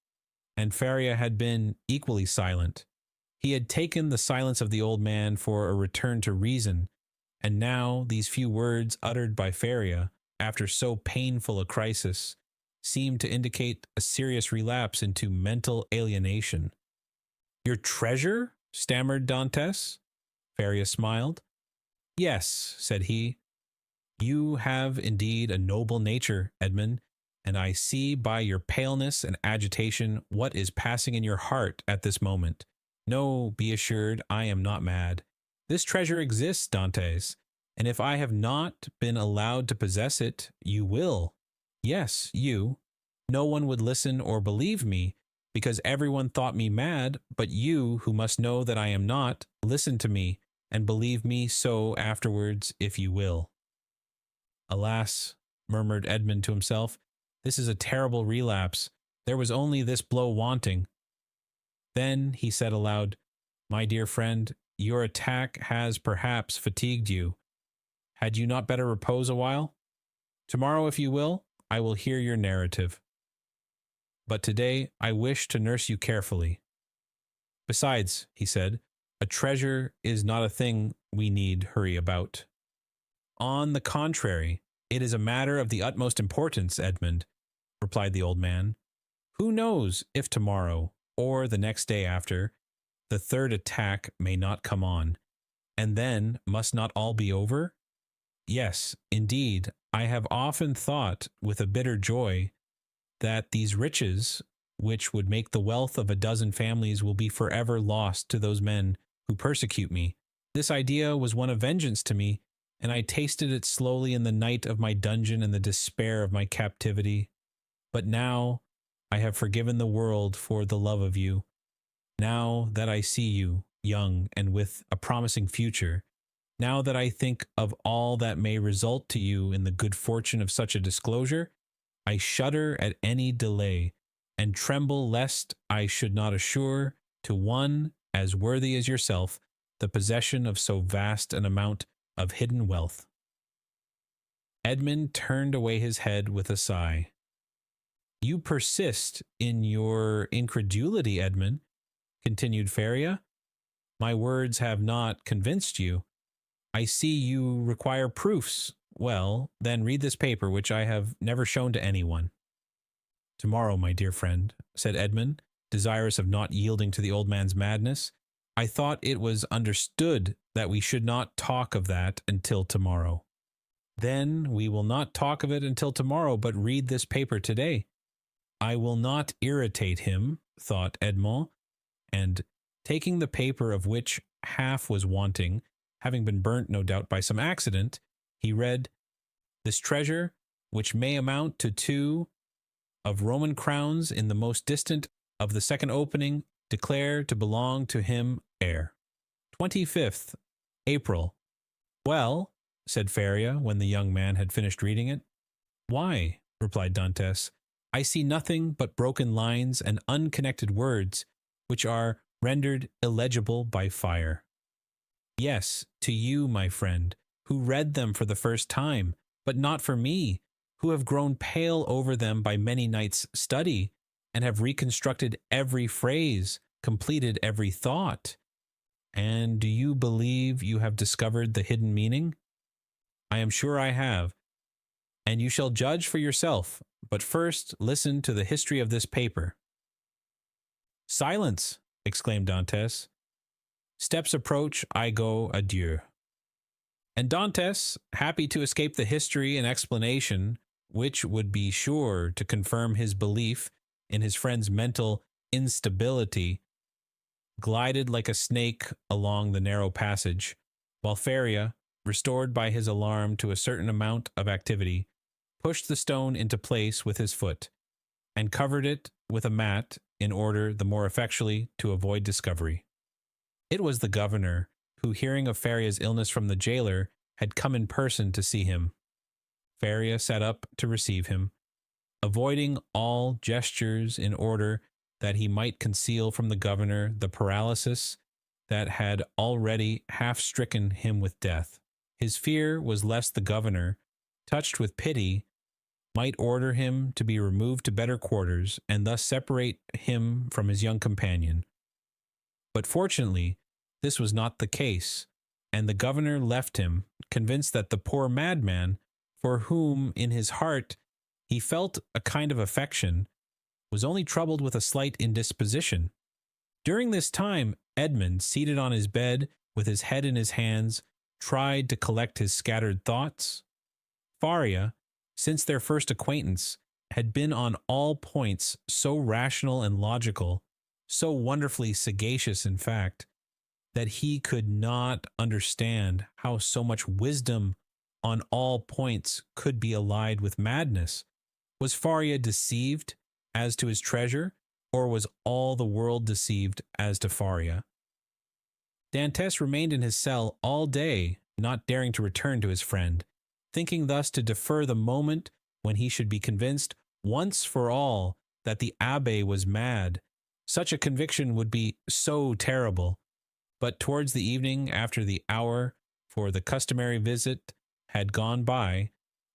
Speaker 1: and Faria had been equally silent. He had taken the silence of the old man for a return to reason, and now these few words uttered by Faria, after so painful a crisis, seemed to indicate a serious relapse into mental alienation. "Your treasure?" stammered Dantes. Faria smiled. "Yes," said he, "you have indeed a noble nature, Edmund, and I see by your paleness and agitation what is passing in your heart at this moment. No, be assured, I am not mad. This treasure exists, Dantes, and if I have not been allowed to possess it, you will. Yes, you. No one would listen or believe me, because everyone thought me mad, but you, who must know that I am not, listen to me, and believe me so afterwards, if you will." "Alas," murmured Edmund to himself, "this is a terrible relapse. There was only this blow wanting." Then he said aloud, "My dear friend, your attack has perhaps fatigued you. Had you not better repose a while? Tomorrow, if you will, I will hear your narrative. But today I wish to nurse you carefully. Besides," he said, "a treasure is not a thing we need hurry about." "On the contrary, it is a matter of the utmost importance, Edmund," replied the old man. "Who knows if tomorrow, or the next day after, the third attack may not come on, and then must not all be over? Yes, indeed, I have often thought with a bitter joy that these riches, which would make the wealth of a dozen families, will be forever lost to those men who persecute me. This idea was one of vengeance to me, and I tasted it slowly in the night of my dungeon and the despair of my captivity. But now I have forgiven the world for the love of you. Now that I see you, young and with a promising future, now that I think of all that may result to you in the good fortune of such a disclosure, I shudder at any delay, and tremble lest I should not assure to one as worthy as yourself the possession of so vast an amount of hidden wealth." Edmund turned away his head with a sigh. "You persist in your incredulity, Edmund," continued Faria. "My words have not convinced you. I see you require proofs. Well, then read this paper, which I have never shown to anyone." "Tomorrow, my dear friend," said Edmund, desirous of not yielding to the old man's madness. "I thought it was understood that we should not talk of that until tomorrow." "Then we will not talk of it until tomorrow, but read this paper today." "I will not irritate him," thought Edmond, and taking the paper, of which half was wanting, having been burnt no doubt by some accident, he read, "This treasure, which may amount to 2 of Roman crowns in the most distant of the second opening, declare to belong to him heir. 25th April. "Well," said Faria, when the young man had finished reading it. "Why," replied Dantes, "I see nothing but broken lines and unconnected words, which are rendered illegible by fire." Yes, to you, my friend, who read them for the first time, but not for me, who have grown pale over them by many nights' study, and have reconstructed every phrase, completed every thought. And do you believe you have discovered the hidden meaning? I am sure I have, and you shall judge for yourself. But first, listen to the history of this paper. Silence! Exclaimed Dantes. Steps approach, I go, adieu. And Dantes, happy to escape the history and explanation, which would be sure to confirm his belief in his friend's mental instability, glided like a snake along the narrow passage, while Faria, restored by his alarm to a certain amount of activity, pushed the stone into place with his foot, and covered it with a mat in order the more effectually to avoid discovery. It was the governor, who, hearing of Faria's illness from the jailer, had come in person to see him. Faria sat up to receive him, avoiding all gestures in order that he might conceal from the governor the paralysis that had already half stricken him with death. His fear was lest the governor, touched with pity, might order him to be removed to better quarters, and thus separate him from his young companion. But fortunately, this was not the case, and the governor left him, convinced that the poor madman, for whom in his heart he felt a kind of affection, was only troubled with a slight indisposition. During this time, Edmund, seated on his bed with his head in his hands, tried to collect his scattered thoughts. Faria, since their first acquaintance, had been on all points so rational and logical, so wonderfully sagacious in fact, that he could not understand how so much wisdom on all points could be allied with madness. Was Faria deceived as to his treasure, or was all the world deceived as to Faria? Dantes remained in his cell all day, not daring to return to his friend, thinking thus to defer the moment when he should be convinced once for all that the abbé was mad. Such a conviction would be so terrible. But towards the evening, after the hour for the customary visit had gone by,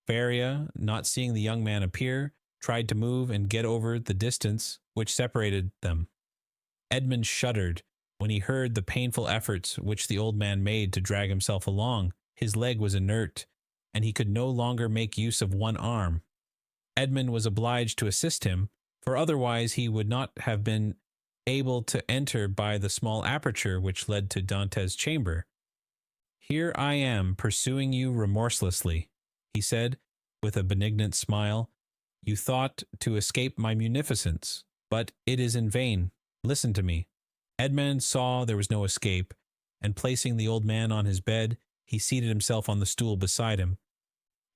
Speaker 1: Faria, not seeing the young man appear, tried to move and get over the distance which separated them. Edmund shuddered when he heard the painful efforts which the old man made to drag himself along. His leg was inert, and he could no longer make use of one arm. Edmund was obliged to assist him, for otherwise he would not have been able to enter by the small aperture which led to Dantes' chamber. Here I am pursuing you remorselessly, he said, with a benignant smile. You thought to escape my munificence, but it is in vain. Listen to me. Edmund saw there was no escape, and placing the old man on his bed, he seated himself on the stool beside him.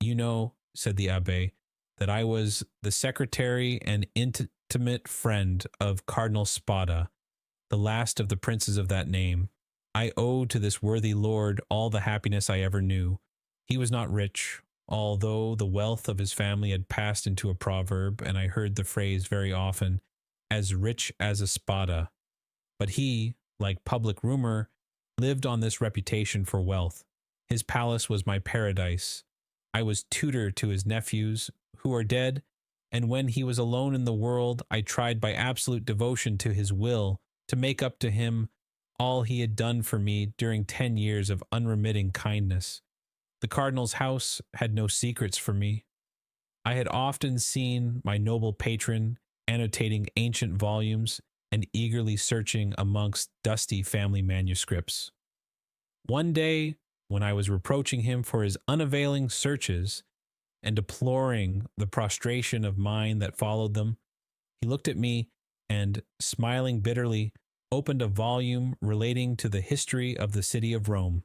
Speaker 1: You know, said the abbé, that I was the secretary and intimate friend of Cardinal Spada, the last of the princes of that name. I owe to this worthy lord all the happiness I ever knew. He was not rich, although the wealth of his family had passed into a proverb, and I heard the phrase very often, as rich as a Spada. But he, like public rumor, lived on this reputation for wealth. His palace was my paradise. I was tutor to his nephews, who are dead, and when he was alone in the world, I tried by absolute devotion to his will to make up to him all he had done for me during 10 years of unremitting kindness. The cardinal's house had no secrets for me. I had often seen my noble patron annotating ancient volumes and eagerly searching amongst dusty family manuscripts. One day, when I was reproaching him for his unavailing searches and deploring the prostration of mind that followed them, he looked at me and, smiling bitterly, opened a volume relating to the history of the city of Rome.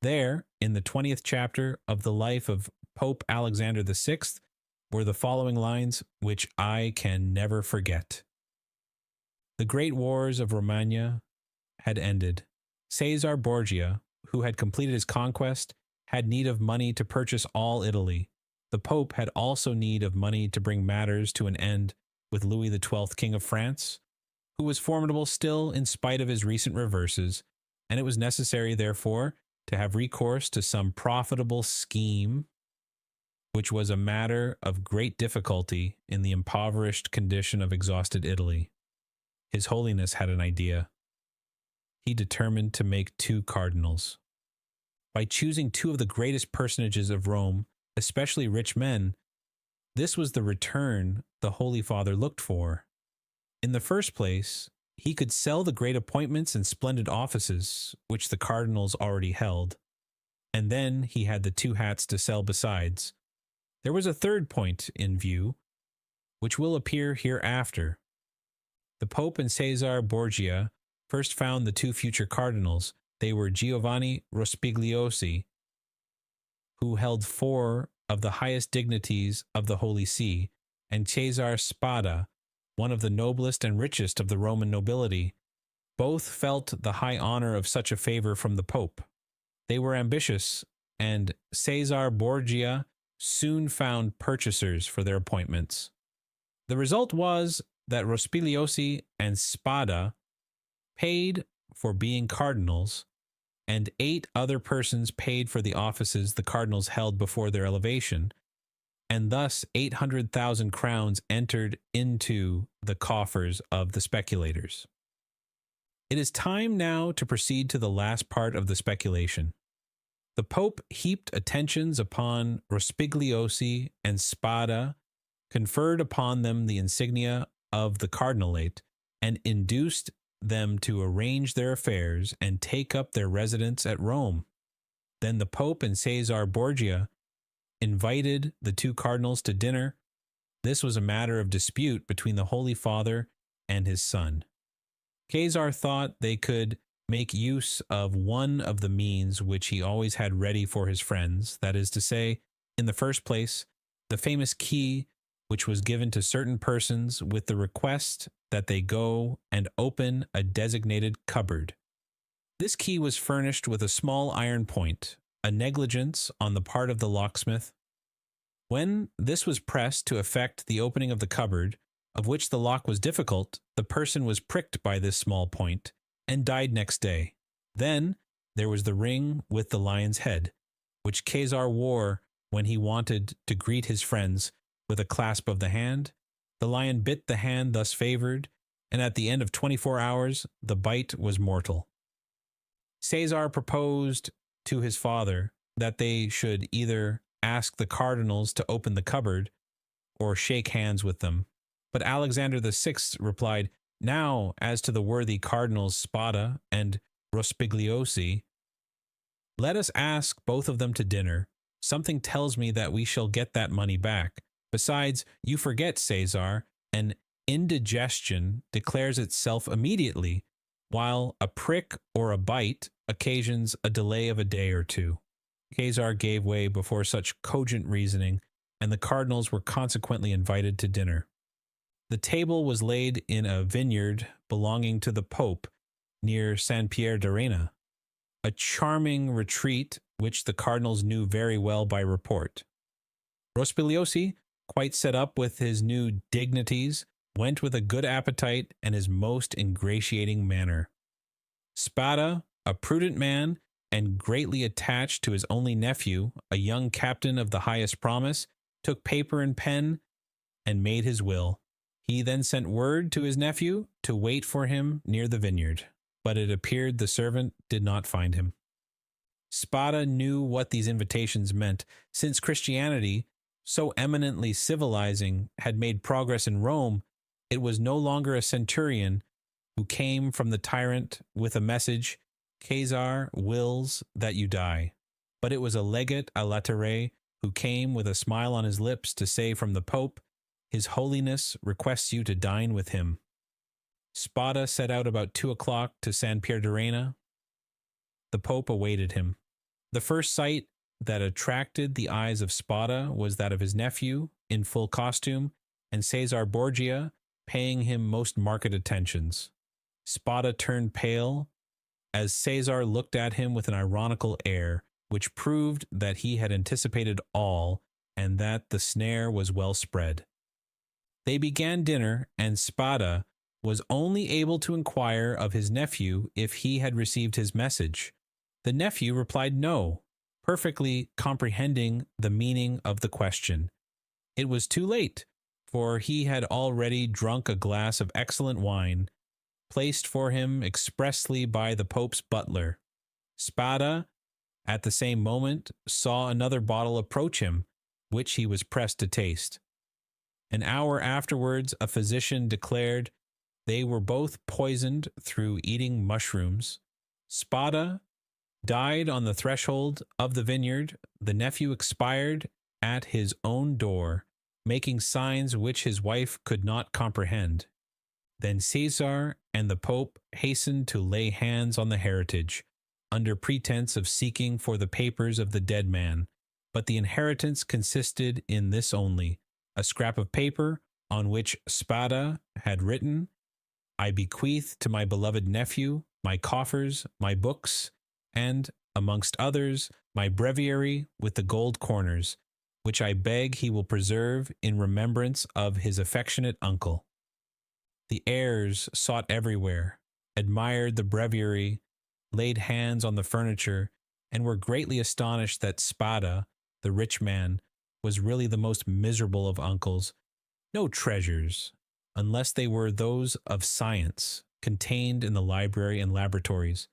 Speaker 1: There, in the 20th chapter of the life of Pope Alexander VI, were the following lines which I can never forget. The great wars of Romagna had ended. Caesar Borgia, who had completed his conquest, had need of money to purchase all Italy. The Pope had also need of money to bring matters to an end with Louis XII, King of France, who was formidable still in spite of his recent reverses, and it was necessary, therefore, to have recourse to some profitable scheme, which was a matter of great difficulty in the impoverished condition of exhausted Italy. His Holiness had an idea. He determined to make 2 cardinals. By choosing 2 of the greatest personages of Rome, especially rich men, this was the return the Holy Father looked for. In the first place, he could sell the great appointments and splendid offices which the cardinals already held, and then he had the 2 hats to sell besides. There was a third point in view, which will appear hereafter. The Pope and Caesar Borgia first found the 2 future cardinals. They were Giovanni Rospigliosi, who held 4 of the highest dignities of the Holy See, and Cesare Spada, one of the noblest and richest of the Roman nobility. Both felt the high honor of such a favor from the Pope. They were ambitious, and Caesar Borgia soon found purchasers for their appointments. The result was that Rospigliosi and Spada paid for being cardinals, and 8 other persons paid for the offices the cardinals held before their elevation, and thus 800,000 crowns entered into the coffers of the speculators. It is time now to proceed to the last part of the speculation. The Pope heaped attentions upon Rospigliosi and Spada, conferred upon them the insignia of the cardinalate, and induced them to arrange their affairs and take up their residence at Rome. Then the Pope and Caesar Borgia invited the 2 cardinals to dinner. This was a matter of dispute between the Holy Father and his son. Caesar thought they could make use of one of the means which he always had ready for his friends, that is to say, in the first place, the famous key which was given to certain persons with the request that they go and open a designated cupboard. This key was furnished with a small iron point, a negligence on the part of the locksmith. When this was pressed to effect the opening of the cupboard, of which the lock was difficult, the person was pricked by this small point, and died next day. Then there was the ring with the lion's head, which Caesar wore when he wanted to greet his friends with a clasp of the hand. The lion bit the hand thus favored, and at the end of 24 hours the bite was mortal. Caesar proposed to his father that they should either ask the cardinals to open the cupboard or shake hands with them. But Alexander VI replied, "Now, as to the worthy cardinals Spada and Rospigliosi, let us ask both of them to dinner. Something tells me that we shall get that money back. Besides, you forget, Caesar, an indigestion declares itself immediately, while a prick or a bite occasions a delay of a day or 2. Caesar gave way before such cogent reasoning, and the cardinals were consequently invited to dinner. The table was laid in a vineyard belonging to the Pope near San Pier d'Arena, a charming retreat which the cardinals knew very well by report. Rospigliosi, quite set up with his new dignities, went with a good appetite and his most ingratiating manner. Spada, a prudent man and greatly attached to his only nephew, a young captain of the highest promise, took paper and pen and made his will. He then sent word to his nephew to wait for him near the vineyard, but it appeared the servant did not find him. Spada knew what these invitations meant, since Christianity, so eminently civilizing, had made progress in Rome. It was no longer a centurion who came from the tyrant with a message, "Caesar wills that you die," but it was a legate a latere who came with a smile on his lips to say from the Pope, "His Holiness requests you to dine with him." Spada set out about 2 o'clock to San Pier d'Arena. The Pope awaited him. The first sight that attracted the eyes of Spada was that of his nephew in full costume, and Caesar Borgia paying him most marked attentions. Spada turned pale as Caesar looked at him with an ironical air, which proved that he had anticipated all and that the snare was well spread. They began dinner, and Spada, was only able to inquire of his nephew if he had received his message. The nephew replied no, perfectly comprehending the meaning of the question. It was too late, for he had already drunk a glass of excellent wine, placed for him expressly by the Pope's butler. Spada, at the same moment, saw another bottle approach him, which he was pressed to taste. An hour afterwards, a physician declared they were both poisoned through eating mushrooms. Spada died on the threshold of the vineyard. The nephew expired at his own door, making signs which his wife could not comprehend. Then Caesar and the Pope hastened to lay hands on the heritage, under pretense of seeking for the papers of the dead man. But the inheritance consisted in this only: a scrap of paper on which Spada had written, "I bequeath to my beloved nephew my coffers, my books, and, amongst others, my breviary with the gold corners, which I beg he will preserve in remembrance of his affectionate uncle." The heirs sought everywhere, admired the breviary, laid hands on the furniture, and were greatly astonished that Spada, the rich man, was really the most miserable of uncles. No treasures, unless they were those of science, contained in the library and laboratories.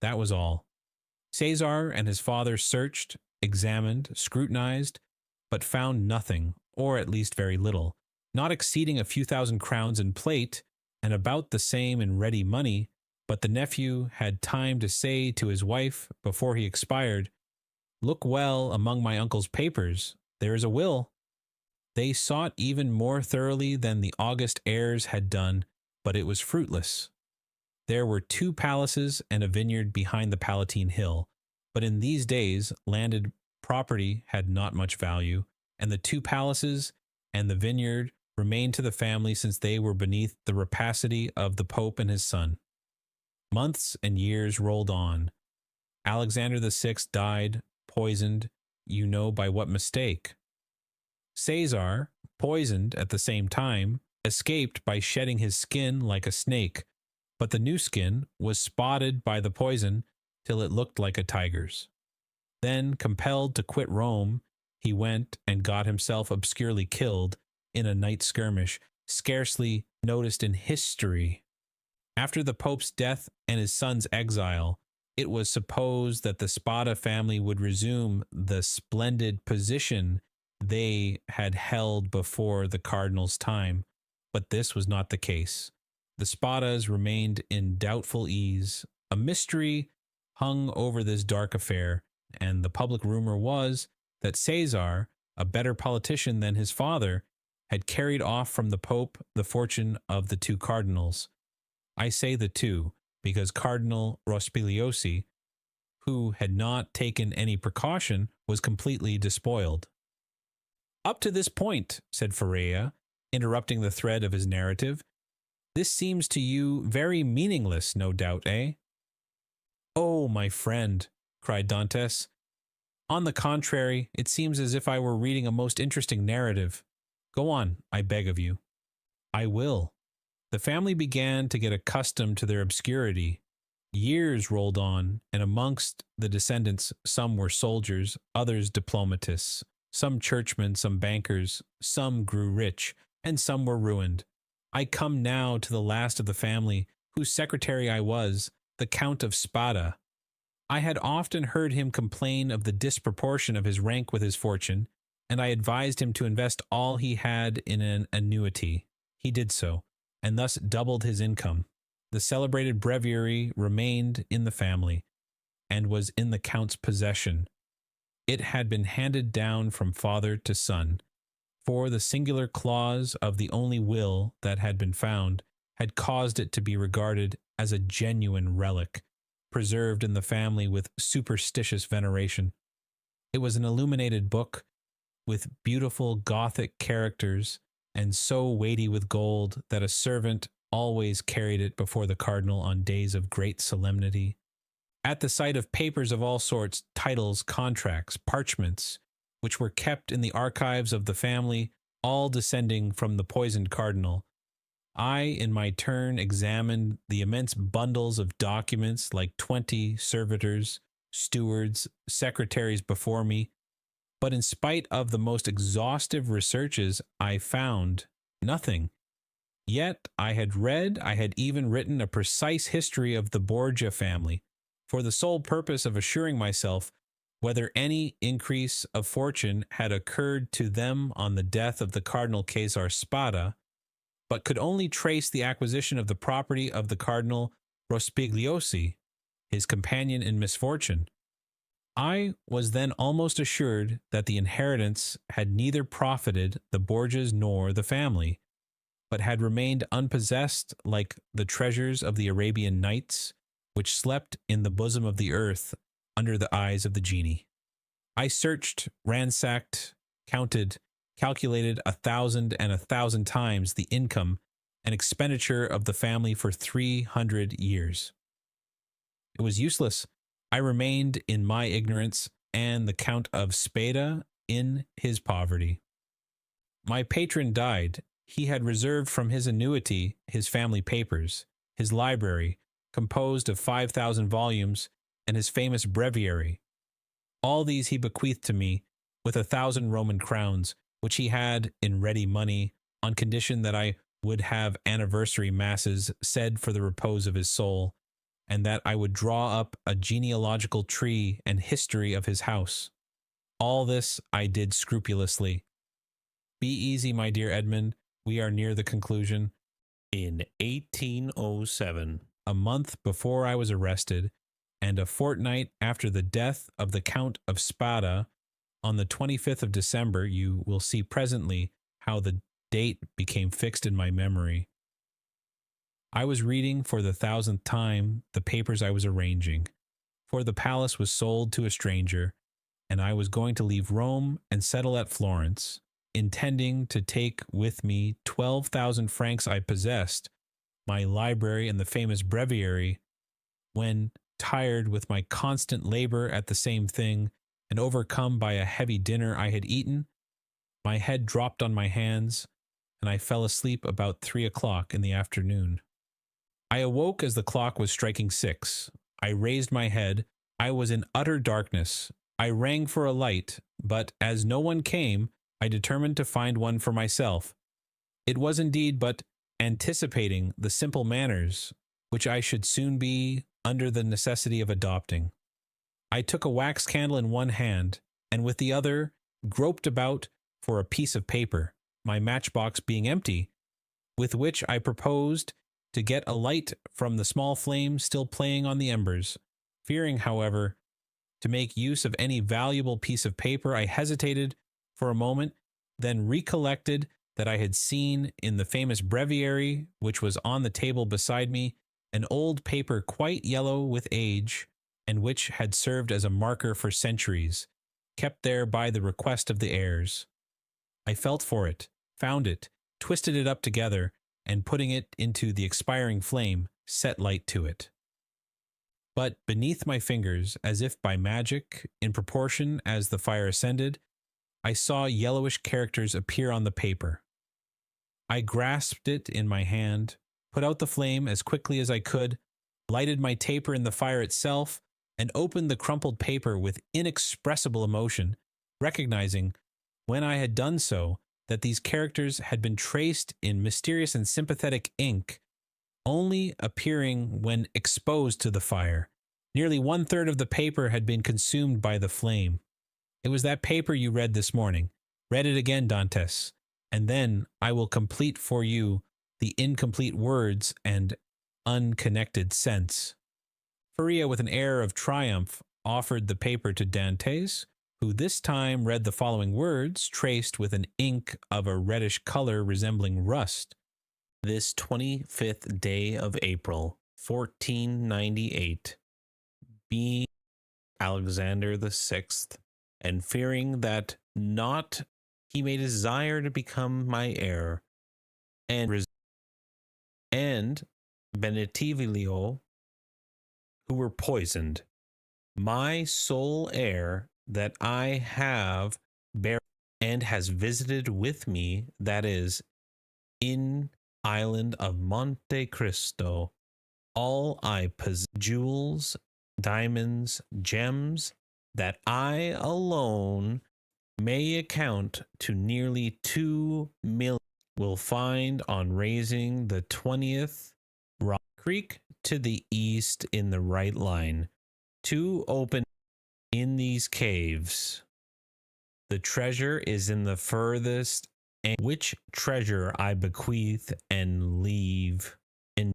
Speaker 1: That was all. Caesar and his father searched, examined, scrutinized, but found nothing, or at least very little, not exceeding a few thousand crowns in plate, and about the same in ready money. But the nephew had time to say to his wife before he expired, "Look well among my uncle's papers. There is a will." They sought even more thoroughly than the august heirs had done, but it was fruitless. There were 2 palaces and a vineyard behind the Palatine Hill, but in these days landed property had not much value, and the 2 palaces and the vineyard remained to the family since they were beneath the rapacity of the Pope and his son. Months and years rolled on. Alexander VI died, poisoned, you know by what mistake. Caesar, poisoned at the same time, escaped by shedding his skin like a snake, but the new skin was spotted by the poison till it looked like a tiger's. Then, compelled to quit Rome, he went and got himself obscurely killed in a night skirmish, scarcely noticed in history. After the Pope's death and his son's exile, it was supposed that the Spada family would resume the splendid position they had held before the cardinal's time, but this was not the case. The Spadas remained in doubtful ease. A mystery hung over this dark affair, and the public rumor was that Caesar, a better politician than his father, had carried off from the Pope the fortune of the 2 cardinals. I say the 2, because Cardinal Rospigliosi, who had not taken any precaution, was completely despoiled. "Up to this point," said Ferreira, interrupting the thread of his narrative, "this seems to you very meaningless, no doubt, eh?" "Oh, my friend," cried Dantes, "on the contrary, it seems as if I were reading a most interesting narrative. Go on, I beg of you." "I will. The family began to get accustomed to their obscurity. Years rolled on, and amongst the descendants some were soldiers, others diplomatists, some churchmen, some bankers, some grew rich, and some were ruined. I come now to the last of the family, whose secretary I was, the Count of Spada. I had often heard him complain of the disproportion of his rank with his fortune, and I advised him to invest all he had in an annuity. He did so, and thus doubled his income. The celebrated breviary remained in the family, and was in the Count's possession. It had been handed down from father to son, for the singular clause of the only will that had been found had caused it to be regarded as a genuine relic, preserved in the family with superstitious veneration. It was an illuminated book, with beautiful Gothic characters, and so weighty with gold that a servant always carried it before the cardinal on days of great solemnity. At the sight of papers of all sorts, titles, contracts, parchments, which were kept in the archives of the family, all descending from the poisoned cardinal, I, in my turn, examined the immense bundles of documents, like 20 servitors, stewards, secretaries before me, but in spite of the most exhaustive researches, I found nothing. Yet I had even written a precise history of the Borgia family, for the sole purpose of assuring myself whether any increase of fortune had occurred to them on the death of the Cardinal Cesar Spada, but could only trace the acquisition of the property of the Cardinal Rospigliosi, his companion in misfortune. I was then almost assured that the inheritance had neither profited the Borgias nor the family, but had remained unpossessed like the treasures of the Arabian Nights, which slept in the bosom of the earth under the eyes of the genie. I searched, ransacked, counted, calculated 1,000 times the income and expenditure of the family for 300 years. It was useless. I remained in my ignorance, and the Count of Spada in his poverty. My patron died. He had reserved from his annuity his family papers, his library, composed of 5,000 volumes, and his famous breviary. All these he bequeathed to me, with 1,000 Roman crowns, which he had in ready money, on condition that I would have anniversary masses said for the repose of his soul, and that I would draw up a genealogical tree and history of his house. All this I did scrupulously. Be easy, my dear Edmund, we are near the conclusion.
Speaker 2: In 1807,
Speaker 1: a month before I was arrested, and a fortnight after the death of the Count of Spada, on the 25th of December, you will see presently how the date became fixed in my memory. I was reading for the 1,000th time the papers I was arranging, for the palace was sold to a stranger, and I was going to leave Rome and settle at Florence, intending to take with me 12,000 francs I possessed, my library and the famous breviary, when, tired with my constant labor at the same thing, and overcome by a heavy dinner I had eaten, my head dropped on my hands, and I fell asleep about 3 o'clock in the afternoon. I awoke as the clock was striking 6. I raised my head. I was in utter darkness. I rang for a light, but as no one came, I determined to find one for myself. It was indeed but anticipating the simple manners which I should soon be under the necessity of adopting. I took a wax candle in one hand, and with the other groped about for a piece of paper, my matchbox being empty, with which I proposed to get a light from the small flame still playing on the embers. Fearing, however, to make use of any valuable piece of paper, I hesitated for a moment, then recollected that I had seen in the famous breviary, which was on the table beside me, an old paper quite yellow with age, and which had served as a marker for centuries, kept there by the request of the heirs. I felt for it, found it, twisted it up together, and putting it into the expiring flame, set light to it. But beneath my fingers, as if by magic, in proportion as the fire ascended, I saw yellowish characters appear on the paper. I grasped it in my hand, put out the flame as quickly as I could, lighted my taper in the fire itself, and opened the crumpled paper with inexpressible emotion, recognizing, when I had done so, that these characters had been traced in mysterious and sympathetic ink, only appearing when exposed to the fire. Nearly 1/3 of the paper had been consumed by the flame. It was that paper you read this morning. Read it again, Dantes, and then I will complete for you the incomplete words and unconnected sense. Faria, with an air of triumph, offered the paper to Dantes, who this time read the following words, traced with an ink of a reddish color resembling rust.
Speaker 2: This 25th day of April, 1498, being Alexander the 6th, and fearing that not he may desire to become my heir, and Benetivilio, who were poisoned, my sole heir that I have buried and has visited with me, that is, in island of Monte Cristo. All I possess, jewels, diamonds, gems, that I alone may account to nearly 2 million, will find on raising the 20th rock creek to the east in the right line. Two open in these caves. The treasure is in the furthest, and which treasure I bequeath and leave in.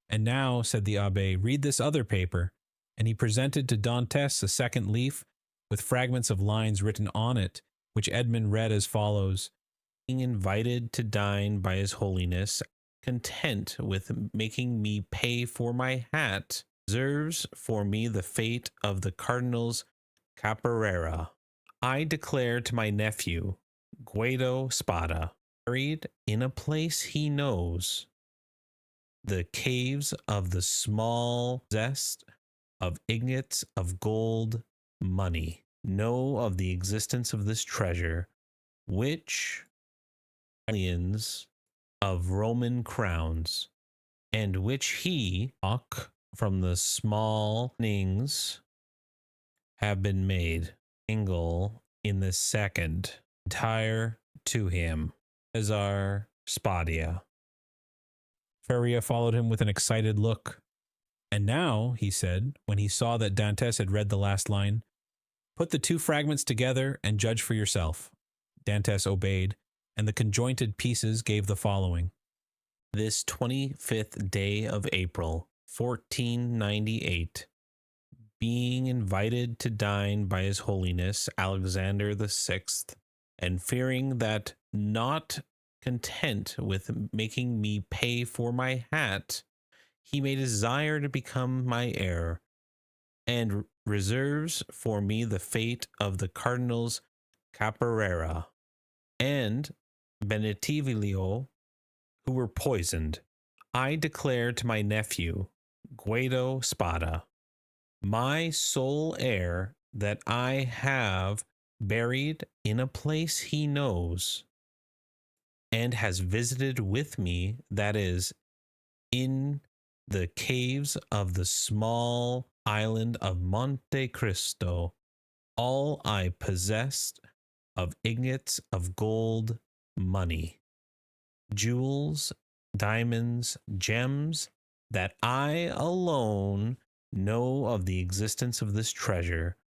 Speaker 1: And now, said the Abbé, read this other paper. And he presented to Dantès a second leaf with fragments of lines written on it, which Edmund read as follows:
Speaker 2: being invited to dine by His Holiness, content with making me pay for my hat, reserves for me the fate of the Cardinal's Caparera. I declare to my nephew, Guido Spada, buried in a place he knows, the caves of the small zest of ingots of gold money, know of the existence of this treasure, which millions of Roman crowns, and which he from the small things have been made angle in the second entire to him as our Spadia.
Speaker 1: Feria followed him with an excited look. And now, he said, when he saw that Dantès had read the last line, put the two fragments together and judge for yourself. Dantès obeyed, and the conjointed pieces gave the following:
Speaker 2: this 25th day of April, 1498, being invited to dine by His Holiness Alexander VI, and fearing that, not content with making me pay for my hat, he may desire to become my heir, and reserves for me the fate of the Cardinal's Caparera and Benetivilio, who were poisoned, I declare to my nephew, Guido Spada, my sole heir, that I have buried in a place he knows, and has visited with me, that is, in the caves of the small island of Monte Cristo, all I possessed of ingots of gold money, jewels, diamonds, gems, that I alone know of the existence of this treasure,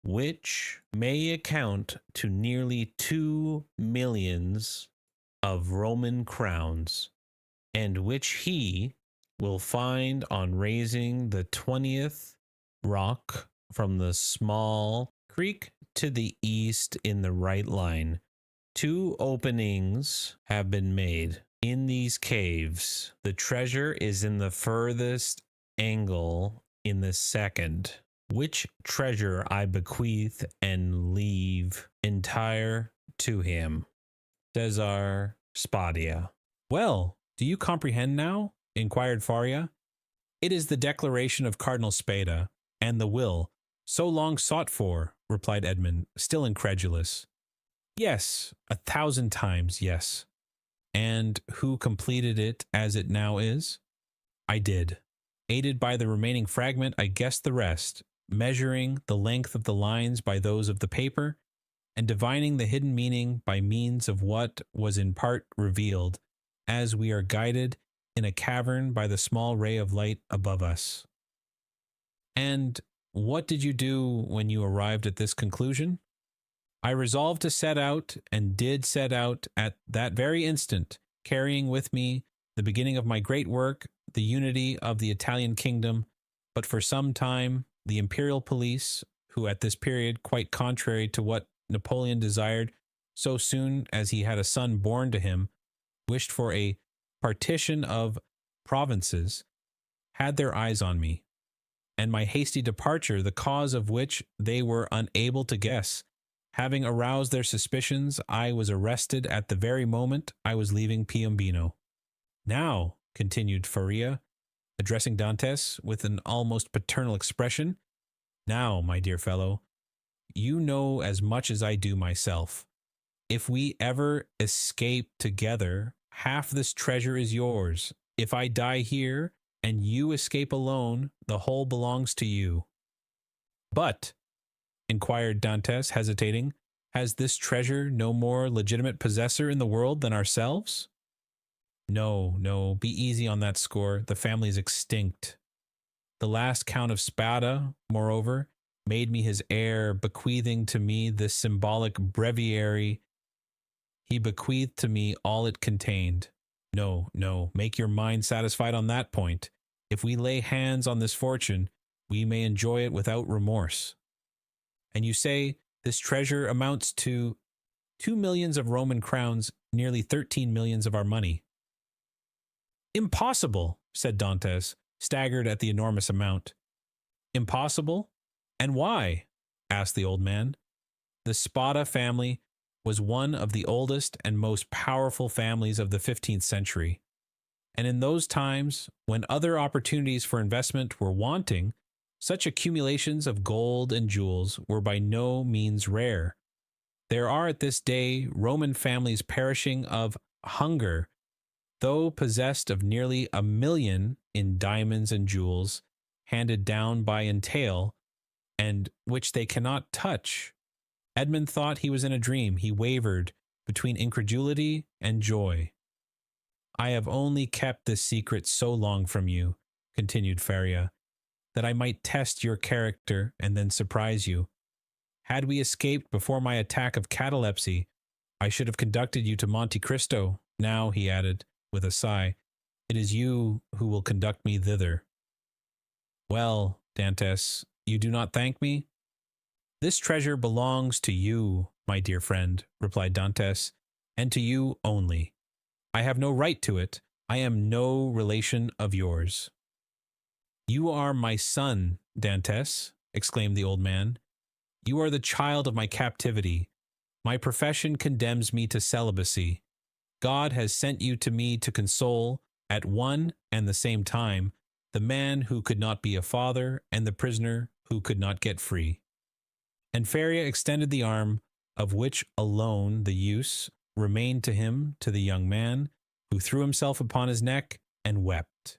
Speaker 2: which may account to nearly 2 millions of Roman crowns, and which he will find on raising the 20th rock from the small creek to the east in the right line. Two openings have been made in these caves. The treasure is in the furthest angle in the second, which treasure I bequeath and leave entire to him. Cesar Spadia.
Speaker 1: Well, do you comprehend now? Inquired Faria. It is the declaration of Cardinal Spada, and the will, so long sought for, replied Edmund, still incredulous. Yes, 1,000 times yes. And who completed it as it now is? I did. Aided by the remaining fragment, I guessed the rest, measuring the length of the lines by those of the paper, and divining the hidden meaning by means of what was in part revealed, as we are guided in a cavern by the small ray of light above us. And what did you do when you arrived at this conclusion? I resolved to set out, and did set out at that very instant, carrying with me the beginning of my great work, the unity of the Italian kingdom, but for some time the imperial police, who at this period, quite contrary to what Napoleon desired, so soon as he had a son born to him, wished for a partition of provinces, had their eyes on me, and my hasty departure, the cause of which they were unable to guess. Having aroused their suspicions, I was arrested at the very moment I was leaving Piombino. Now, continued Faria, addressing Dantès with an almost paternal expression, now, my dear fellow, you know as much as I do myself. If we ever escape together, half this treasure is yours. If I die here and you escape alone, the whole belongs to you. But, inquired Dantes, hesitating, has this treasure no more legitimate possessor in the world than ourselves? No, no, be easy on that score. The family is extinct. The last Count of Spada, moreover, made me his heir, bequeathing to me this symbolic breviary. He bequeathed to me all it contained. No, no, make your mind satisfied on that point. If we lay hands on this fortune, we may enjoy it without remorse. And you say this treasure amounts to 2 millions of Roman crowns, nearly 13 millions of our money. Impossible, said Dantes, staggered at the enormous amount. Impossible? And why? Asked the old man. The Spada family was one of the oldest and most powerful families of the 15th century. And in those times, when other opportunities for investment were wanting, such accumulations of gold and jewels were by no means rare. There are at this day Roman families perishing of hunger, though possessed of nearly 1 million in diamonds and jewels, handed down by entail, and which they cannot touch. Edmund thought he was in a dream. He wavered between incredulity and joy. I have only kept this secret so long from you, continued Feria, that I might test your character and then surprise you. Had we escaped before my attack of catalepsy, I should have conducted you to Monte Cristo. Now, he added, with a sigh, it is you who will conduct me thither. Well, Dantes, you do not thank me? This treasure belongs to you, my dear friend, replied Dantes, and to you only. I have no right to it. I am no relation of yours. You are my son, Dantes, exclaimed the old man. You are the child of my captivity. My profession condemns me to celibacy. God has sent you to me to console, at one and the same time, the man who could not be a father and the prisoner who could not get free. And Feria extended the arm, of which alone the use remained to him, to the young man, who threw himself upon his neck and wept.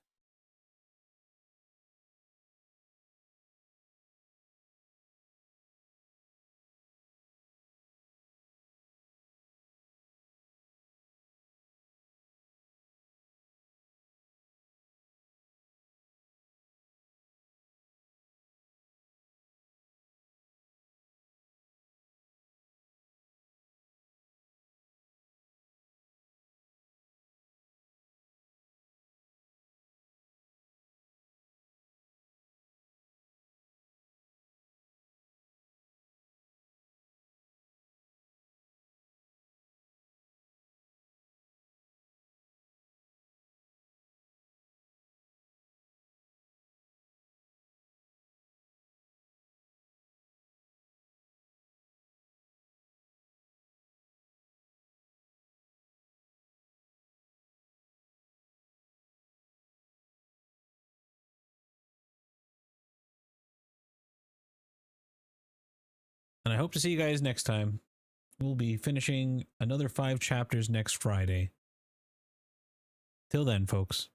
Speaker 1: And I hope to see you guys next time. We'll be finishing another 5 chapters next Friday. Till then, folks.